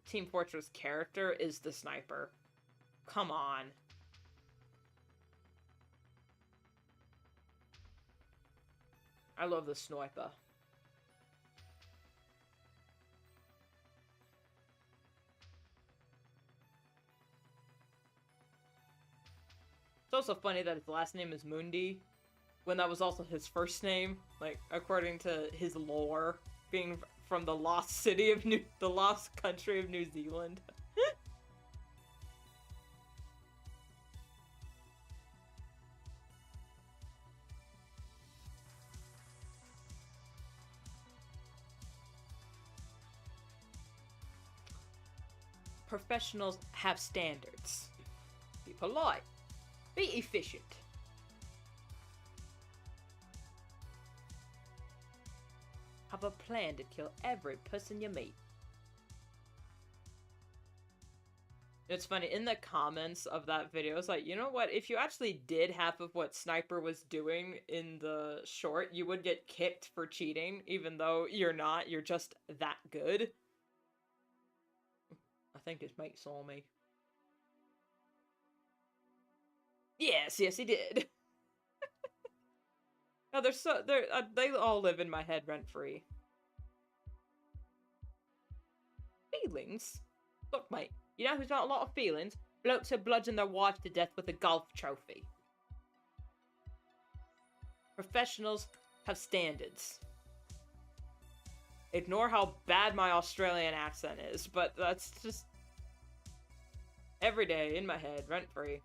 Team Fortress character is the sniper. Come on. I love the sniper. It's also funny that his last name is Mundi, when that was also his first name, like, according to his lore, being from the lost country of New Zealand. Professionals have standards. Be polite. Be efficient. Have a plan to kill every person you meet. It's funny, in the comments of that video, it's like, you know what, if you actually did half of what Sniper was doing in the short, you would get kicked for cheating, even though you're not, you're just that good. I think his mate saw me. Yes, yes he did. No, they all live in my head rent-free. Feelings? Look, mate, you know who's got a lot of feelings? Blokes who bludgeon their wife to death with a golf trophy. Professionals have standards. Ignore how bad my Australian accent is, but that's just... every day in my head, rent-free.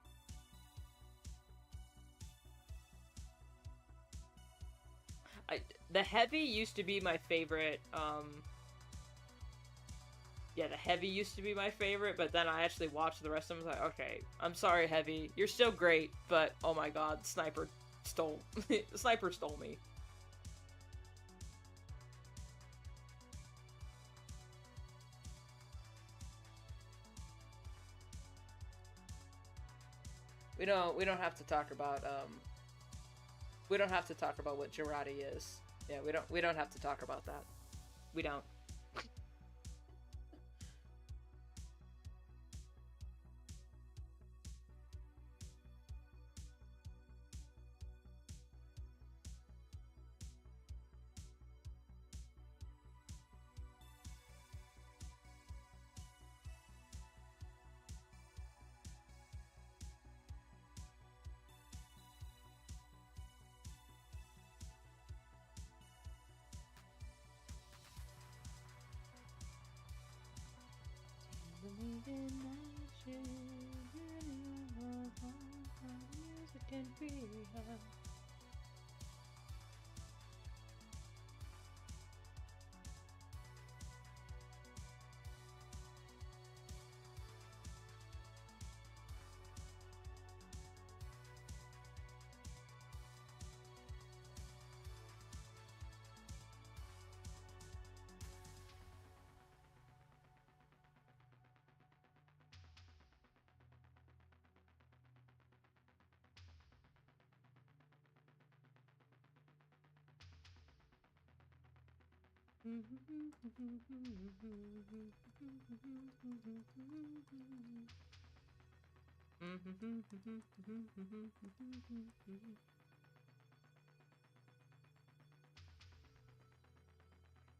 The Heavy used to be my favorite, yeah, the Heavy used to be my favorite, but then I actually watched the rest of them and was like, okay, I'm sorry, Heavy, you're still great, but oh my god, Sniper stole me. We don't have to talk about, we don't have to talk about what Girardi is. Yeah, we don't have to talk about that. We don't.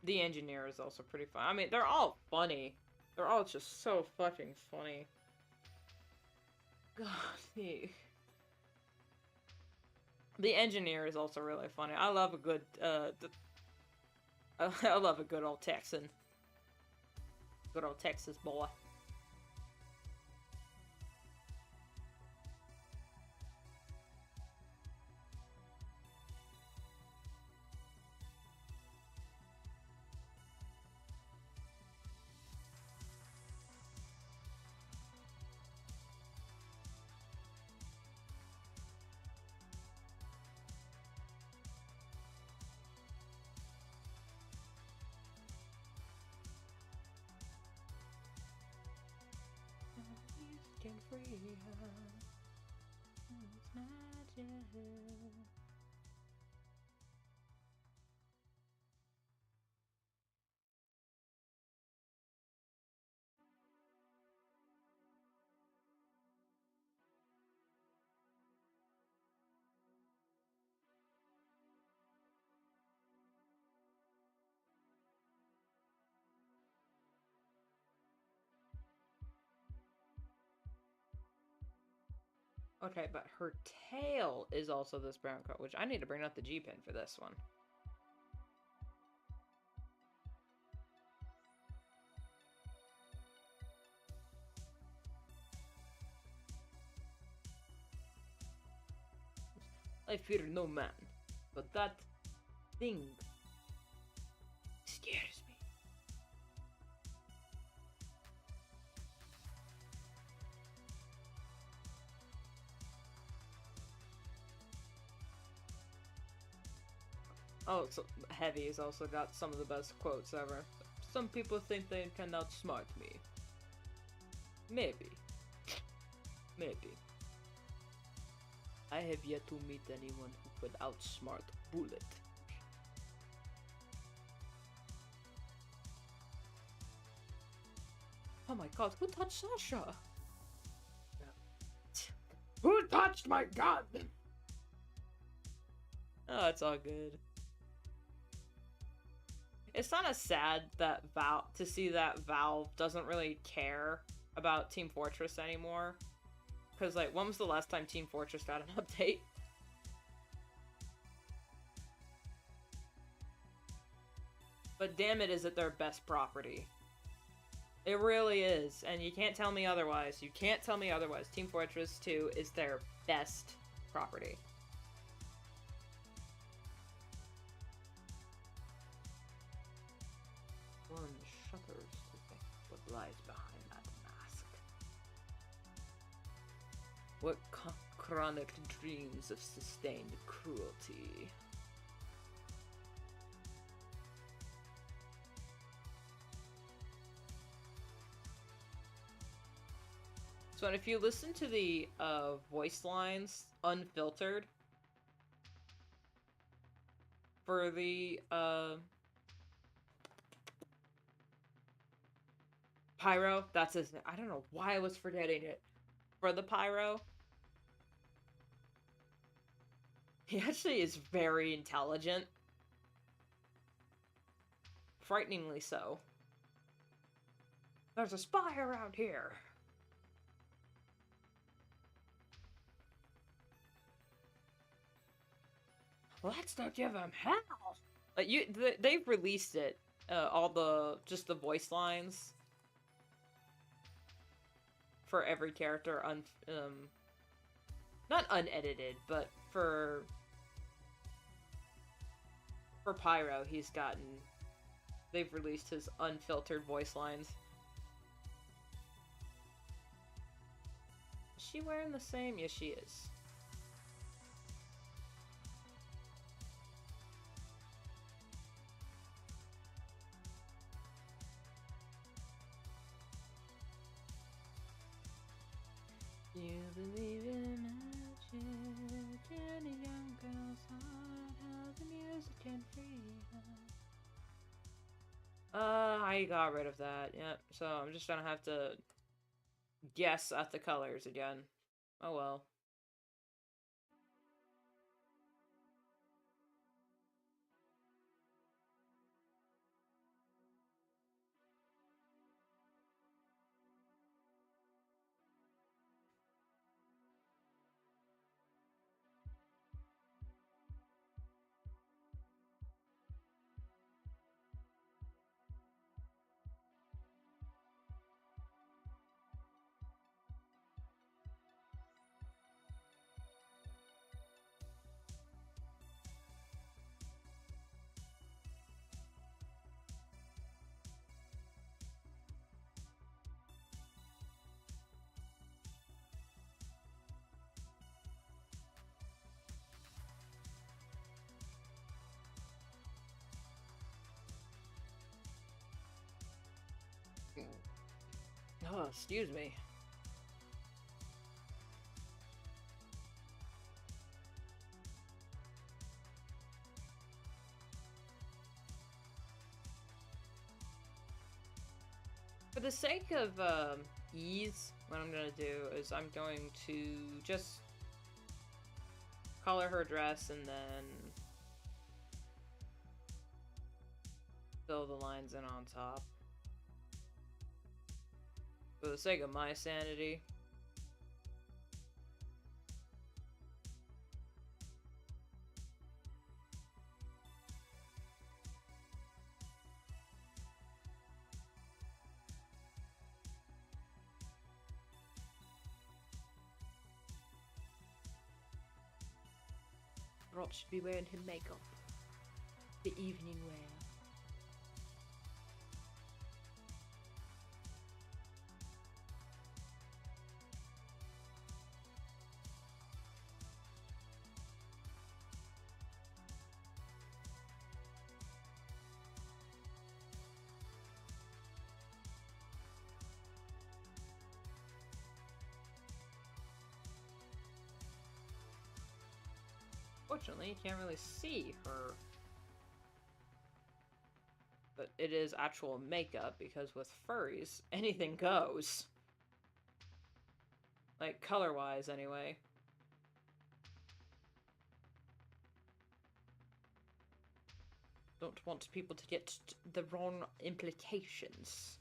The engineer is also pretty fun. I mean, they're all funny. They're all just so fucking funny. God, the engineer is also really funny. I love a good, I love a good old Texan. Good old Texas boy. Okay, but her tail is also this brown coat, which I need to bring out the G-pin for this one. I fear no man, but that thing scares me. Oh, so Heavy's also got some of the best quotes ever. Some people think they can outsmart me. Maybe. Maybe. I have yet to meet anyone who could outsmart Bullet. Oh my god, who touched Sasha? Who touched my gun? Oh, it's all good. It's kind of sad that to see that Valve doesn't really care about Team Fortress anymore. Because, like, when was the last time Team Fortress got an update? But damn it, is it their best property. It really is, and you can't tell me otherwise. You can't tell me otherwise. Team Fortress 2 is their best property. One shudders to think what lies behind that mask. What chronic dreams of sustained cruelty. So if you listen to the voice lines unfiltered for the Pyro, that's his name. I don't know why I was forgetting it. For the Pyro, he actually is very intelligent. Frighteningly so. There's a spy around here. Let's not give him hell. Like they've released it, all just the voice lines for every character, not unedited, but for Pyro, they've released his unfiltered voice lines. Is she wearing the same? Yes, she is. You believe in magic in a young girl's heart, how the music can free her. I got rid of that. Yep. So I'm just gonna have to guess at the colors again. Oh well. Oh, excuse me. For the sake of ease, what I'm gonna do is I'm going to just color her dress and then fill the lines in on top. For the sake of my sanity. Rot should be wearing her makeup. The evening wear. Fortunately, you can't really see her. But it is actual makeup, because with furries, anything goes. Like, color-wise, anyway. Don't want people to get the wrong implications.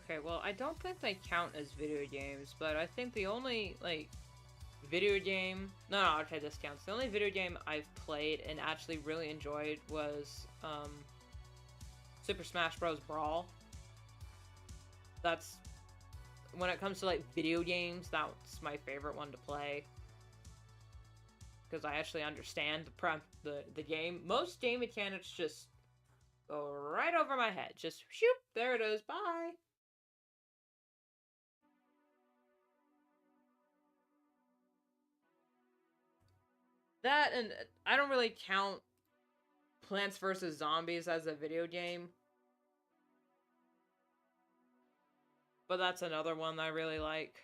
Okay, well, I don't think they count as video games, but I think the only, like, video game... No, okay, this counts. The only video game I've played and actually really enjoyed was, Super Smash Bros. Brawl. That's... When it comes to, like, video games, that's my favorite one to play. Because I actually understand the game. Most game mechanics just go right over my head. Just, shoop, there it is, bye! That, and I don't really count Plants vs. Zombies as a video game. But that's another one I really like.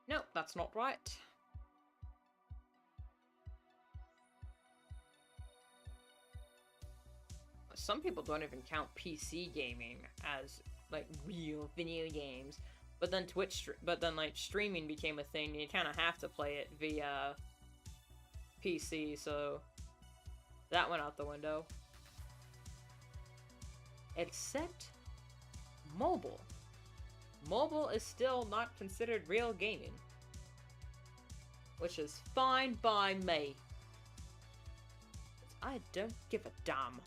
Nope, that's not right. Some people don't even count PC gaming as, like, real video games. But then like, streaming became a thing, and you kind of have to play it via PC, so that went out the window. Except mobile. Mobile is still not considered real gaming. Which is fine by me. I don't give a damn.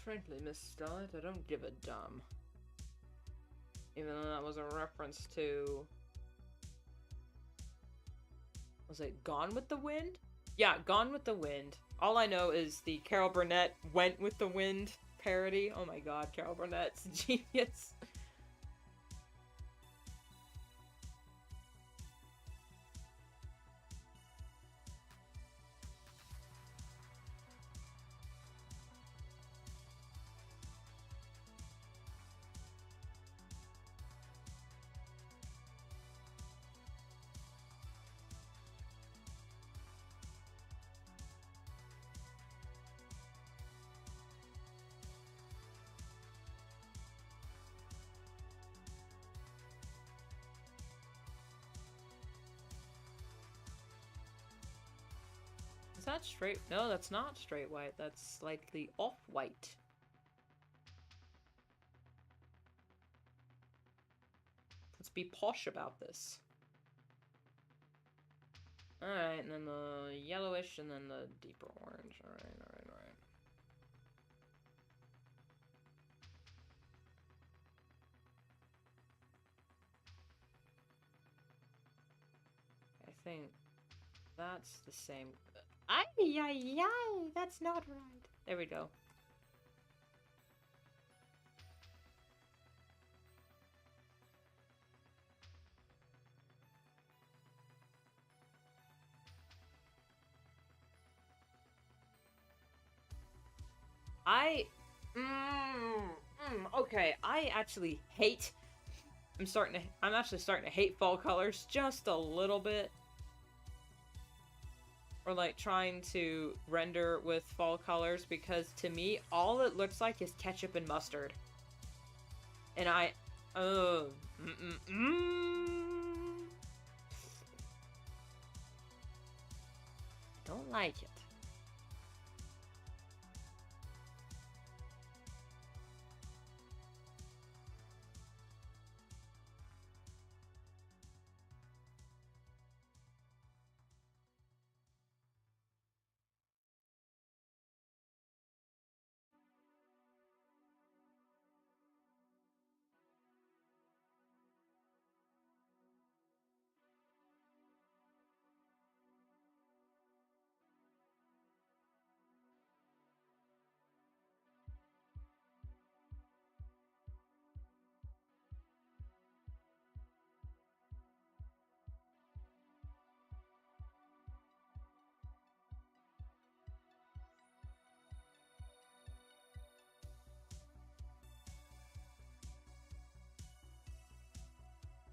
Frankly, Miss Starlight, I don't give a damn. Even though that was a reference to... Was it Gone with the Wind? Yeah, Gone with the Wind. All I know is the Carol Burnett Went with the Wind parody. Oh my god, Carol Burnett's genius. Is that straight? No, that's not straight white. That's slightly off-white. Let's be posh about this. Alright, and then the yellowish, and then the deeper orange. Alright, alright, alright. I think that's the same. Ay, ay, ay, that's not right. There we go. Okay, I actually hate... I'm actually starting to hate fall colors just a little bit. Or like trying to render with fall colors, because to me, all it looks like is ketchup and mustard. And I... don't like it.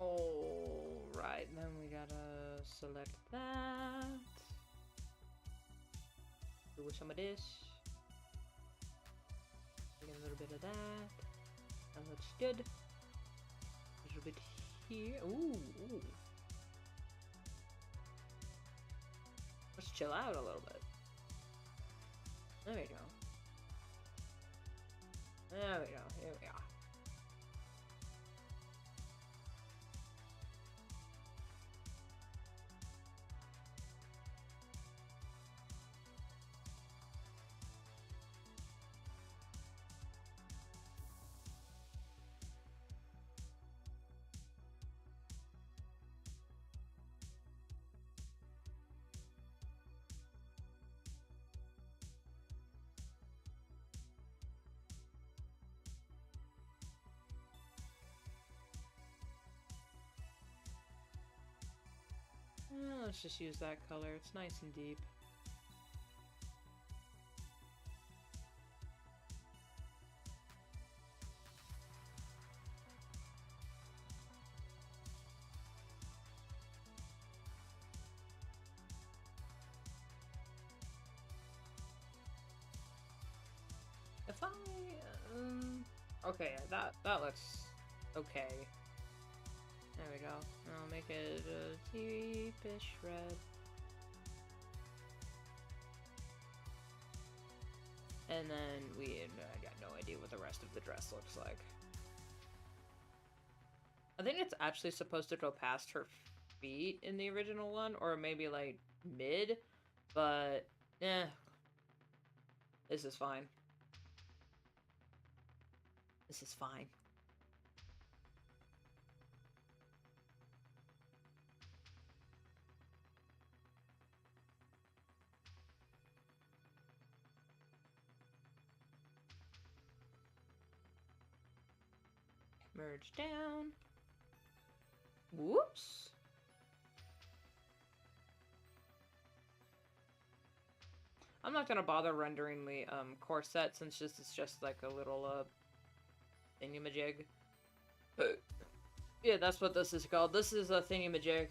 Alright, then we gotta select that. Do some of this. Get a little bit of that. That looks good. A little bit here. Ooh, ooh. Let's chill out a little bit. There we go. There we go. Here we are. Let's just use that color. It's nice and deep. If I, okay, that looks okay. There we go. I'll make it a deepish red. And then I got no idea what the rest of the dress looks like. I think it's actually supposed to go past her feet in the original one, or maybe like mid, but this is fine. This is fine. Merge down. Whoops. I'm not gonna bother rendering the corset since it's just like a little thingamajig. Yeah, that's what this is called. This is a thingamajig.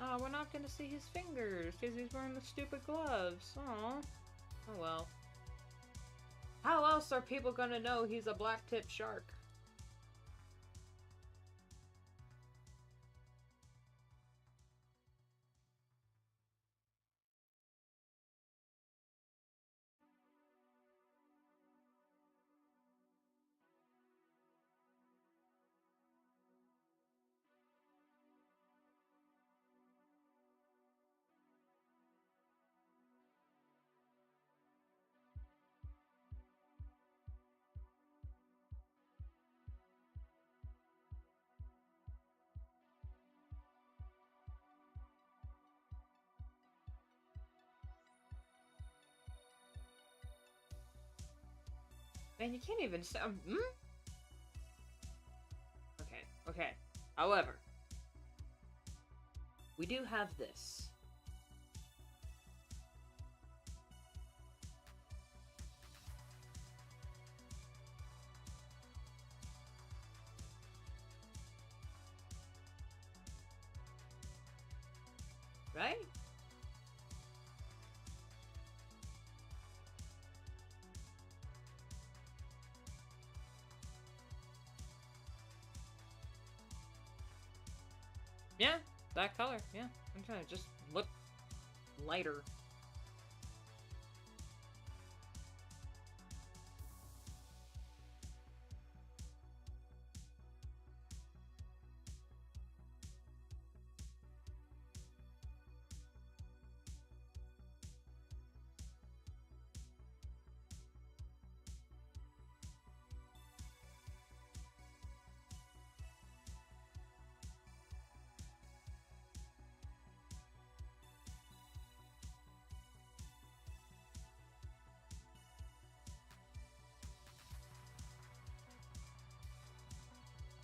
Oh, we're not gonna see his fingers because he's wearing the stupid gloves. Aw. Oh well. How else are people gonna know he's a black-tipped shark? Man, you can't even say. Okay, okay. However, we do have this. Right? Yeah, that color, yeah. I'm trying to just look lighter.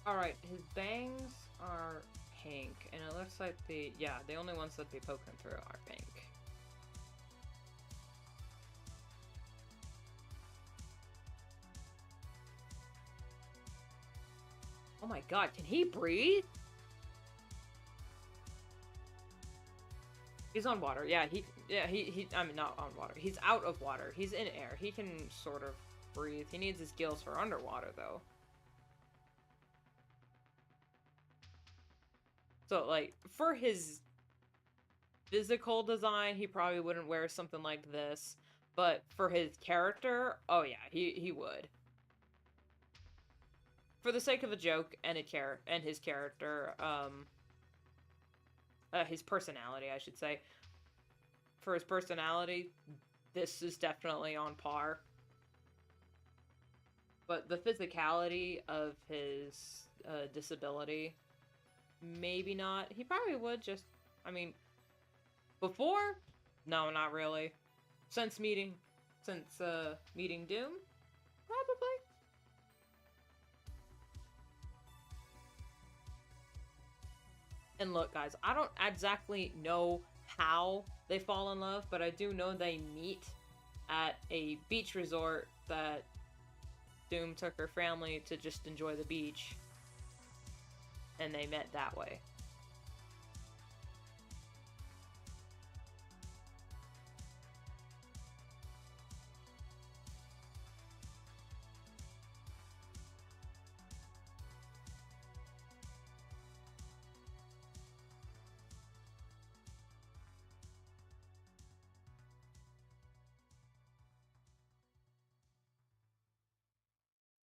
Alright, his bangs are pink, and it looks like the only ones that be poking through are pink. Oh my god, can he breathe? He's on water. Yeah, I mean, not on water. He's out of water. He's in air. He can sort of breathe. He needs his gills for underwater, though. So, like, for his physical design, he probably wouldn't wear something like this. But for his character, oh yeah, he would. For the sake of a joke and his character, his personality, I should say. For his personality, this is definitely on par. But the physicality of his disability, maybe not. He probably would just, I mean, before? No, not really. Since meeting Dume? Probably. And look, guys, I don't exactly know how they fall in love, but I do know they meet at a beach resort that Dume took her family to just enjoy the beach. And they met that way.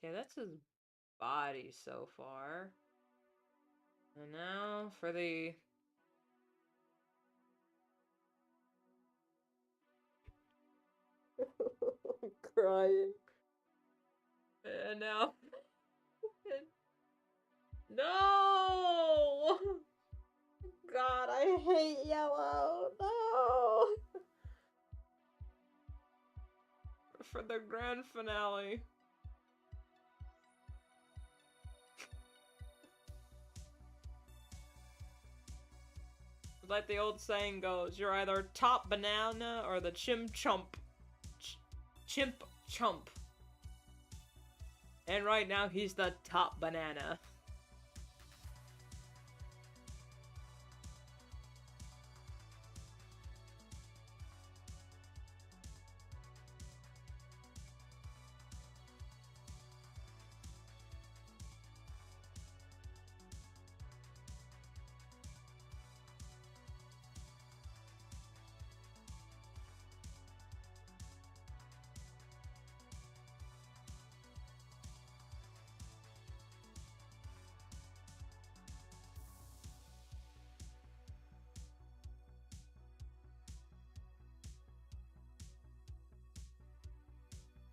Okay, that's his body so far. And now for the... I'm crying. And now... No! God, I hate yellow. No! For the grand finale. Like the old saying goes, you're either top banana or the chimp chump. Chimp chump. And right now he's the top banana.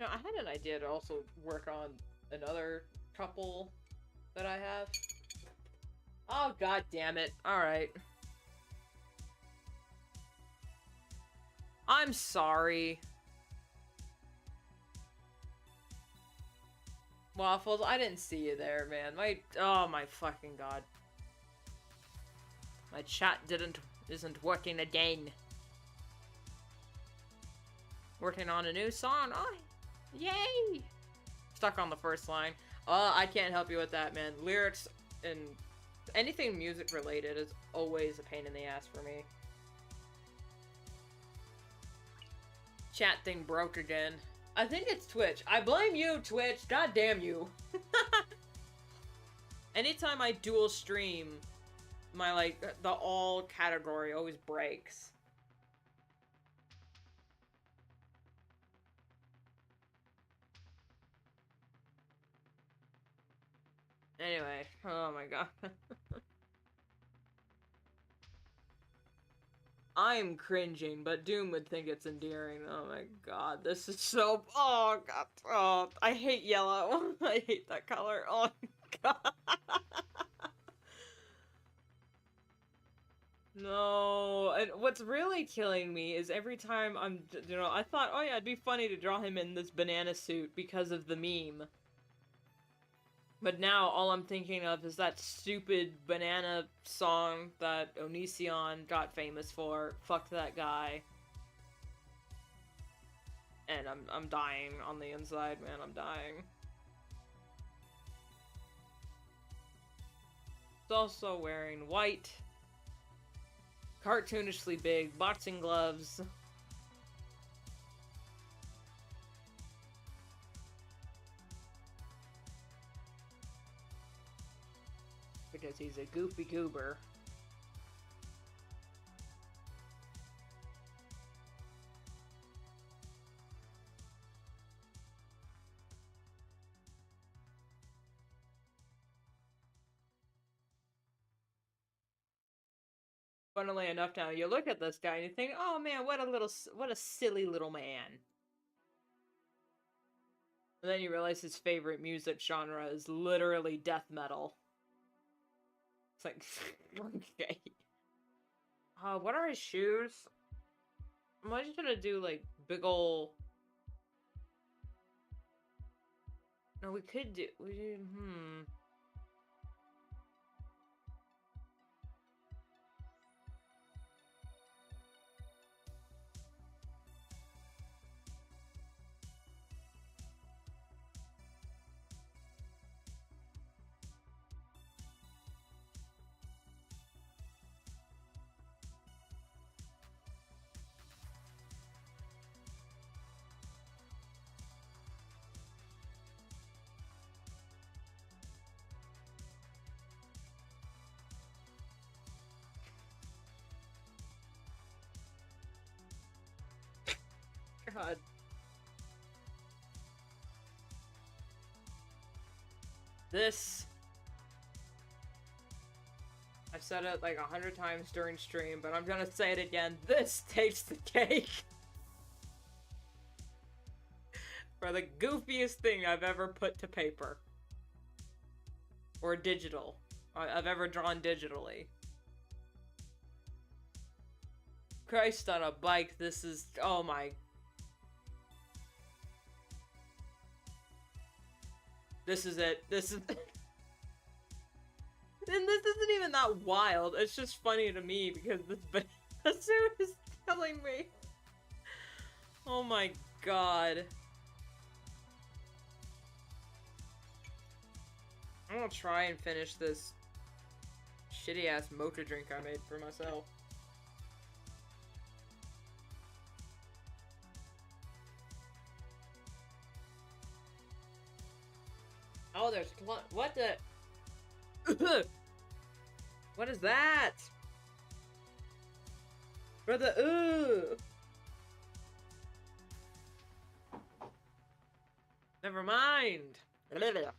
Now, I had an idea to also work on another couple that I have. Oh, god damn it. Alright. I'm sorry. Waffles, I didn't see you there, man. Oh my fucking god. My chat isn't working again. Working on a new song. Oh, yay! Stuck on the first line. I can't help you with that, man. Lyrics and anything music related is always a pain in the ass for me. Chat thing broke again. I think it's Twitch. I blame you, Twitch. God damn you. Anytime I dual stream, my, the all category always breaks. Anyway, oh my god. I'm cringing, but Dume would think it's endearing. Oh my god, this is so... Oh god, oh, I hate yellow. I hate that color. Oh god. No, and what's really killing me is every time I thought, oh yeah, it'd be funny to draw him in this banana suit because of the meme. But now all I'm thinking of is that stupid banana song that Onision got famous for. Fuck that guy. And I'm dying on the inside, man. I'm dying. He's also wearing white, cartoonishly big boxing gloves. Because he's a goofy goober. Funnily enough, now you look at this guy and you think, oh man, what a silly little man. And then you realize his favorite music genre is literally death metal. It's like, okay. What are his shoes? I'm just gonna do, like, big ol'... No, we could do... God. This... I've said it like 100 times during stream, but I'm gonna say it again. This takes the cake! For the goofiest thing I've ever put to paper. Or digital. I've ever drawn digitally. Christ on a bike, this is... oh my... This is it. This is... And this isn't even that wild. It's just funny to me because this Basu is killing me. Oh my god. I'm gonna try and finish this shitty ass mocha drink I made for myself. Oh, there's what the... What is that? Brother, ooh. Never mind. It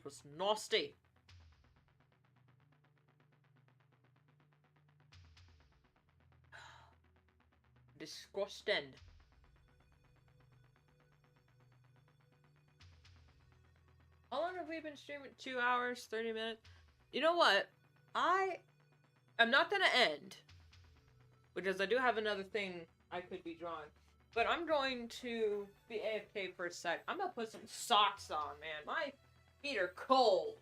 was nasty. Disgusting. How long have we been streaming? 2 hours, 30 minutes? You know what? I am not gonna end. Because I do have another thing I could be drawing. But I'm going to be AFK for a sec. I'm gonna put some socks on, man. My feet are cold.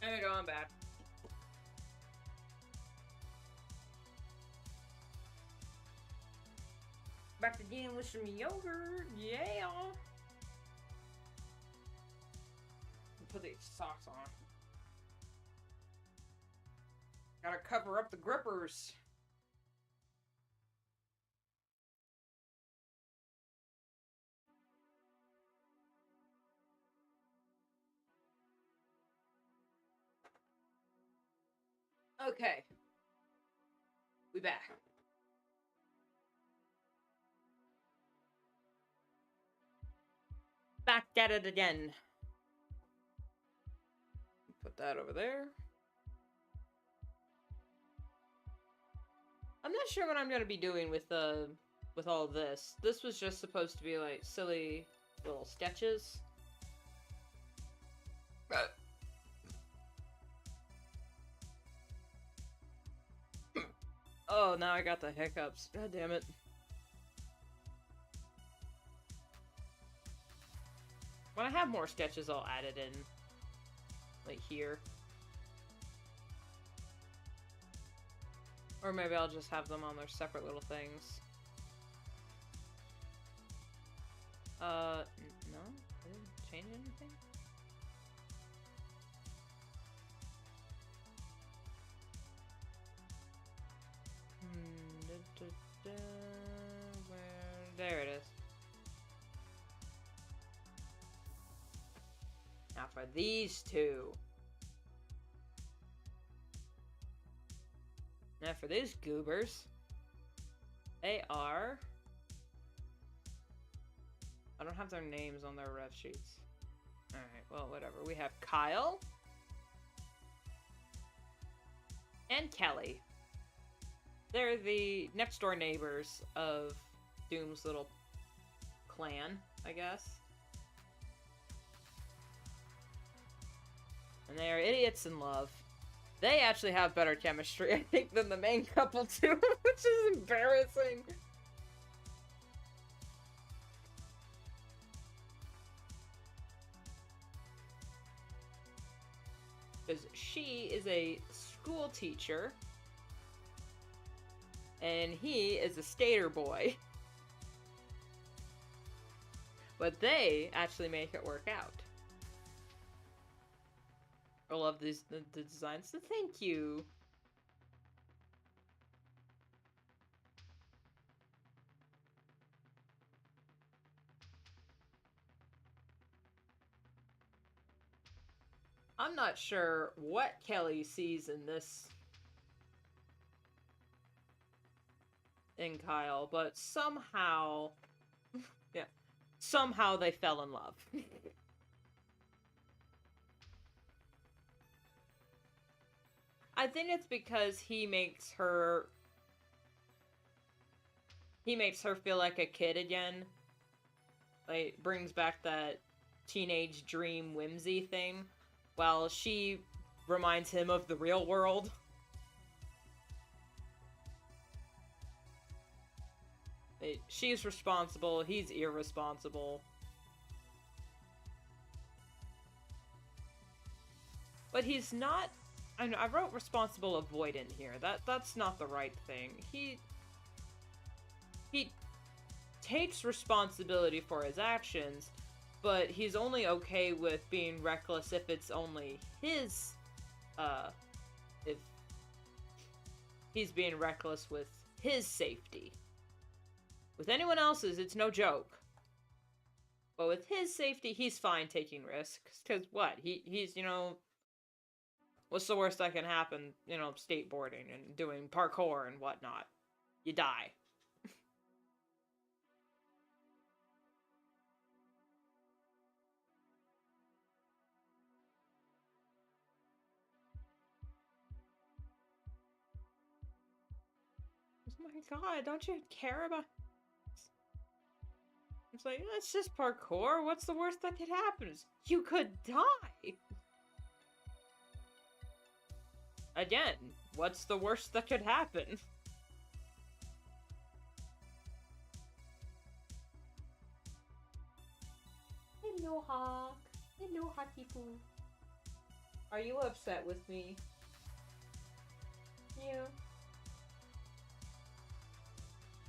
There we go, I'm back. Back again with some yogurt, yeah! Put these socks on. Gotta cover up the grippers. Okay. We back. Back at it again. Put that over there. I'm not sure what I'm gonna be doing with all this. This was just supposed to be like silly little sketches. Oh, now I got the hiccups. God damn it. When I have more sketches, I'll add it in. Like here. Or maybe I'll just have them on their separate little things. No? I didn't change anything? There it is. Now for these two. Now for these goobers. They are... I don't have their names on their rev sheets. Alright, well, whatever. We have Kyle. And Kelly. They're the next door neighbors of Dume's little clan, I guess. And they are idiots in love. They actually have better chemistry, I think, than the main couple too, which is embarrassing. Because she is a school teacher. and he is a skater boy. But they actually make it work out. I love the designs, so thank you. I'm not sure what Kelly sees in this in Kyle, but somehow yeah, somehow they fell in love. I think it's because he makes her feel like a kid again. Like, brings back that teenage dream whimsy thing, while she reminds him of the real world. She's responsible, he's irresponsible. But he's not... I wrote responsible avoidant here. That's not the right thing. He takes responsibility for his actions, but he's only okay with being reckless if it's only his, if he's being reckless with his safety. With anyone else's, it's no joke. But with his safety, he's fine taking risks. Because what? He's, you know... What's the worst that can happen? You know, skateboarding and doing parkour and whatnot. You die. Oh my god, don't you care about... It's like, it's just parkour. What's the worst that could happen? You could die! Again, what's the worst that could happen? Hello, Hawk. Hello, Hockey Poo. Are you upset with me? Yeah.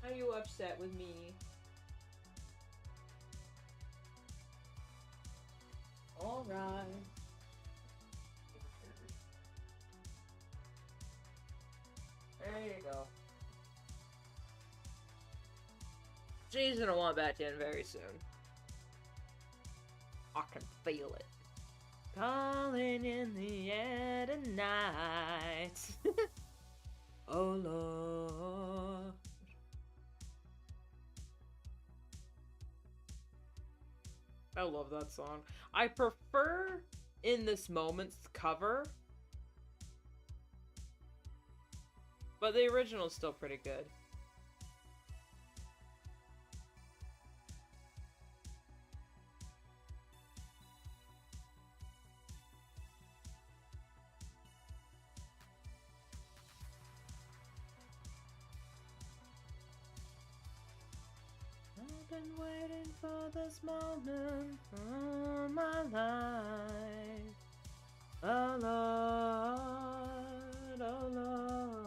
Are you upset with me? Alright. There you go. She's gonna want back in very soon. I can feel it. Calling in the air tonight. Oh Lord. I love that song. I prefer In This Moment's cover, but the original is still pretty good. I've been waiting for this moment all my life. Oh Lord, oh Lord.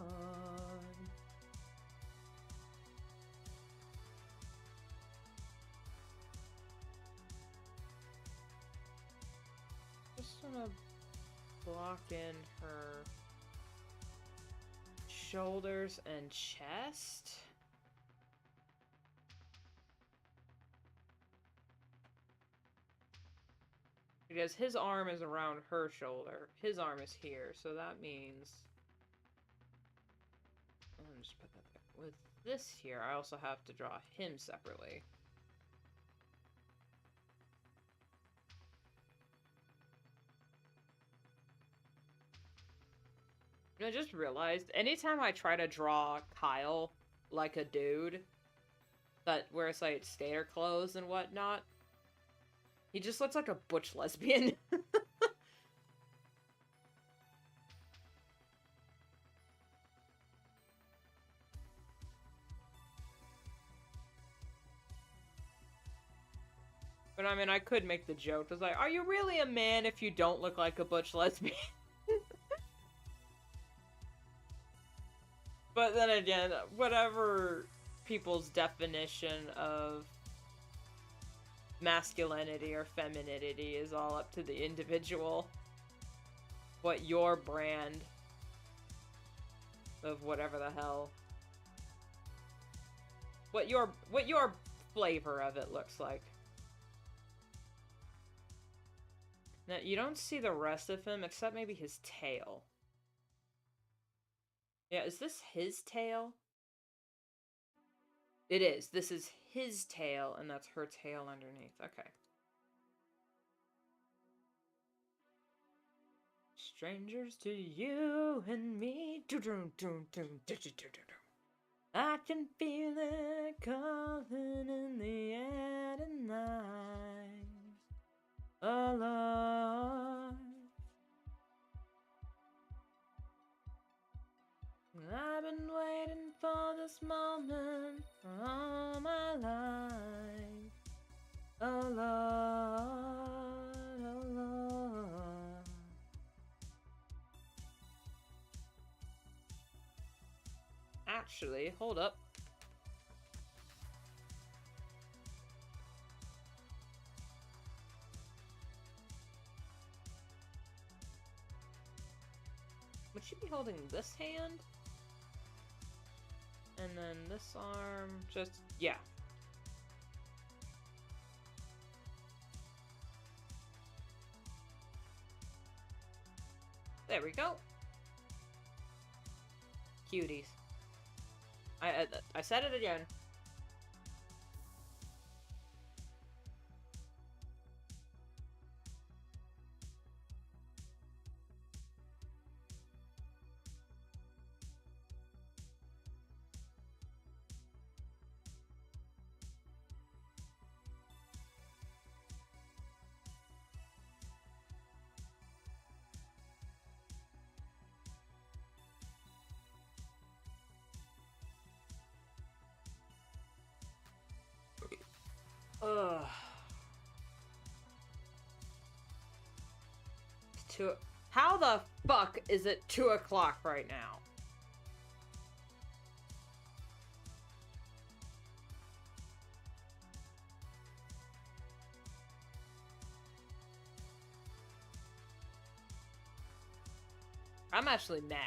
Just gonna block in her shoulders and chest. Because his arm is around her shoulder. His arm is here, so that means... I'll just put that there. With this here, I also have to draw him separately. I just realized, anytime I try to draw Kyle like a dude that wears, like, skater clothes and whatnot, he just looks like a butch lesbian. But I mean, I could make the joke. It's like, are you really a man if you don't look like a butch lesbian? But then again, whatever people's definition of masculinity or femininity is all up to the individual. What your brand of whatever the hell, what your flavor of it looks like. Now, you don't see the rest of him except maybe his tail. Yeah, is this his tail? It is. This is his tail, and that's her tail underneath. Okay. Strangers to you and me. I can feel it coming in the air tonight. Alive. I've been waiting for this moment all my life. Oh Lord, oh Lord. Actually, hold up. Would she be holding this hand? And then this arm, just, yeah. There we go. Cuties. I said it again. Ugh. How the fuck is it 2 o'clock right now? I'm actually mad.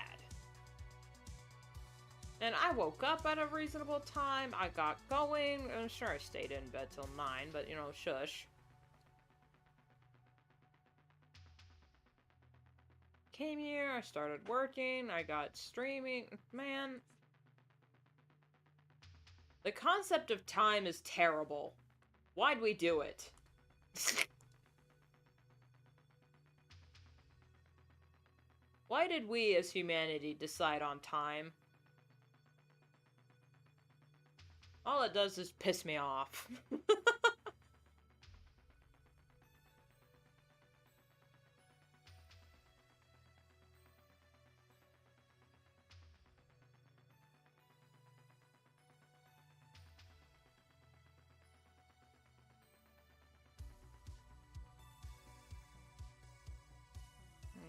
And I woke up at a reasonable time, I got going, I'm sure I stayed in bed till 9, but you know, shush. Came here, I started working, I got streaming, man. The concept of time is terrible. Why'd we do it? Why did we as humanity decide on time? All it does is piss me off.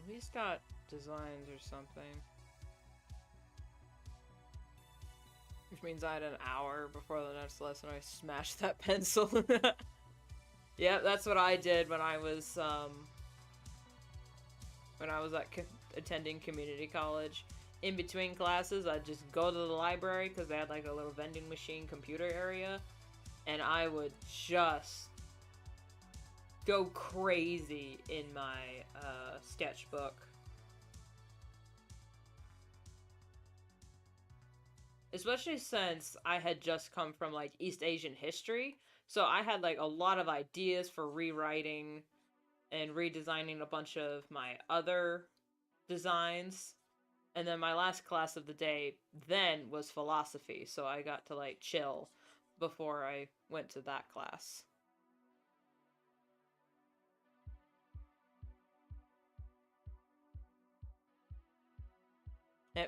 He's got designs or something. Which means I had an hour before the next lesson. I smashed that pencil. Yeah, that's what I did when I was attending community college. In between classes, I'd just go to the library because they had like a little vending machine computer area, and I would just go crazy in my sketchbook. Especially since I had just come from like East Asian history, so I had like a lot of ideas for rewriting and redesigning a bunch of my other designs. And then my last class of the day then was philosophy, so I got to like chill before I went to that class.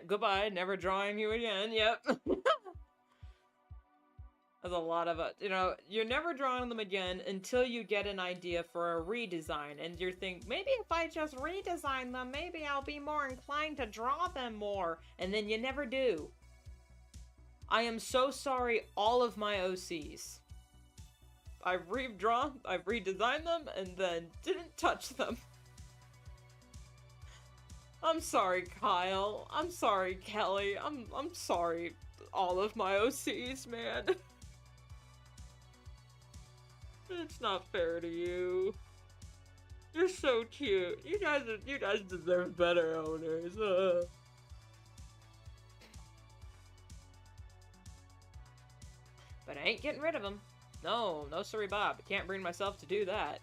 Goodbye, never drawing you again. Yep. There's a lot of it. You know, you're never drawing them again until you get an idea for a redesign. And you think, maybe if I just redesign them, maybe I'll be more inclined to draw them more. And then you never do. I am so sorry, all of my OCs. I've redrawn, I've redesigned them, and then didn't touch them. I'm sorry, Kyle. I'm sorry, Kelly. I'm sorry, all of my OCs, man. It's not fair to you. You're so cute. You guys deserve better owners. But I ain't getting rid of them. No, no sorry, Bob. I can't bring myself to do that.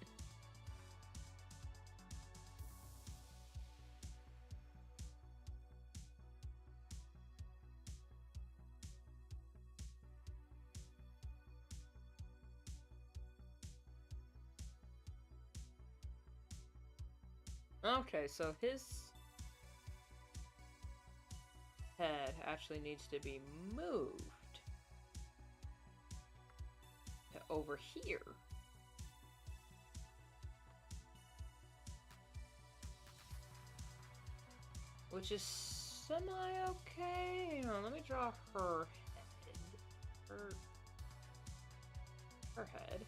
Okay, so his head actually needs to be moved to over here. Which is semi-okay. Hang on, let me draw her head. Her head.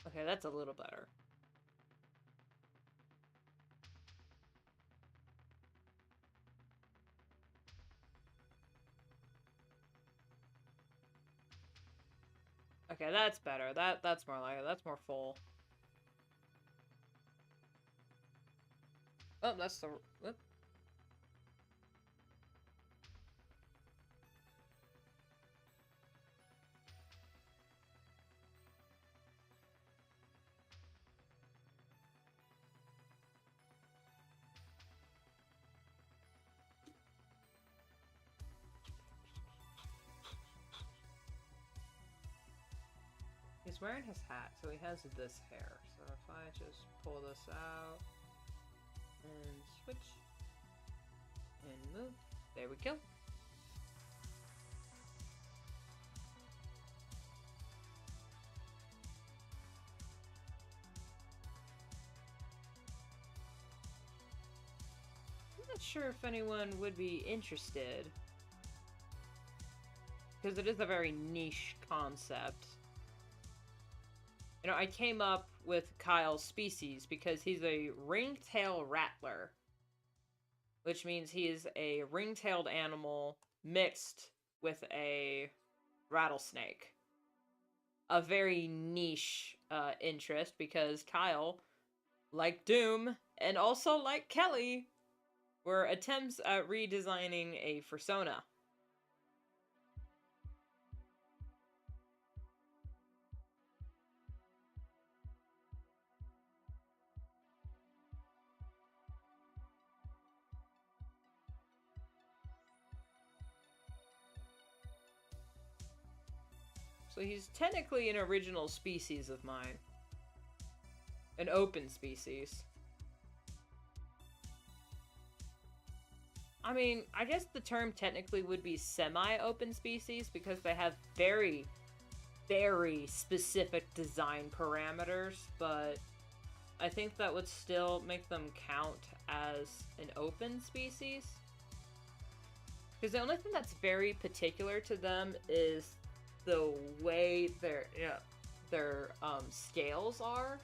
Okay, that's a little better. Okay, that's better. That's more like it. That's more full. Oh, that's the... Whoop. He's wearing his hat, so he has this hair. So if I just pull this out and switch and move, there we go. I'm not sure if anyone would be interested, because it is a very niche concept. You know, I came up with Kyle's species because he's a ringtail rattler, which means he is a ring-tailed animal mixed with a rattlesnake. A very niche interest, because Kyle, like Dume, and also like Kelly, were attempts at redesigning a fursona. So he's technically an original species of mine. An open species. I mean, I guess the term technically would be semi-open species, because they have very, very specific design parameters, but I think that would still make them count as an open species. Because the only thing that's very particular to them is the way their scales are.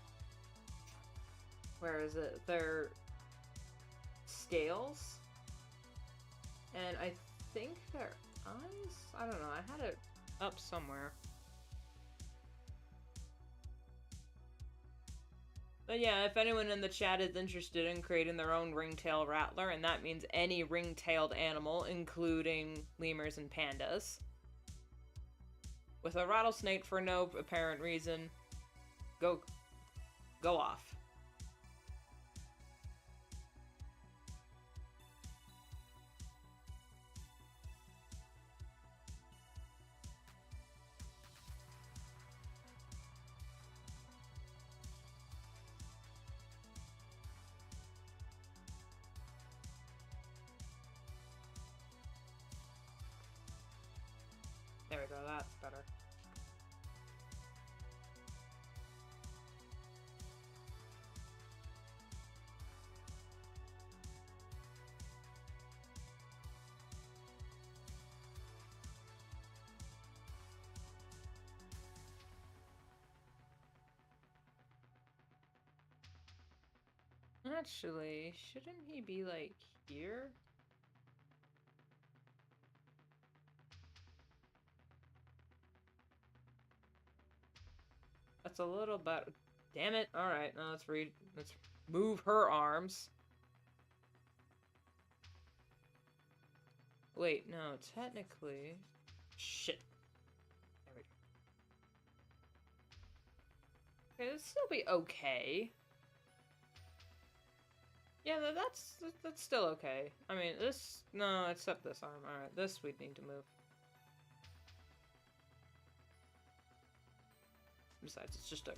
Where is it? Their scales. And I think their eyes? I don't know. I had it up somewhere. But yeah, if anyone in the chat is interested in creating their own ringtail rattler, and that means any ring-tailed animal, including lemurs and pandas, with a rattlesnake for no apparent reason, go off. There we go, that's better. Actually, shouldn't he be, like, here? That's a little better. Damn it. Alright, now let's move her arms. Wait, no, technically... Shit. There we go. Okay, this will be okay. Yeah, that's still okay. I mean, this... No, except this arm. Alright, this we'd need to move. Besides, it's just a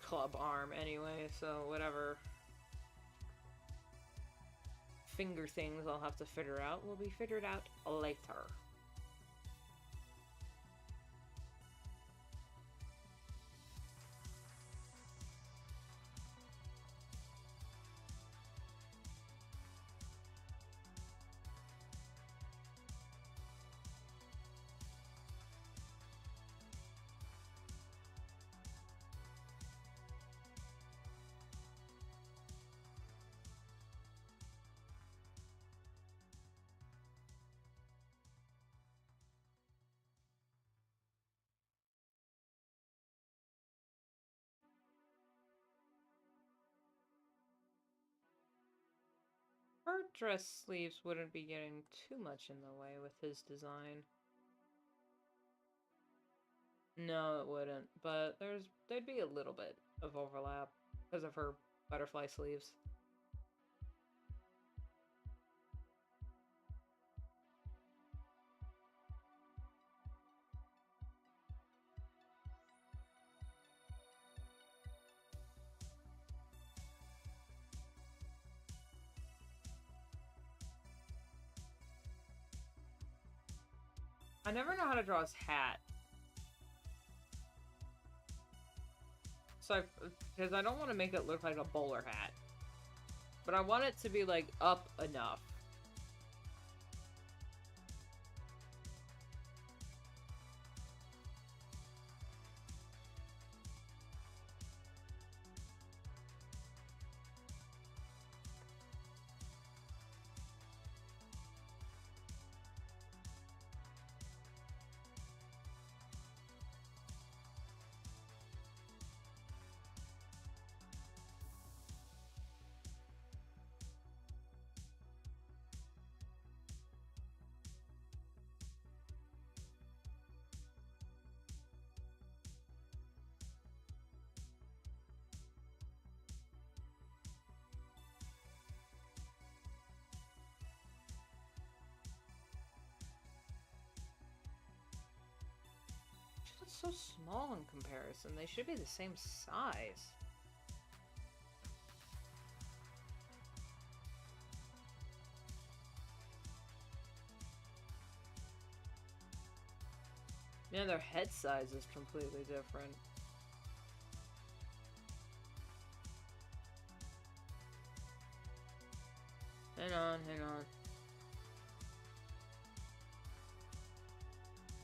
club arm anyway, so whatever finger things I'll have to figure out will be figured out later. Her dress sleeves wouldn't be getting too much in the way with his design. No, it wouldn't, but there'd be a little bit of overlap because of her butterfly sleeves. I never know how to draw his hat. So, because I don't want to make it look like a bowler hat. But I want it to be, like, up enough. It's so small in comparison. They should be the same size. Yeah, their head size is completely different. Hang on, hang on.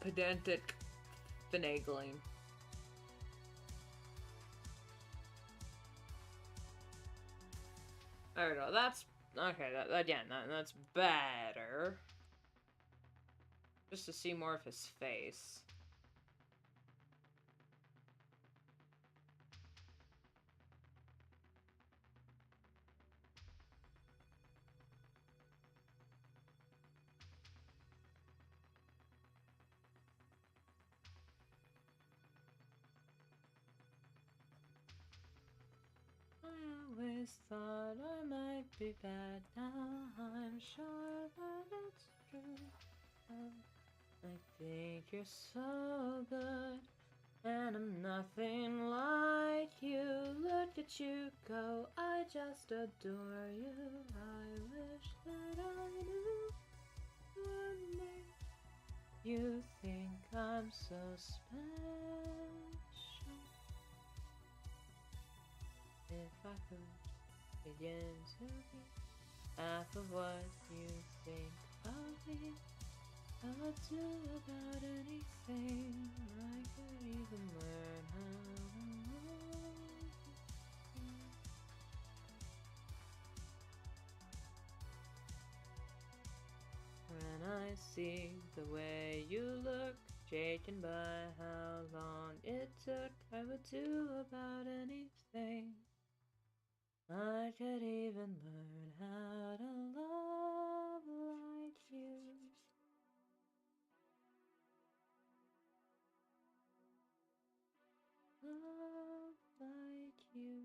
Pedantic finagling. There we go. That's okay. That's better. Just to see more of his face. I always thought I might be bad. Now I'm sure that it's true. I think you're so good, and I'm nothing like you. Look at you go, I just adore you. I wish that I knew your name. you think I'm so special? If I could begin to be half of what you think of me, I would do about anything. I could even learn how to love you. When I see the way you look, shaken by how long it took, I would do about anything. I could even learn how to love like you. Love like you.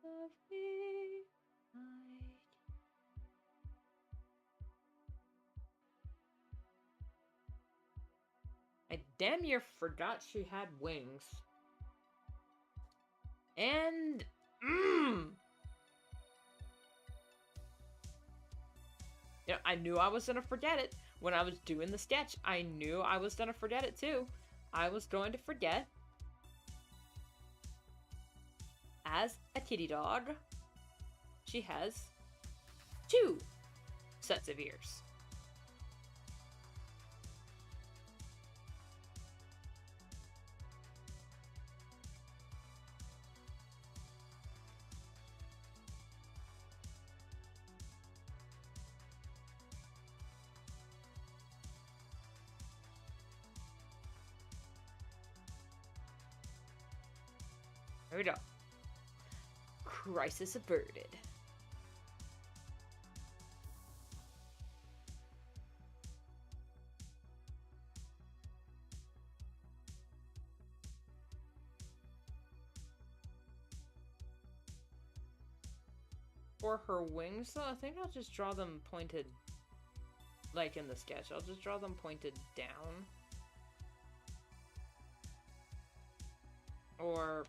Love me like. I damn near forgot she had wings. And you know, I knew I was gonna forget it when I was doing the sketch. I knew I was gonna forget it too. I was going to forget. As a kitty dog, she has 2 sets of ears. There we go. Crisis averted. For her wings, though, I think I'll just draw them pointed, like in the sketch. I'll just draw them pointed down. Or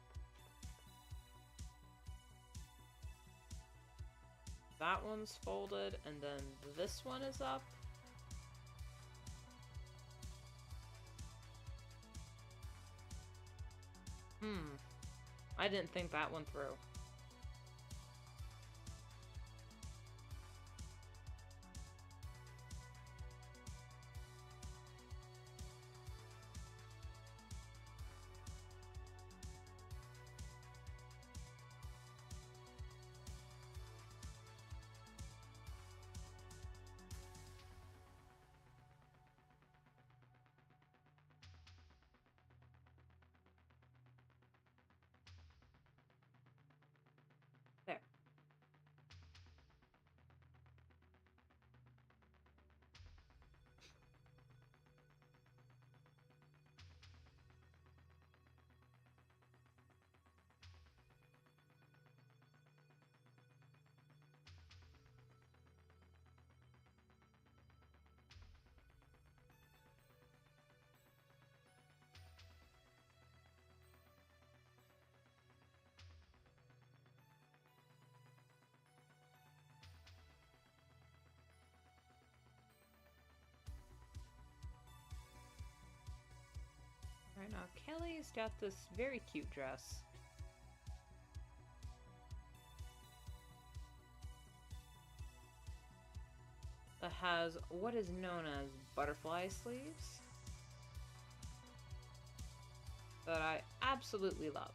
that one's folded, and then this one is up. I didn't think that one through. There. Right now, Kelly's got this very cute dress. That has what is known as butterfly sleeves. That I absolutely love.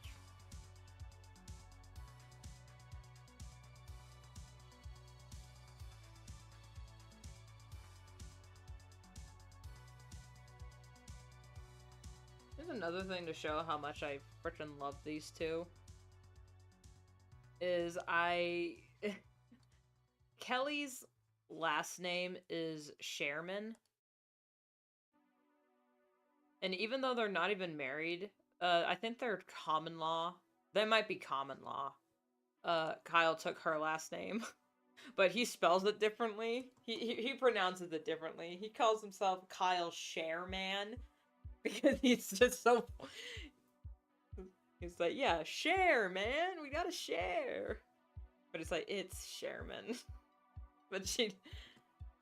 There's another thing to show how much I frickin' love these two. Is Kelly's last name is Sherman. And even though they're not even married, I think they're common law. They might be common law. Kyle took her last name. But he spells it differently. He pronounces it differently. He calls himself Kyle Shareman. Because he's just so... He's like, yeah, share, man! We gotta share! But it's like, it's Shareman. But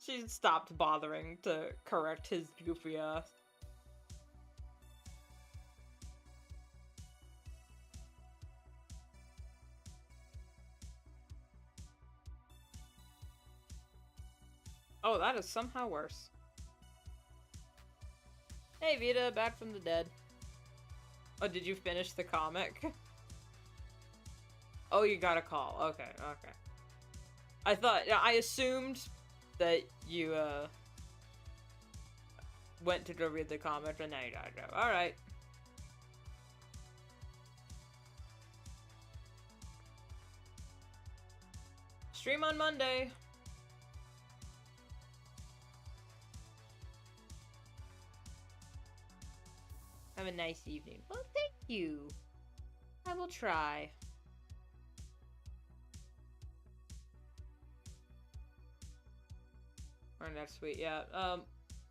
She stopped bothering to correct his goofy ass. Oh, that is somehow worse. Hey, Vita, back from the dead. Oh, did you finish the comic? Oh, you got a call. Okay, okay. I assumed that you, went to go read the comic, and now you gotta go. Alright. Stream on Monday. Have a nice evening. Well, thank you. I will try. Or next week, yeah.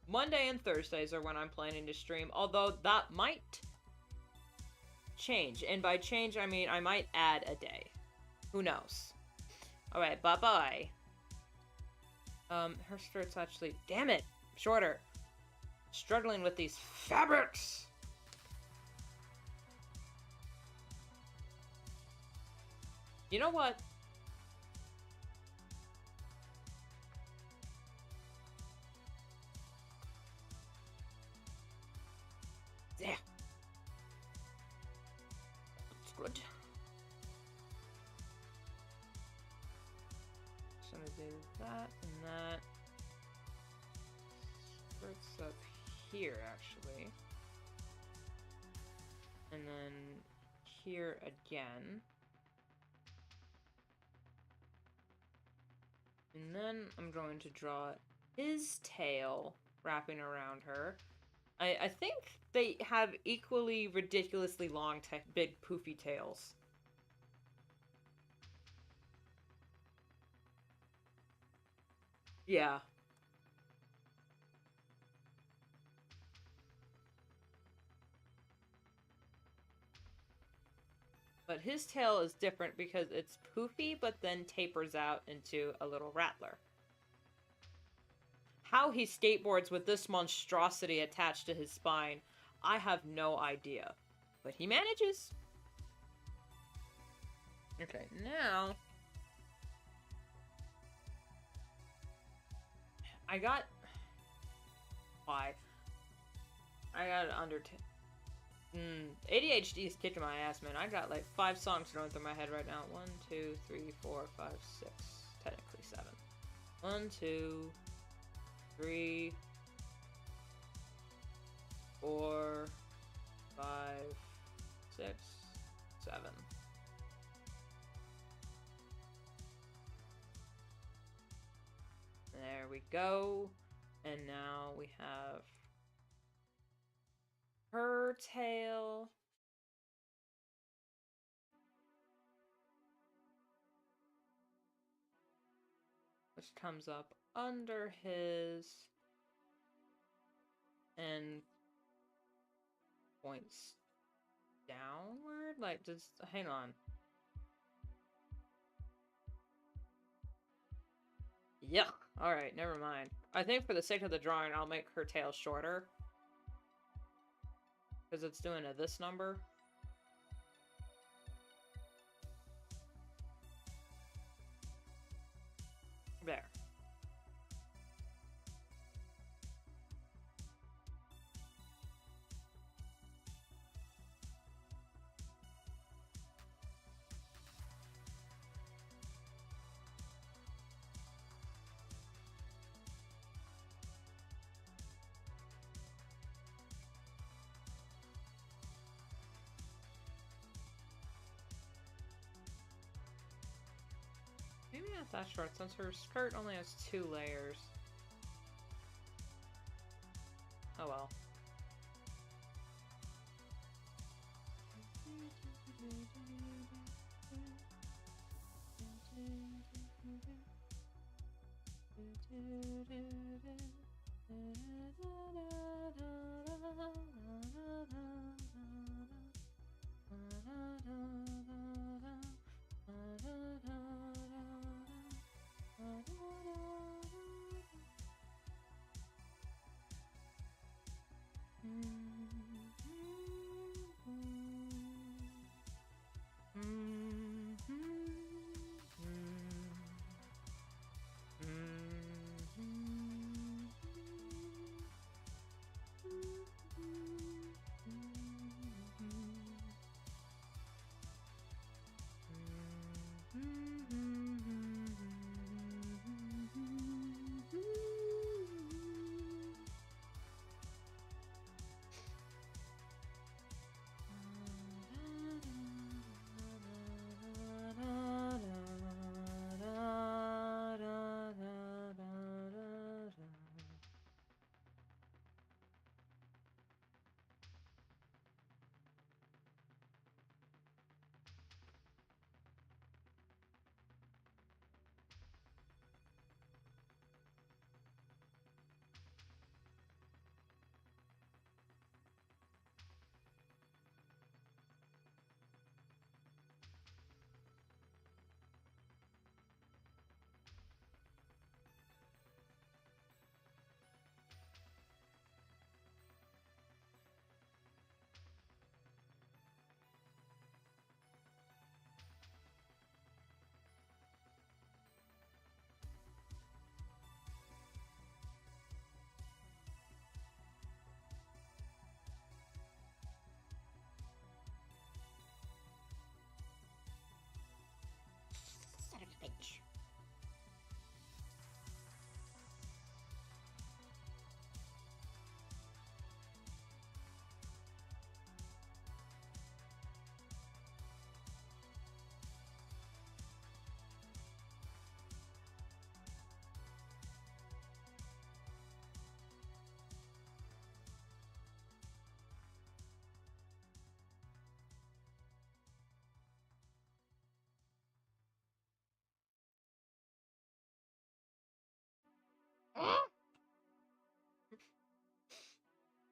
Monday and Thursdays are when I'm planning to stream, although that might change. And by change, I mean I might add a day. Who knows? Alright, bye-bye. Her skirt's actually... Damn it! Shorter. Struggling with these fabrics! You know what? Yeah. That's good. Just gonna do that and that. Skirts up here, actually. And then here again. And then I'm going to draw his tail wrapping around her. I think they have equally ridiculously long, big, poofy tails. Yeah. But his tail is different because it's poofy, but then tapers out into a little rattler. How he skateboards with this monstrosity attached to his spine, I have no idea. But he manages. Okay, now... I got... Why? I got ADHD is kicking my ass, man. I got like 5 songs going through my head right now. 1, 2, 3, 4, 5, 6. Technically 7. 1, 2, 3, 4, 5, 6, 7. There we go. And now we have her tail. Which comes up under his and points downward? Like, just hang on. Yuck. Alright, never mind. I think for the sake of the drawing, I'll make her tail shorter. Because it's doing this number. There. Maybe not that short, since her skirt only has 2 layers. Oh well.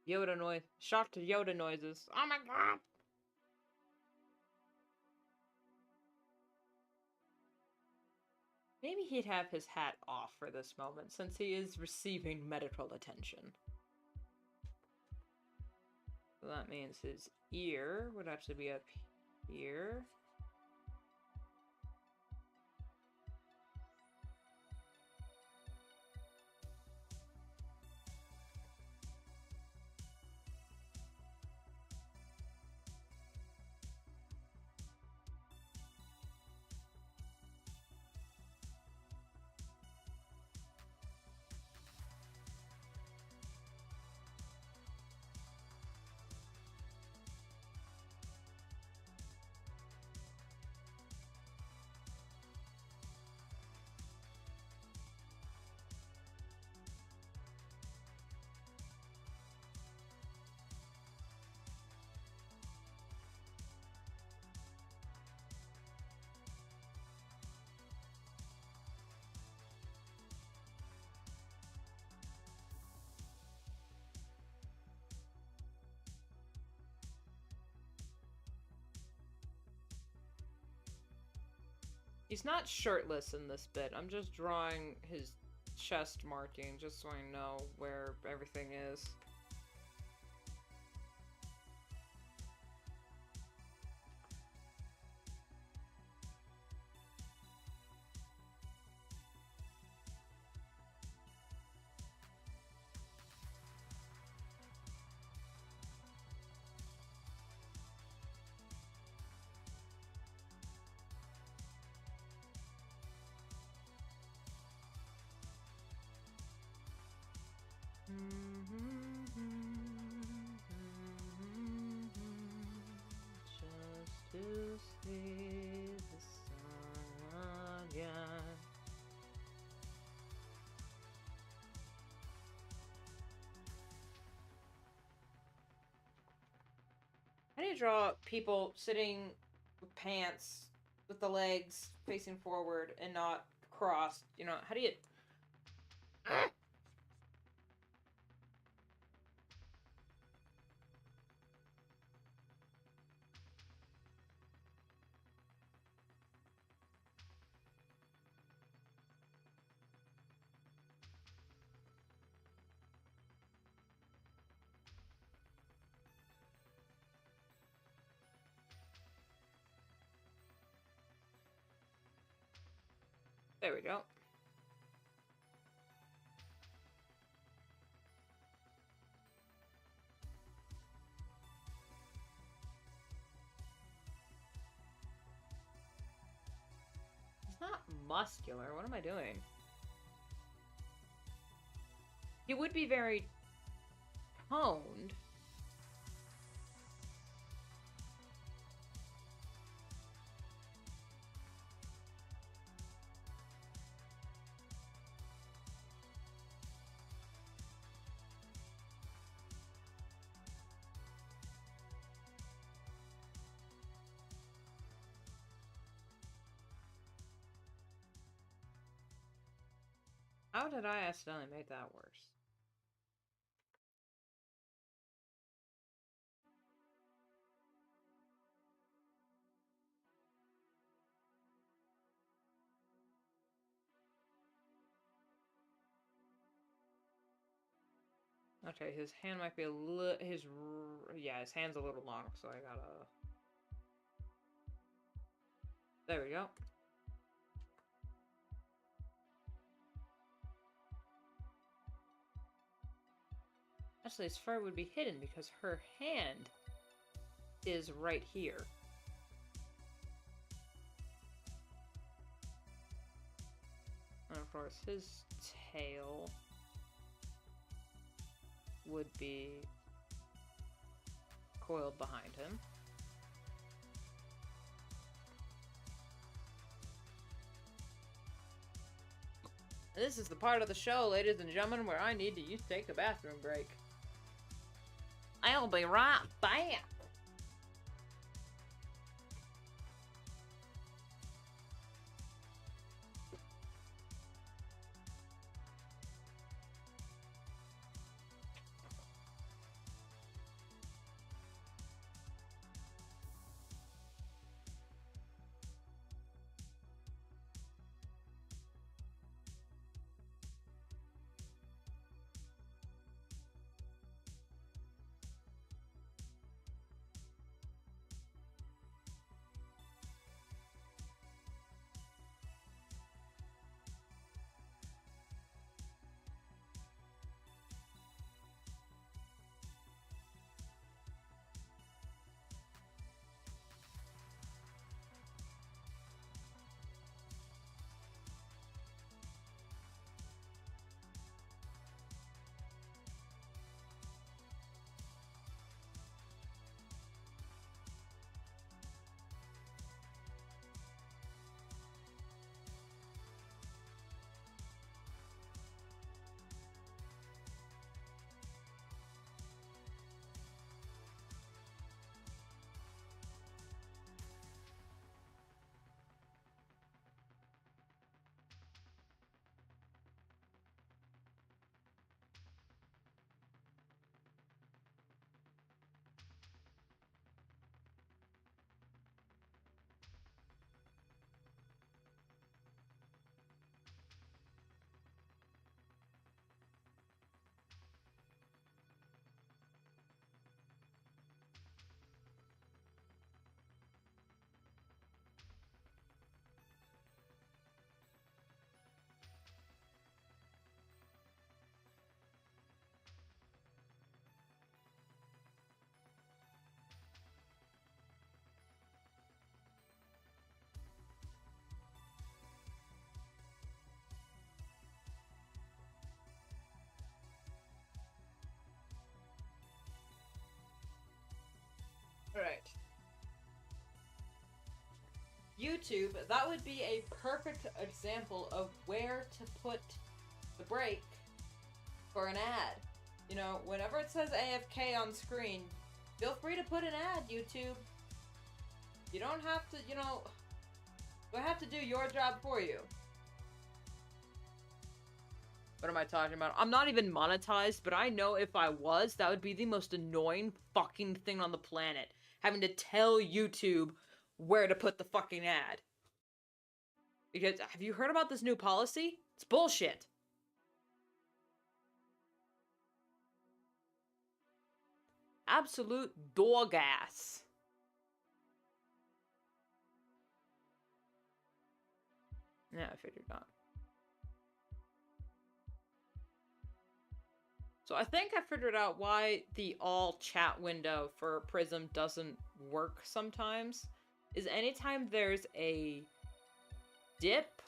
Yoda noise. Shocked Yoda noises. Oh my god! Maybe he'd have his hat off for this moment, since he is receiving medical attention. So that means his ear would actually be up here. He's not shirtless in this bit. I'm just drawing his chest marking just so I know where everything is. Just to see the sun again. How do you draw people sitting with pants with the legs facing forward and not crossed? You know, how do you... There we go. It's not muscular. What am I doing? He would be very toned. How did I accidentally make that worse? Okay, his hand might be a little... Yeah, his hand's a little long, so I gotta... There we go. Actually, his fur would be hidden because her hand is right here. And of course, his tail would be coiled behind him. This is the part of the show, ladies and gentlemen, where I need to take a bathroom break. I'll be right back. YouTube, that would be a perfect example of where to put the break for an ad. You know, whenever it says AFK on screen, feel free to put an ad, YouTube. You don't have to, you know, I have to do your job for you. What am I talking about? I'm not even monetized, but I know if I was, that would be the most annoying fucking thing on the planet. Having to tell YouTube where to put the fucking ad. Because, have you heard about this new policy? It's bullshit. Absolute dog ass. Yeah, I figured not. So I think I figured out why the all chat window for Prism doesn't work sometimes. Is anytime there's a dip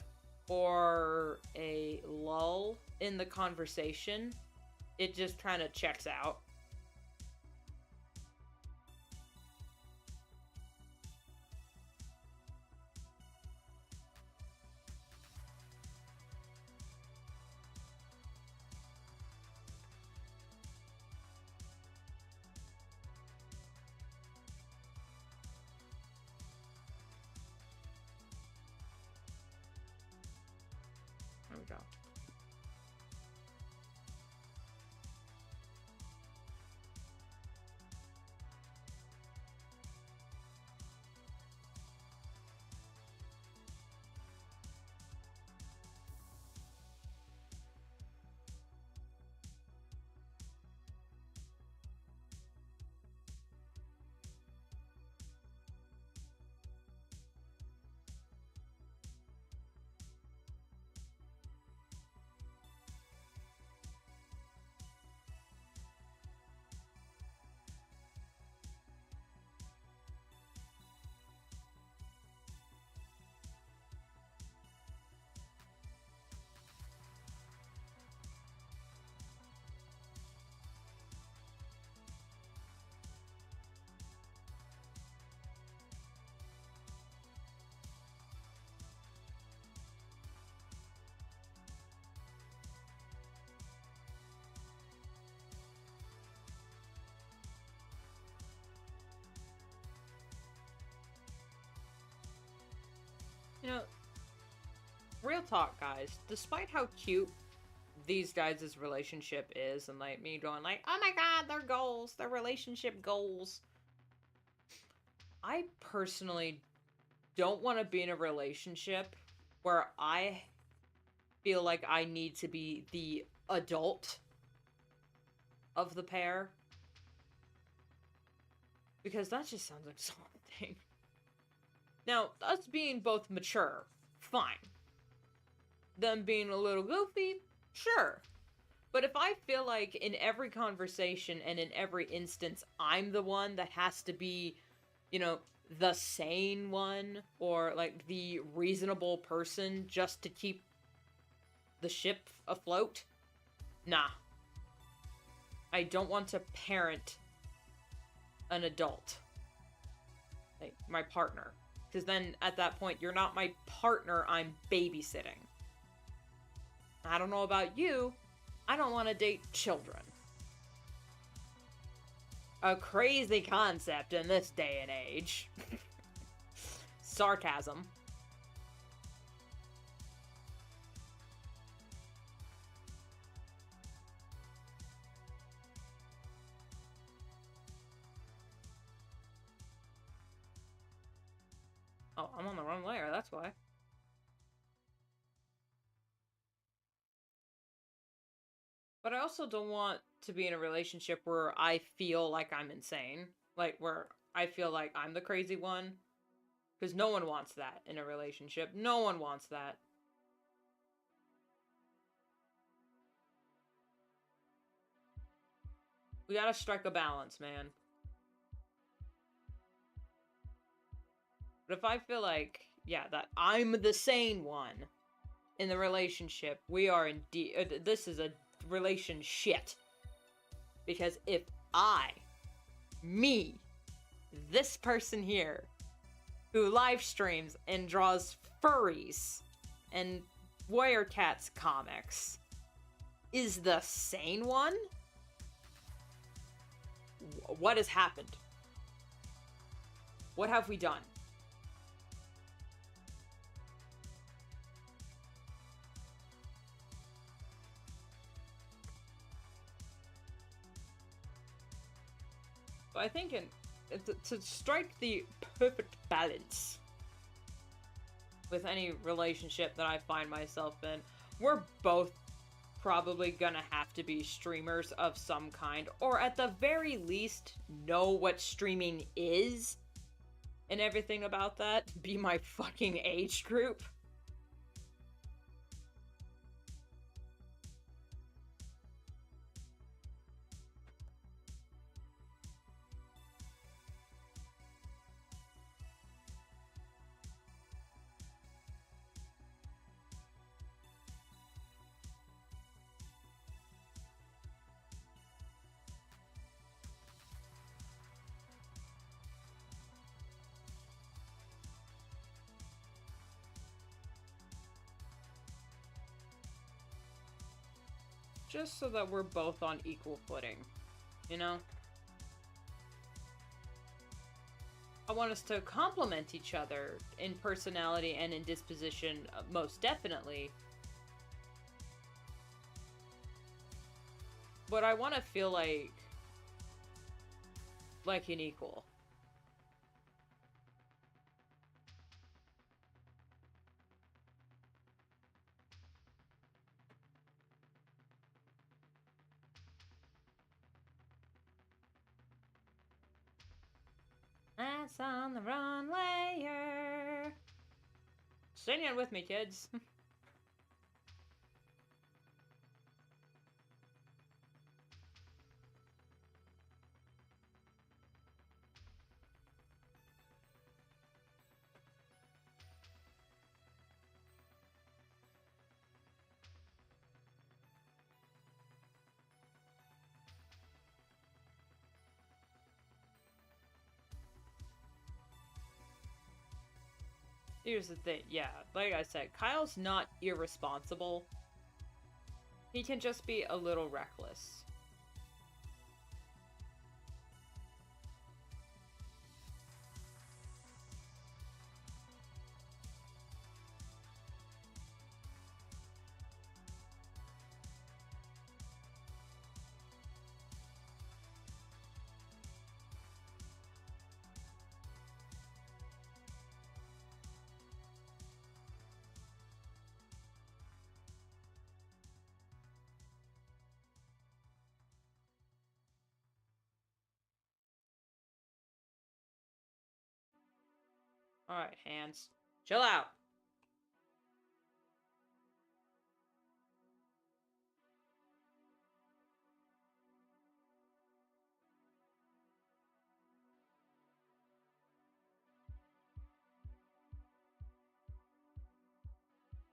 or a lull in the conversation, it just kind of checks out. There we go. You know, real talk, guys, despite how cute these guys' relationship is, and like me going like, oh my god, their goals, their relationship goals, I personally don't want to be in a relationship where I feel like I need to be the adult of the pair. Because that just sounds like something. Now, us being both mature, fine. Them being a little goofy, sure. But if I feel like in every conversation and in every instance, I'm the one that has to be, you know, the sane one, or like the reasonable person just to keep the ship afloat, nah. I don't want to parent an adult. Like, my partner. Because then, at that point, you're not my partner, I'm babysitting. I don't know about you, I don't want to date children. A crazy concept in this day and age. Sarcasm. Oh, I'm on the wrong layer, that's why. But I also don't want to be in a relationship where I feel like I'm insane. Like, where I feel like I'm the crazy one. Because no one wants that in a relationship. No one wants that. We gotta strike a balance, man. But if I feel like, yeah, that I'm the sane one in the relationship, we are indeed, this is a relation shit. Because if me, this person here, who live streams and draws furries and Warrior Cats comics, is the sane one? What has happened? What have we done? I think to strike the perfect balance with any relationship that I find myself in, we're both probably gonna have to be streamers of some kind, or at the very least know what streaming is and everything about that. Be my fucking age group. Just so that we're both on equal footing, you know? I want us to complement each other in personality and in disposition, most definitely. But I want to feel like an equal. That's on the wrong layer. Stay in with me, kids. Here's the thing, yeah, like I said, Kyle's not irresponsible. He can just be a little reckless. Alright, hands. Chill out.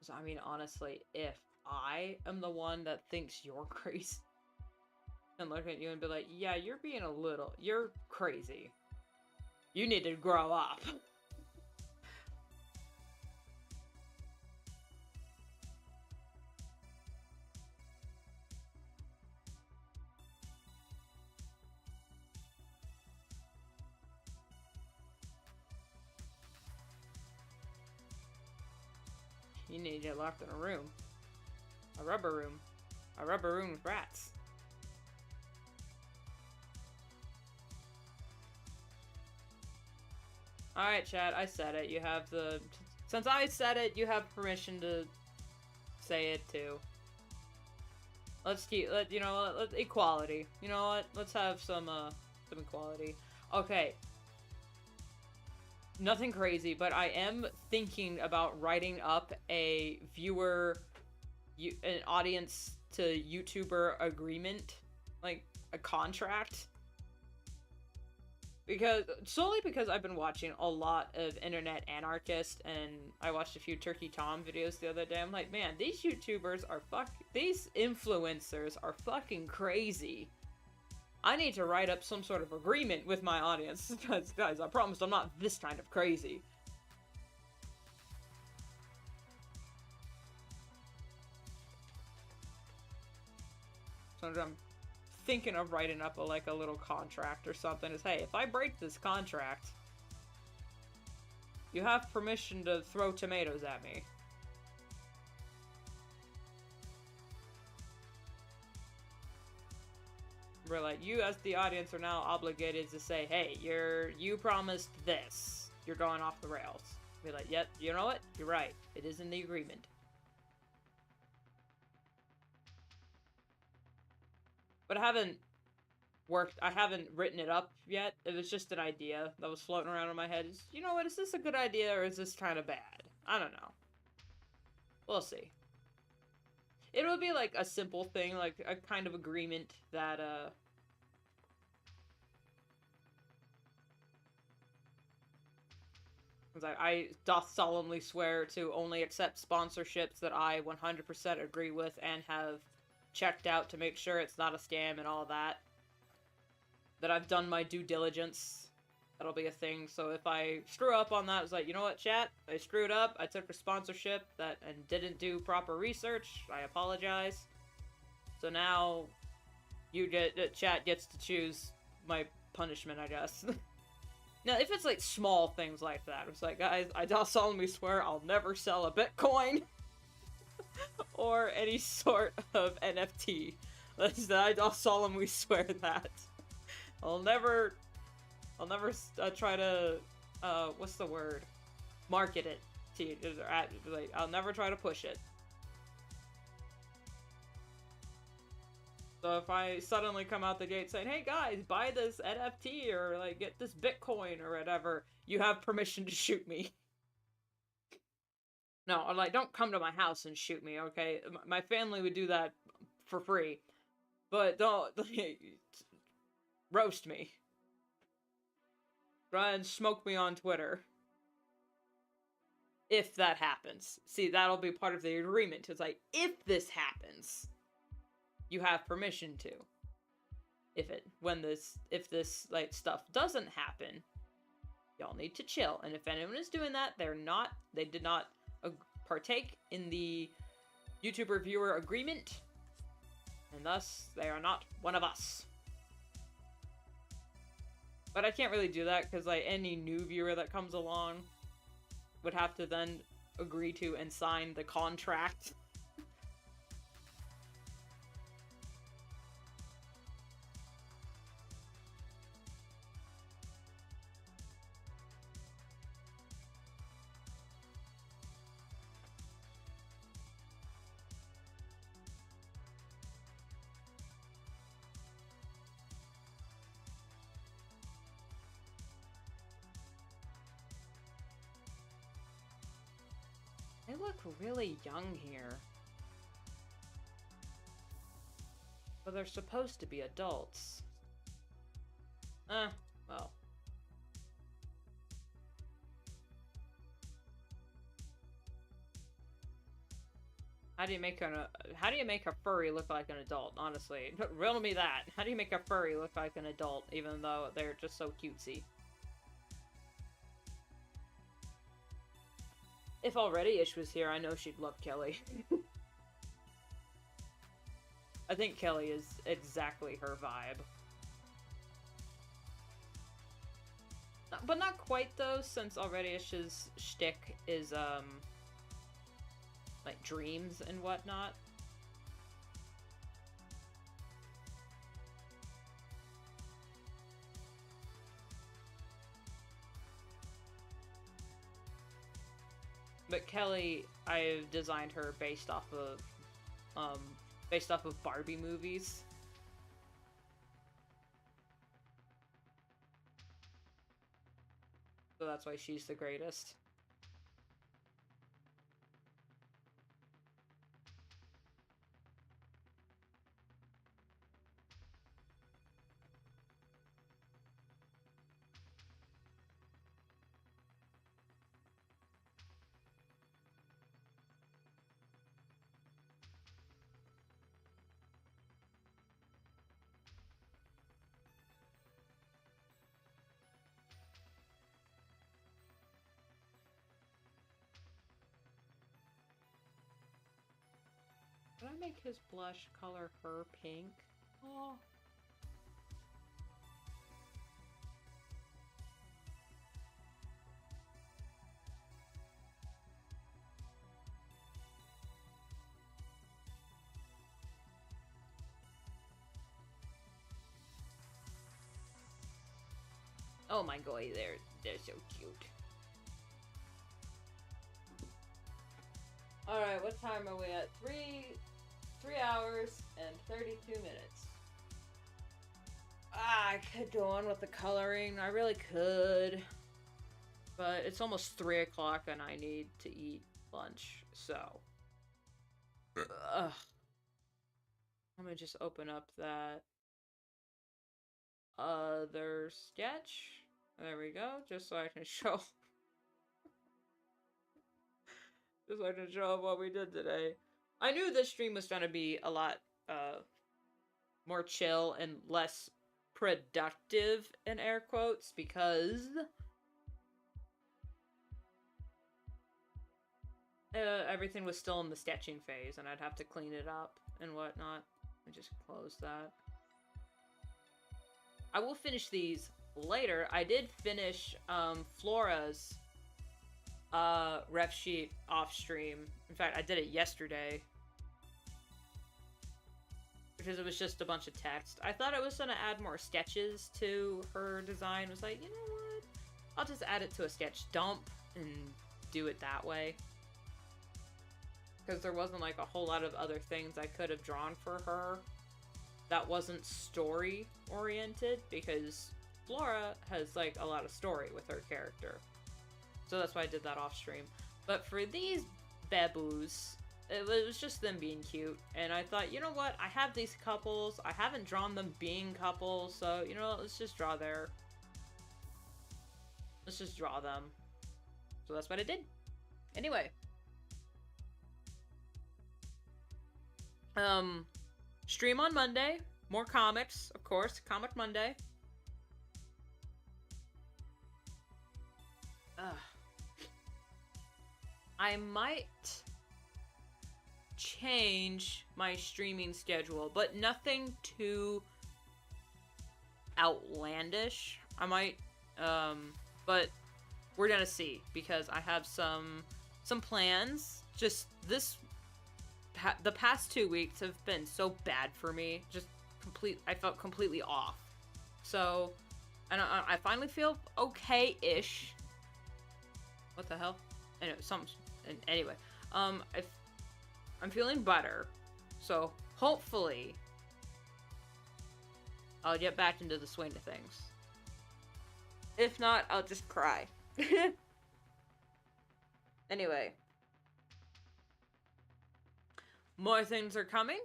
So, I mean, honestly, if I am the one that thinks you're crazy and look at you and be like, yeah, you're crazy. You need to grow up. You need to get locked in a room. A rubber room. A rubber room with rats. Alright, Chad, I said it. You have the... Since I said it, you have permission to say it, too. Let's keep... equality. You know what? Let's have some equality. Okay. Nothing crazy, but I am thinking about writing up a an audience to YouTuber agreement. Like, a contract. Solely because I've been watching a lot of internet anarchists, and I watched a few Turkey Tom videos the other day. I'm like, man, these YouTubers are these influencers are fucking crazy. I need to write up some sort of agreement with my audience, because, guys, I promise I'm not this kind of crazy. I'm thinking of writing up a little contract or something. Is, hey, if I break this contract, you have permission to throw tomatoes at me. We're like, you as the audience are now obligated to say, hey, you promised this. You're going off the rails. Be like, yep, you know what? You're right. It is in the agreement. But I haven't written it up yet. It was just an idea that was floating around in my head. You know what, is this a good idea or is this kind of bad? I don't know. We'll see. It would be like a simple thing, like a kind of agreement that, I doth solemnly swear to only accept sponsorships that I 100% agree with and have checked out to make sure it's not a scam and all that. That I've done my due diligence. That'll be a thing. So if I screw up on that, it's like, you know what, chat? I screwed up. I took a sponsorship and didn't do proper research. I apologize. So now chat gets to choose my punishment, I guess. Now, if it's like small things like that, it's like, guys, I do solemnly swear I'll never sell a Bitcoin or any sort of NFT. I do solemnly swear that. I'll never try to, what's the word? Market it to you. Like, I'll never try to push it. So if I suddenly come out the gate saying, hey guys, buy this NFT or like get this Bitcoin or whatever, you have permission to shoot me. No, or like, don't come to my house and shoot me, okay? My family would do that for free. But don't, like, roast me. Try and smoke me on Twitter. If that happens. See, that'll be part of the agreement. It's like, if this happens, you have permission to. If this, like, stuff doesn't happen, y'all need to chill. And if anyone is doing that, they did not partake in the YouTuber viewer agreement, and thus, they are not one of us. But I can't really do that, because, like, any new viewer that comes along would have to then agree to and sign the contract. They look really young here. But they're supposed to be adults. Well. How do you make a furry look like an adult, honestly? Riddle me that. How do you make a furry look like an adult, even though they're just so cutesy? If already Ish was here, I know she'd love Kelly. I think Kelly is exactly her vibe. But not quite, though, since already Ish's shtick is, like, dreams and whatnot. But Kelly, I've designed her based off of Barbie movies. So that's why she's the greatest. Can I make his blush color her pink? Oh. Oh my god, they're so cute. Alright, what time are we at? 3 hours and 32 minutes. I could go on with the coloring. I really could. But it's almost 3 o'clock and I need to eat lunch, so. Ugh. Let me just open up that other sketch. There we go, just so I can show. Just so I can show what we did today. I knew this stream was gonna be a lot more chill and less productive, in air quotes, because everything was still in the sketching phase and I'd have to clean it up and whatnot. I just close that. I will finish these later. I did finish Flora's ref sheet off stream. In fact, I did it yesterday. Because it was just a bunch of text. I thought I was gonna add more sketches to her design. I was like, you know what? I'll just add it to a sketch dump and do it that way. Because there wasn't like a whole lot of other things I could have drawn for her that wasn't story oriented, because Flora has like a lot of story with her character. So that's why I did that off stream. But for these baboos, it was just them being cute. And I thought, you know what? I have these couples. I haven't drawn them being couples. So, you know, let's just draw let's just draw them. So that's what I did. Anyway. Stream on Monday. More comics, of course. Comic Monday. I might change my streaming schedule, but nothing too outlandish. I might, but we're gonna see, because I have some plans. Just the past 2 weeks have been so bad for me. I felt completely off. So, I finally feel okay-ish. What the hell? Anyway, I'm feeling better. So, hopefully, I'll get back into the swing of things. If not, I'll just cry. Anyway. More things are coming.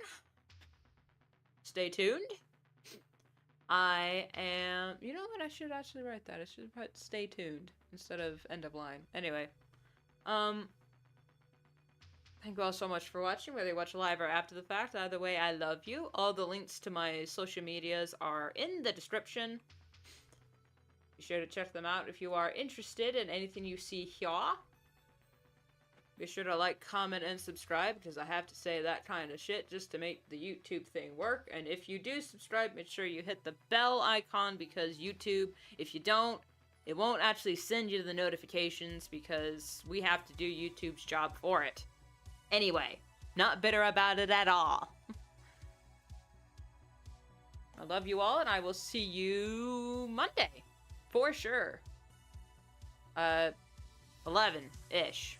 Stay tuned. I am... You know what? I should actually write that. I should put stay tuned instead of end of line. Anyway. Thank you all so much for watching, whether you watch live or after the fact. Either way, I love you. All the links to my social medias are in the description. Be sure to check them out if you are interested in anything you see here. Be sure to like, comment, and subscribe, because I have to say that kind of shit just to make the YouTube thing work. And if you do subscribe, make sure you hit the bell icon, because YouTube, if you don't, it won't actually send you the notifications, because we have to do YouTube's job for it. Anyway, not bitter about it at all. I love you all, and I will see you Monday. For sure. 11-ish.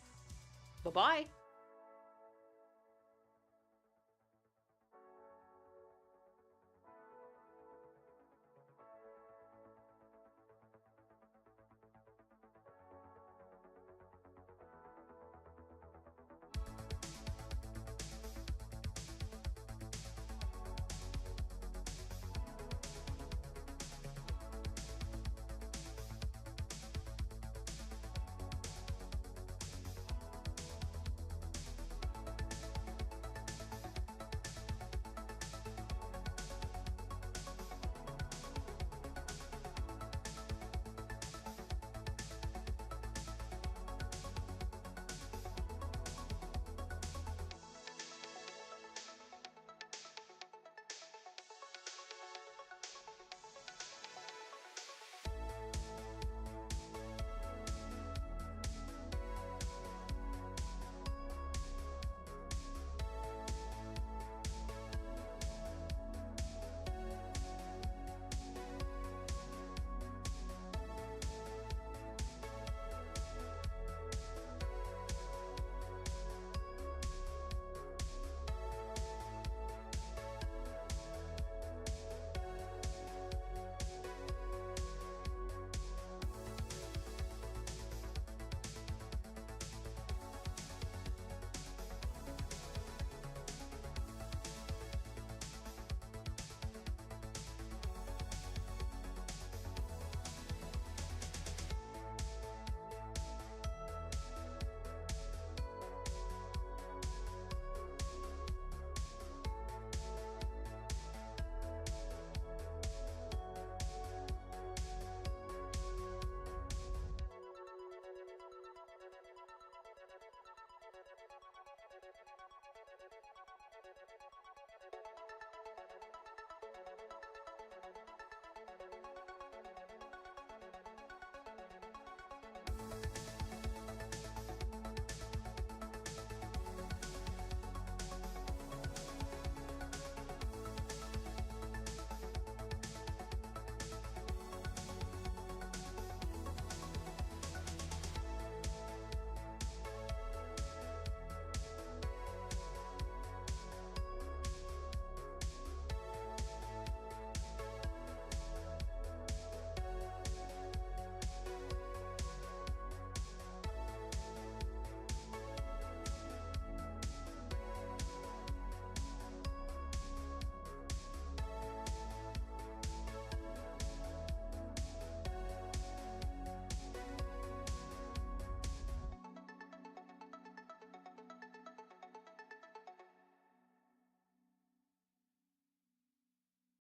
Bye-bye.